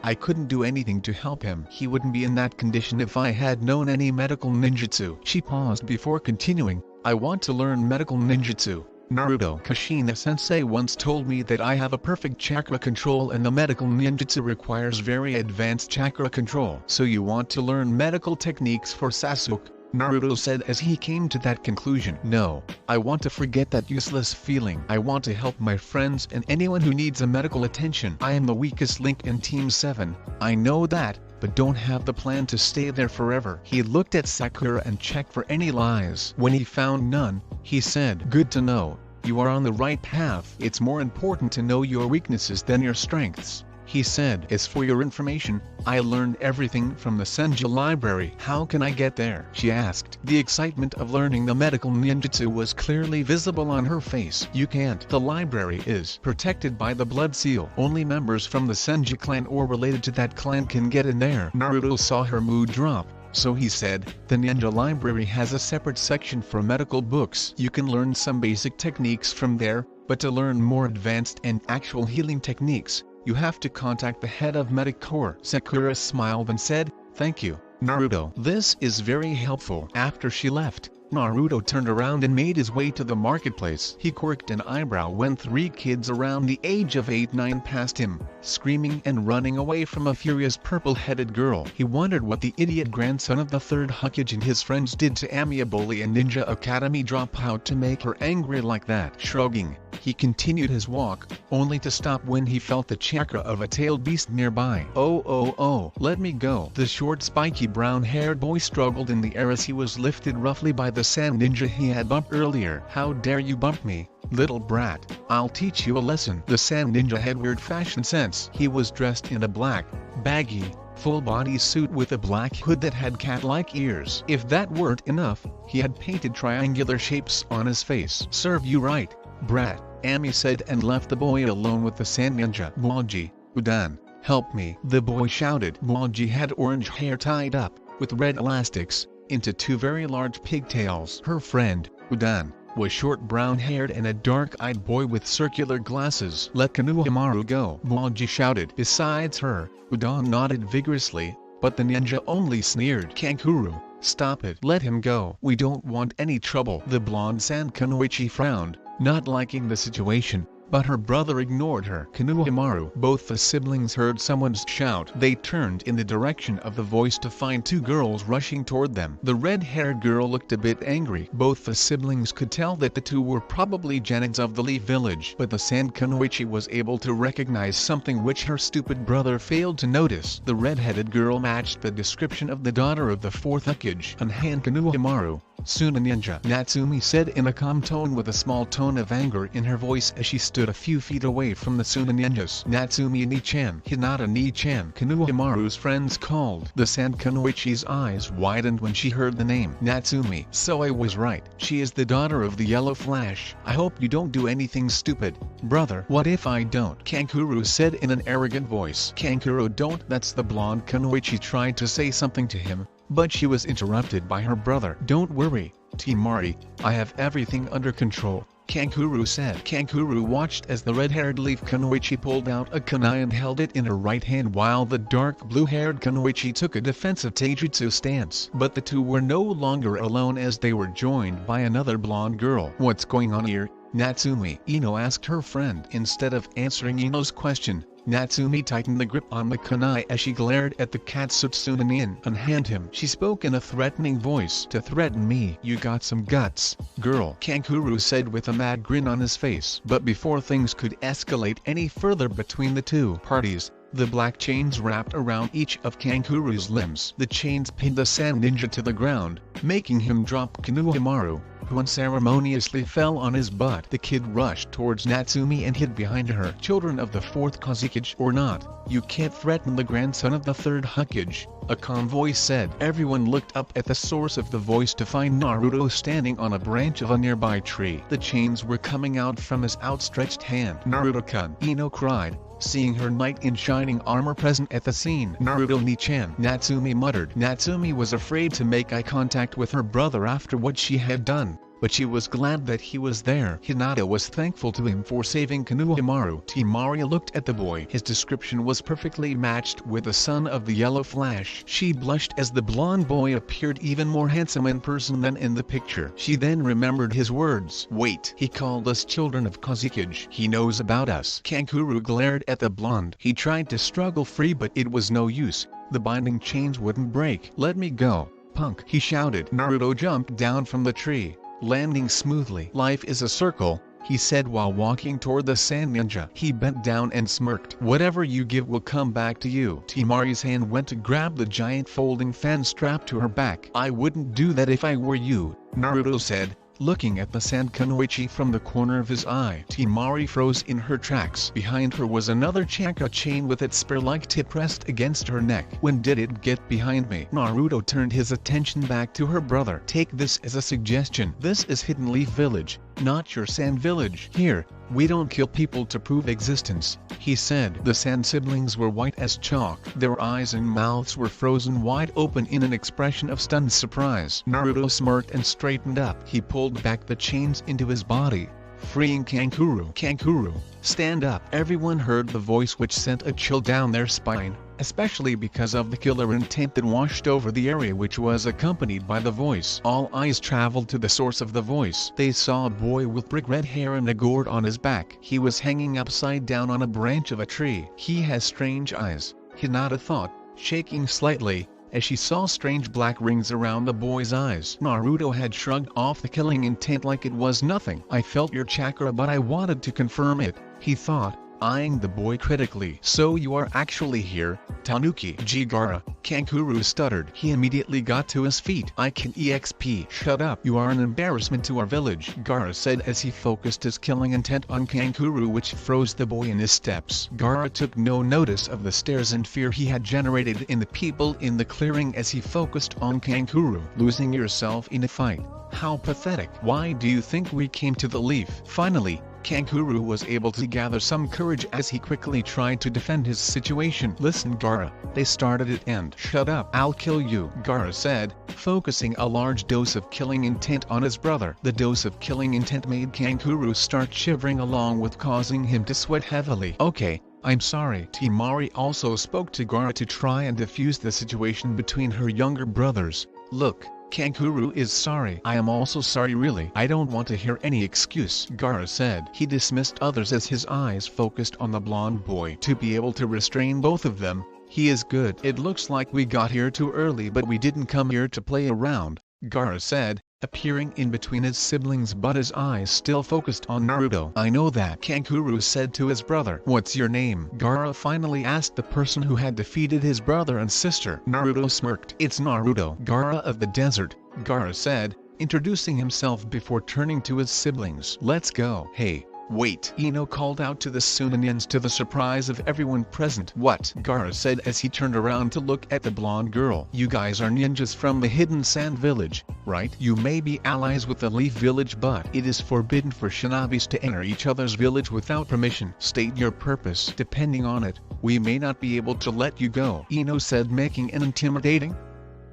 I couldn't do anything to help him. He wouldn't be in that condition if I had known any medical ninjutsu. She paused before continuing. I want to learn medical ninjutsu. Naruto. Kushina-sensei once told me that I have a perfect chakra control and the medical ninjutsu requires very advanced chakra control. So you want to learn medical techniques for Sasuke? Naruto said as he came to that conclusion. No, I want to forget that useless feeling. I want to help my friends and anyone who needs a medical attention. I am the weakest link in Team 7, I know that, but don't have the plan to stay there forever. He looked at Sakura and checked for any lies. When he found none, he said, good to know, you are on the right path. It's more important to know your weaknesses than your strengths, he said. As for your information, I learned everything from the Senju library. How can I get there? She asked. The excitement of learning the medical ninjutsu was clearly visible on her face. You can't. The library is protected by the blood seal. Only members from the Senju clan or related to that clan can get in there. Naruto saw her mood drop. So he said, the ninja library has a separate section for medical books. You can learn some basic techniques from there, but to learn more advanced and actual healing techniques, you have to contact the head of Medic Corps. Sakura smiled and said, thank you, Naruto. This is very helpful. After she left, Naruto turned around and made his way to the marketplace. He quirked an eyebrow when 3 kids around the age of 8-9 passed him, screaming and running away from a furious purple-headed girl. He wondered what the idiot grandson of the 3rd Hokage and his friends did to Amiaboli and Ninja Academy dropout to make her angry like that. Shrugging, he continued his walk, only to stop when he felt the chakra of a tailed beast nearby. Oh, let me go. The short spiky brown-haired boy struggled in the air as he was lifted roughly by the sand ninja he had bumped earlier. How dare you bump me, little brat? I'll teach you a lesson. The sand ninja had weird fashion sense. He was dressed in a black, baggy, full-body suit with a black hood that had cat-like ears. If that weren't enough, he had painted triangular shapes on his face. Serve you right, brat, Ami said and left the boy alone with the sand ninja. Bwaji, Udan, help me, the boy shouted. Bwaji had orange hair tied up, with red elastics, into 2 very large pigtails. Her friend, Udan, was short brown-haired and a dark-eyed boy with circular glasses. Let Konohamaru go, Bwaji shouted. Besides her, Udan nodded vigorously, but the ninja only sneered. Kankuro, stop it. Let him go. We don't want any trouble. The blonde San Kunoichi frowned, not liking the situation, but her brother ignored her. Konohamaru. Both the siblings heard someone's shout. They turned in the direction of the voice to find 2 girls rushing toward them. The red-haired girl looked a bit angry. Both the siblings could tell that the 2 were probably Genins of the Leaf Village, but the San Kunoichi was able to recognize something which her stupid brother failed to notice. The red-headed girl matched the description of the daughter of the 4th Hokage. Anhan Konohamaru, Suna ninja, Natsumi said in a calm tone with a small tone of anger in her voice as she stood a few feet away from the Suna ninjas. Natsumi ni-chan, Hinata ni-chan, Konohamaru's friends called. The Sand Kunoichi's eyes widened when she heard the name Natsumi. So I was right. She is the daughter of the Yellow Flash. I hope you don't do anything stupid. Brother, what if I don't? Kankuro said in an arrogant voice. Kankuro, don't. That's the blonde. Kunoichi tried to say something to him, but she was interrupted by her brother. Don't worry, Temari, I have everything under control, Kankuro said. Kankuro watched as the red-haired leaf Kunoichi pulled out a kunai and held it in her right hand while the dark blue-haired Kunoichi took a defensive taijutsu stance. But the two were no longer alone as they were joined by another blonde girl. What's going on here? Natsumi, Ino asked her friend. Instead of answering Ino's question, Natsumi tightened the grip on the kunai as she glared at the Katsutsuna nin. Unhand him. She spoke in a threatening voice. To threaten me? You got some guts, girl, Kankuro said with a mad grin on his face. But before things could escalate any further between the two parties, the black chains wrapped around each of Kankuro's limbs. The chains pinned the sand ninja to the ground, making him drop Konohamaru, who unceremoniously fell on his butt. The kid rushed towards Natsumi and hid behind her. Children of the fourth Kazekage or not, you can't threaten the grandson of the third Hokage, a calm voice said. Everyone looked up at the source of the voice to find Naruto standing on a branch of a nearby tree. The chains were coming out from his outstretched hand. Naruto-kun, Ino cried, seeing her knight in shining armor present at the scene. Naruto ni-chan, Natsumi muttered. Natsumi was afraid to make eye contact with her brother after what she had done, but she was glad that he was there. Hinata was thankful to him for saving Konohamaru. Temari looked at the boy. His description was perfectly matched with the son of the Yellow Flash. She blushed as the blonde boy appeared even more handsome in person than in the picture. She then remembered his words. Wait, he called us children of Kazekage. He knows about us. Kankuro glared at the blonde. He tried to struggle free but it was no use. The binding chains wouldn't break. Let me go, punk, he shouted. Naruto jumped down from the tree, landing smoothly. Life is a circle, he said while walking toward the sand ninja. He bent down and smirked. Whatever you give will come back to you. Temari's hand went to grab the giant folding fan strapped to her back. I wouldn't do that if I were you, Naruto said, looking at the sand Kunoichi from the corner of his eye. Temari froze in her tracks. Behind her was another chakra chain with its spear-like tip pressed against her neck. When did it get behind me? Naruto turned his attention back to her brother. Take this as a suggestion. This is Hidden Leaf Village, not your sand village. Here, we don't kill people to prove existence, he said. The sand siblings were white as chalk. Their eyes and mouths were frozen wide open in an expression of stunned surprise. Naruto smirked and straightened up. He pulled back the chains into his body, freeing Kankuro. Kankuro, stand up. Everyone heard the voice which sent a chill down their spine, especially because of the killer intent that washed over the area which was accompanied by the voice. All eyes traveled to the source of the voice. They saw a boy with brick red hair and a gourd on his back. He was hanging upside down on a branch of a tree. He has strange eyes, Hinata thought, shaking slightly, as she saw strange black rings around the boy's eyes. Naruto had shrugged off the killing intent like it was nothing. I felt your chakra but I wanted to confirm it, he thought, eyeing the boy critically. So you are actually here, Tanuki. Gaara, Kankuro stuttered. He immediately got to his feet. I can EXP. Shut up. You are an embarrassment to our village, Gaara said as he focused his killing intent on Kankuro, which froze the boy in his steps. Gaara took no notice of the stares and fear he had generated in the people in the clearing as he focused on Kankuro. Losing yourself in a fight. How pathetic. Why do you think we came to the leaf? Finally, Kankuro was able to gather some courage as he quickly tried to defend his situation. Listen Gaara, they started it and shut up. I'll kill you, Gaara said, focusing a large dose of killing intent on his brother. The dose of killing intent made Kankuro start shivering along with causing him to sweat heavily. Okay, I'm sorry. Temari also spoke to Gaara to try and defuse the situation between her younger brothers. Look, Kankuro is sorry. I am also sorry really. I don't want to hear any excuse, Gaara said. He dismissed others as his eyes focused on the blonde boy. To be able to restrain both of them, he is good. It looks like we got here too early but we didn't come here to play around, Gaara said, appearing in between his siblings but his eyes still focused on Naruto. I know that, Kankuro said to his brother. What's your name? Gaara finally asked the person who had defeated his brother and sister. Naruto smirked. It's Naruto. Gaara of the desert, Gaara said, introducing himself before turning to his siblings. "Let's go." "Hey, wait," Ino called out to the Tsunanians to the surprise of everyone present. "What?" Gaara said as he turned around to look at the blonde girl. "You guys are ninjas from the Hidden Sand Village, right? You may be allies with the Leaf Village, but it is forbidden for shinobis to enter each other's village without permission. State your purpose. Depending on it, we may not be able to let you go," Ino said, making an intimidating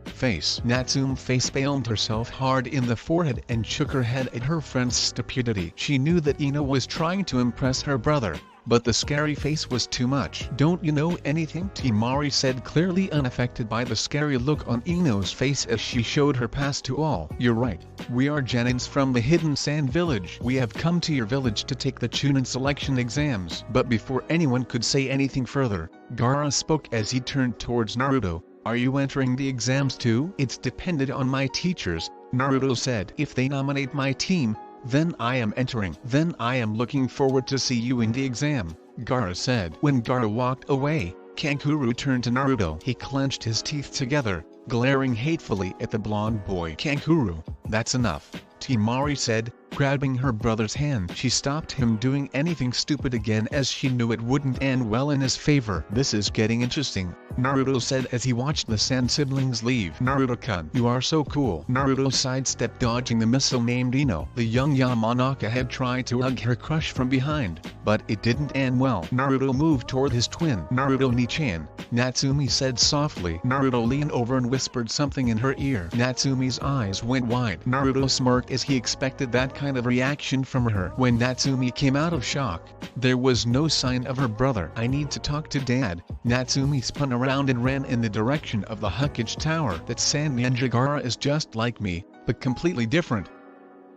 face. Natsume face-palmed herself hard in the forehead and shook her head at her friend's stupidity. She knew that Ino was trying to impress her brother, but the scary face was too much. "Don't you know anything?" Temari said, clearly unaffected by the scary look on Ino's face as she showed her past to all. "You're right. We are Genins from the Hidden Sand Village. We have come to your village to take the Chunin selection exams." But before anyone could say anything further, Gaara spoke as he turned towards Naruto. "Are you entering the exams too?" "It's dependent on my teachers," Naruto said. "If they nominate my team, then I am entering." "Then I am looking forward to see you in the exam," Gaara said. When Gaara walked away, Kankuro turned to Naruto. He clenched his teeth together, glaring hatefully at the blonde boy. "Kankuro, that's enough," Temari said, grabbing her brother's hand. She stopped him doing anything stupid again as she knew it wouldn't end well in his favor. "This is getting interesting," Naruto said as he watched the Sand siblings leave. "Naruto-kun, you are so cool." Naruto sidestepped, dodging the missile named Ino. The young Yamanaka had tried to hug her crush from behind, but it didn't end well. Naruto moved toward his twin. "Naruto-ni-chan," Natsumi said softly. Naruto leaned over and whispered something in her ear. Natsumi's eyes went wide. Naruto smirked as he expected that kind of reaction from her. When Natsumi came out of shock, there was no sign of her brother. "I need to talk to Dad." Natsumi spun around and ran in the direction of the Huckage Tower. "That sand ninja Gaara is just like me, but completely different."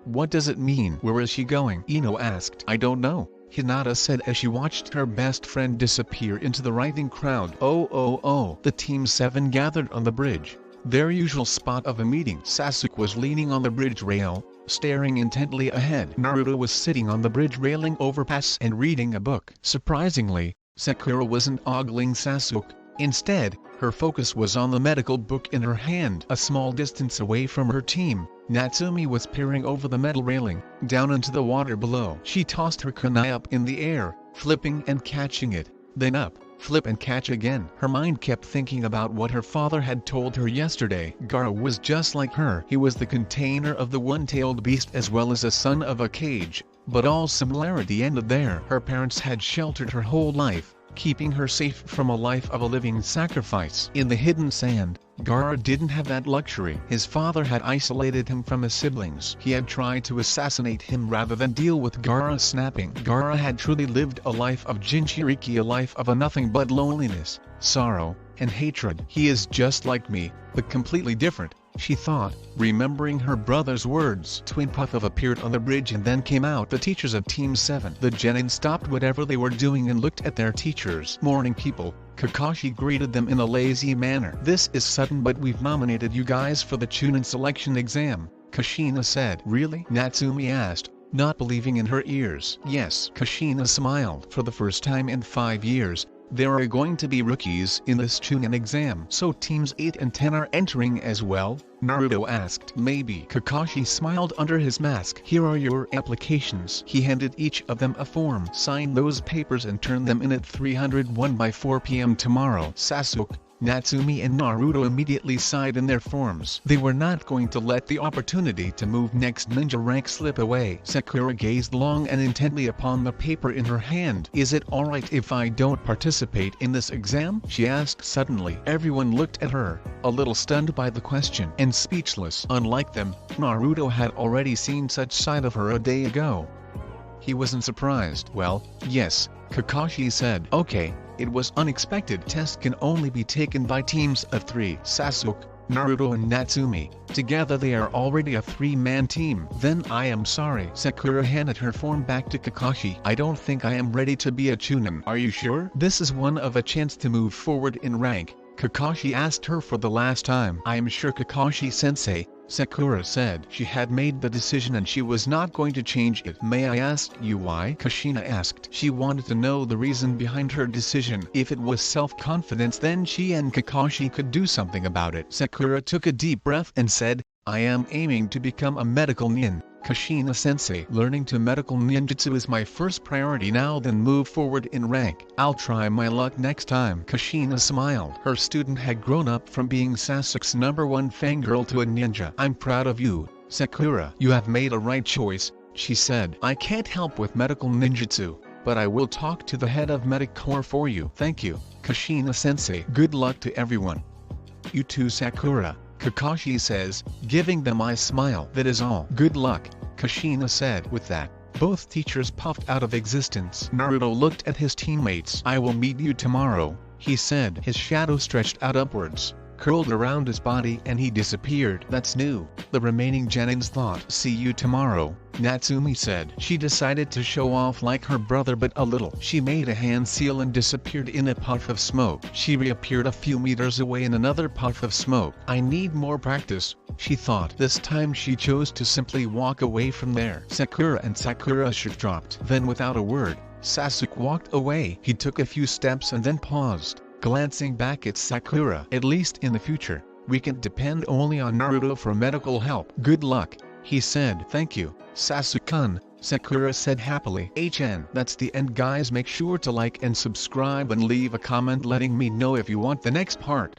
"What does it mean?" "Where is she going?" Ino asked. "I don't know," Hinata said as she watched her best friend disappear into the writhing crowd. Oh. The Team 7 gathered on the bridge, their usual spot of a meeting. Sasuke was leaning on the bridge rail, staring intently ahead. Naruto was sitting on the bridge railing overpass and reading a book. Surprisingly, Sakura wasn't ogling Sasuke. Instead, her focus was on the medical book in her hand. A small distance away from her team, Natsumi was peering over the metal railing, down into the water below. She tossed her kunai up in the air, flipping and catching it, then up, flip and catch again. Her mind kept thinking about what her father had told her yesterday. Gaara was just like her. He was the container of the one-tailed beast as well as a son of a cage, but all similarity ended there. Her parents had sheltered her whole life, keeping her safe from a life of a living sacrifice. In the Hidden Sand, Gaara didn't have that luxury. His father had isolated him from his siblings. He had tried to assassinate him rather than deal with Gaara snapping. Gaara had truly lived a life of Jinchuuriki, a life of a nothing but loneliness, sorrow, and hatred. "He is just like me, but completely different," she thought, remembering her brother's words. Twin Puff appeared on the bridge and then came out. The teachers of Team 7. The Genin stopped whatever they were doing and looked at their teachers. "Morning, people," Kakashi greeted them in a lazy manner. "This is sudden, but we've nominated you guys for the Chunin selection exam," Kushina said. "Really?" Natsumi asked, not believing in her ears. "Yes." Kushina smiled. "For the first time in 5 years, there are going to be rookies in this Chunin exam." "So teams 8 and 10 are entering as well?" Naruto asked. "Maybe." Kakashi smiled under his mask. "Here are your applications." He handed each of them a form. "Sign those papers and turn them in at 301 by 4 p.m. tomorrow." Sasuke, Natsumi and Naruto immediately signed in their forms. They were not going to let the opportunity to move next ninja rank slip away. Sakura gazed long and intently upon the paper in her hand. "Is it alright if I don't participate in this exam?" she asked suddenly. Everyone looked at her, a little stunned by the question, and speechless. Unlike them, Naruto had already seen such side of her a day ago. He wasn't surprised. "Well, yes," Kakashi said. "Okay. It was unexpected. Tests can only be taken by teams of 3. Sasuke, Naruto and Natsumi. Together they are already a 3-man team." "Then I am sorry." Sakura handed her form back to Kakashi. "I don't think I am ready to be a Chunin." "Are you sure?" "This is one of a chance to move forward in rank," Kakashi asked her for the last time. "I am sure, Kakashi-sensei," Sakura said. She had made the decision and she was not going to change it. "May I ask you why?" Kushina asked. She wanted to know the reason behind her decision. If it was self-confidence, then she and Kakashi could do something about it. Sakura took a deep breath and said, I am aiming to become a medical nin. Kushina-sensei, learning to medical ninjutsu is my first priority now, then move forward in rank. I'll try my luck next time. Kushina smiled. Her student had grown up from being Sasuke's #1 fangirl to a ninja. I'm proud of you, Sakura. You have made a right choice, she said. I can't help with medical ninjutsu, but I will talk to the head of Medic Corps for you. Thank you, Kushina-sensei. Good luck to everyone. You too, Sakura, Kakashi says, giving them a smile. That is all. Good luck, Kushina said. With that, both teachers puffed out of existence. Naruto looked at his teammates. I will meet you tomorrow, he said. His shadow stretched out upwards, curled around his body, and he disappeared. That's new, the remaining genins thought. See you tomorrow, Natsumi said. She decided to show off like her brother but a little. She made a hand seal and disappeared in a puff of smoke. She reappeared a few meters away in another puff of smoke. I need more practice, she thought. This time she chose to simply walk away from there. Sakura and Sakura shook dropped. Then without a word, Sasuke walked away. He took a few steps and then paused, glancing back at Sakura. At least in the future, we can depend only on Naruto for medical help. Good luck, he said. Thank you, Sasuke-kun, Sakura said happily. That's the end, guys. Make sure to like and subscribe and leave a comment letting me know if you want the next part.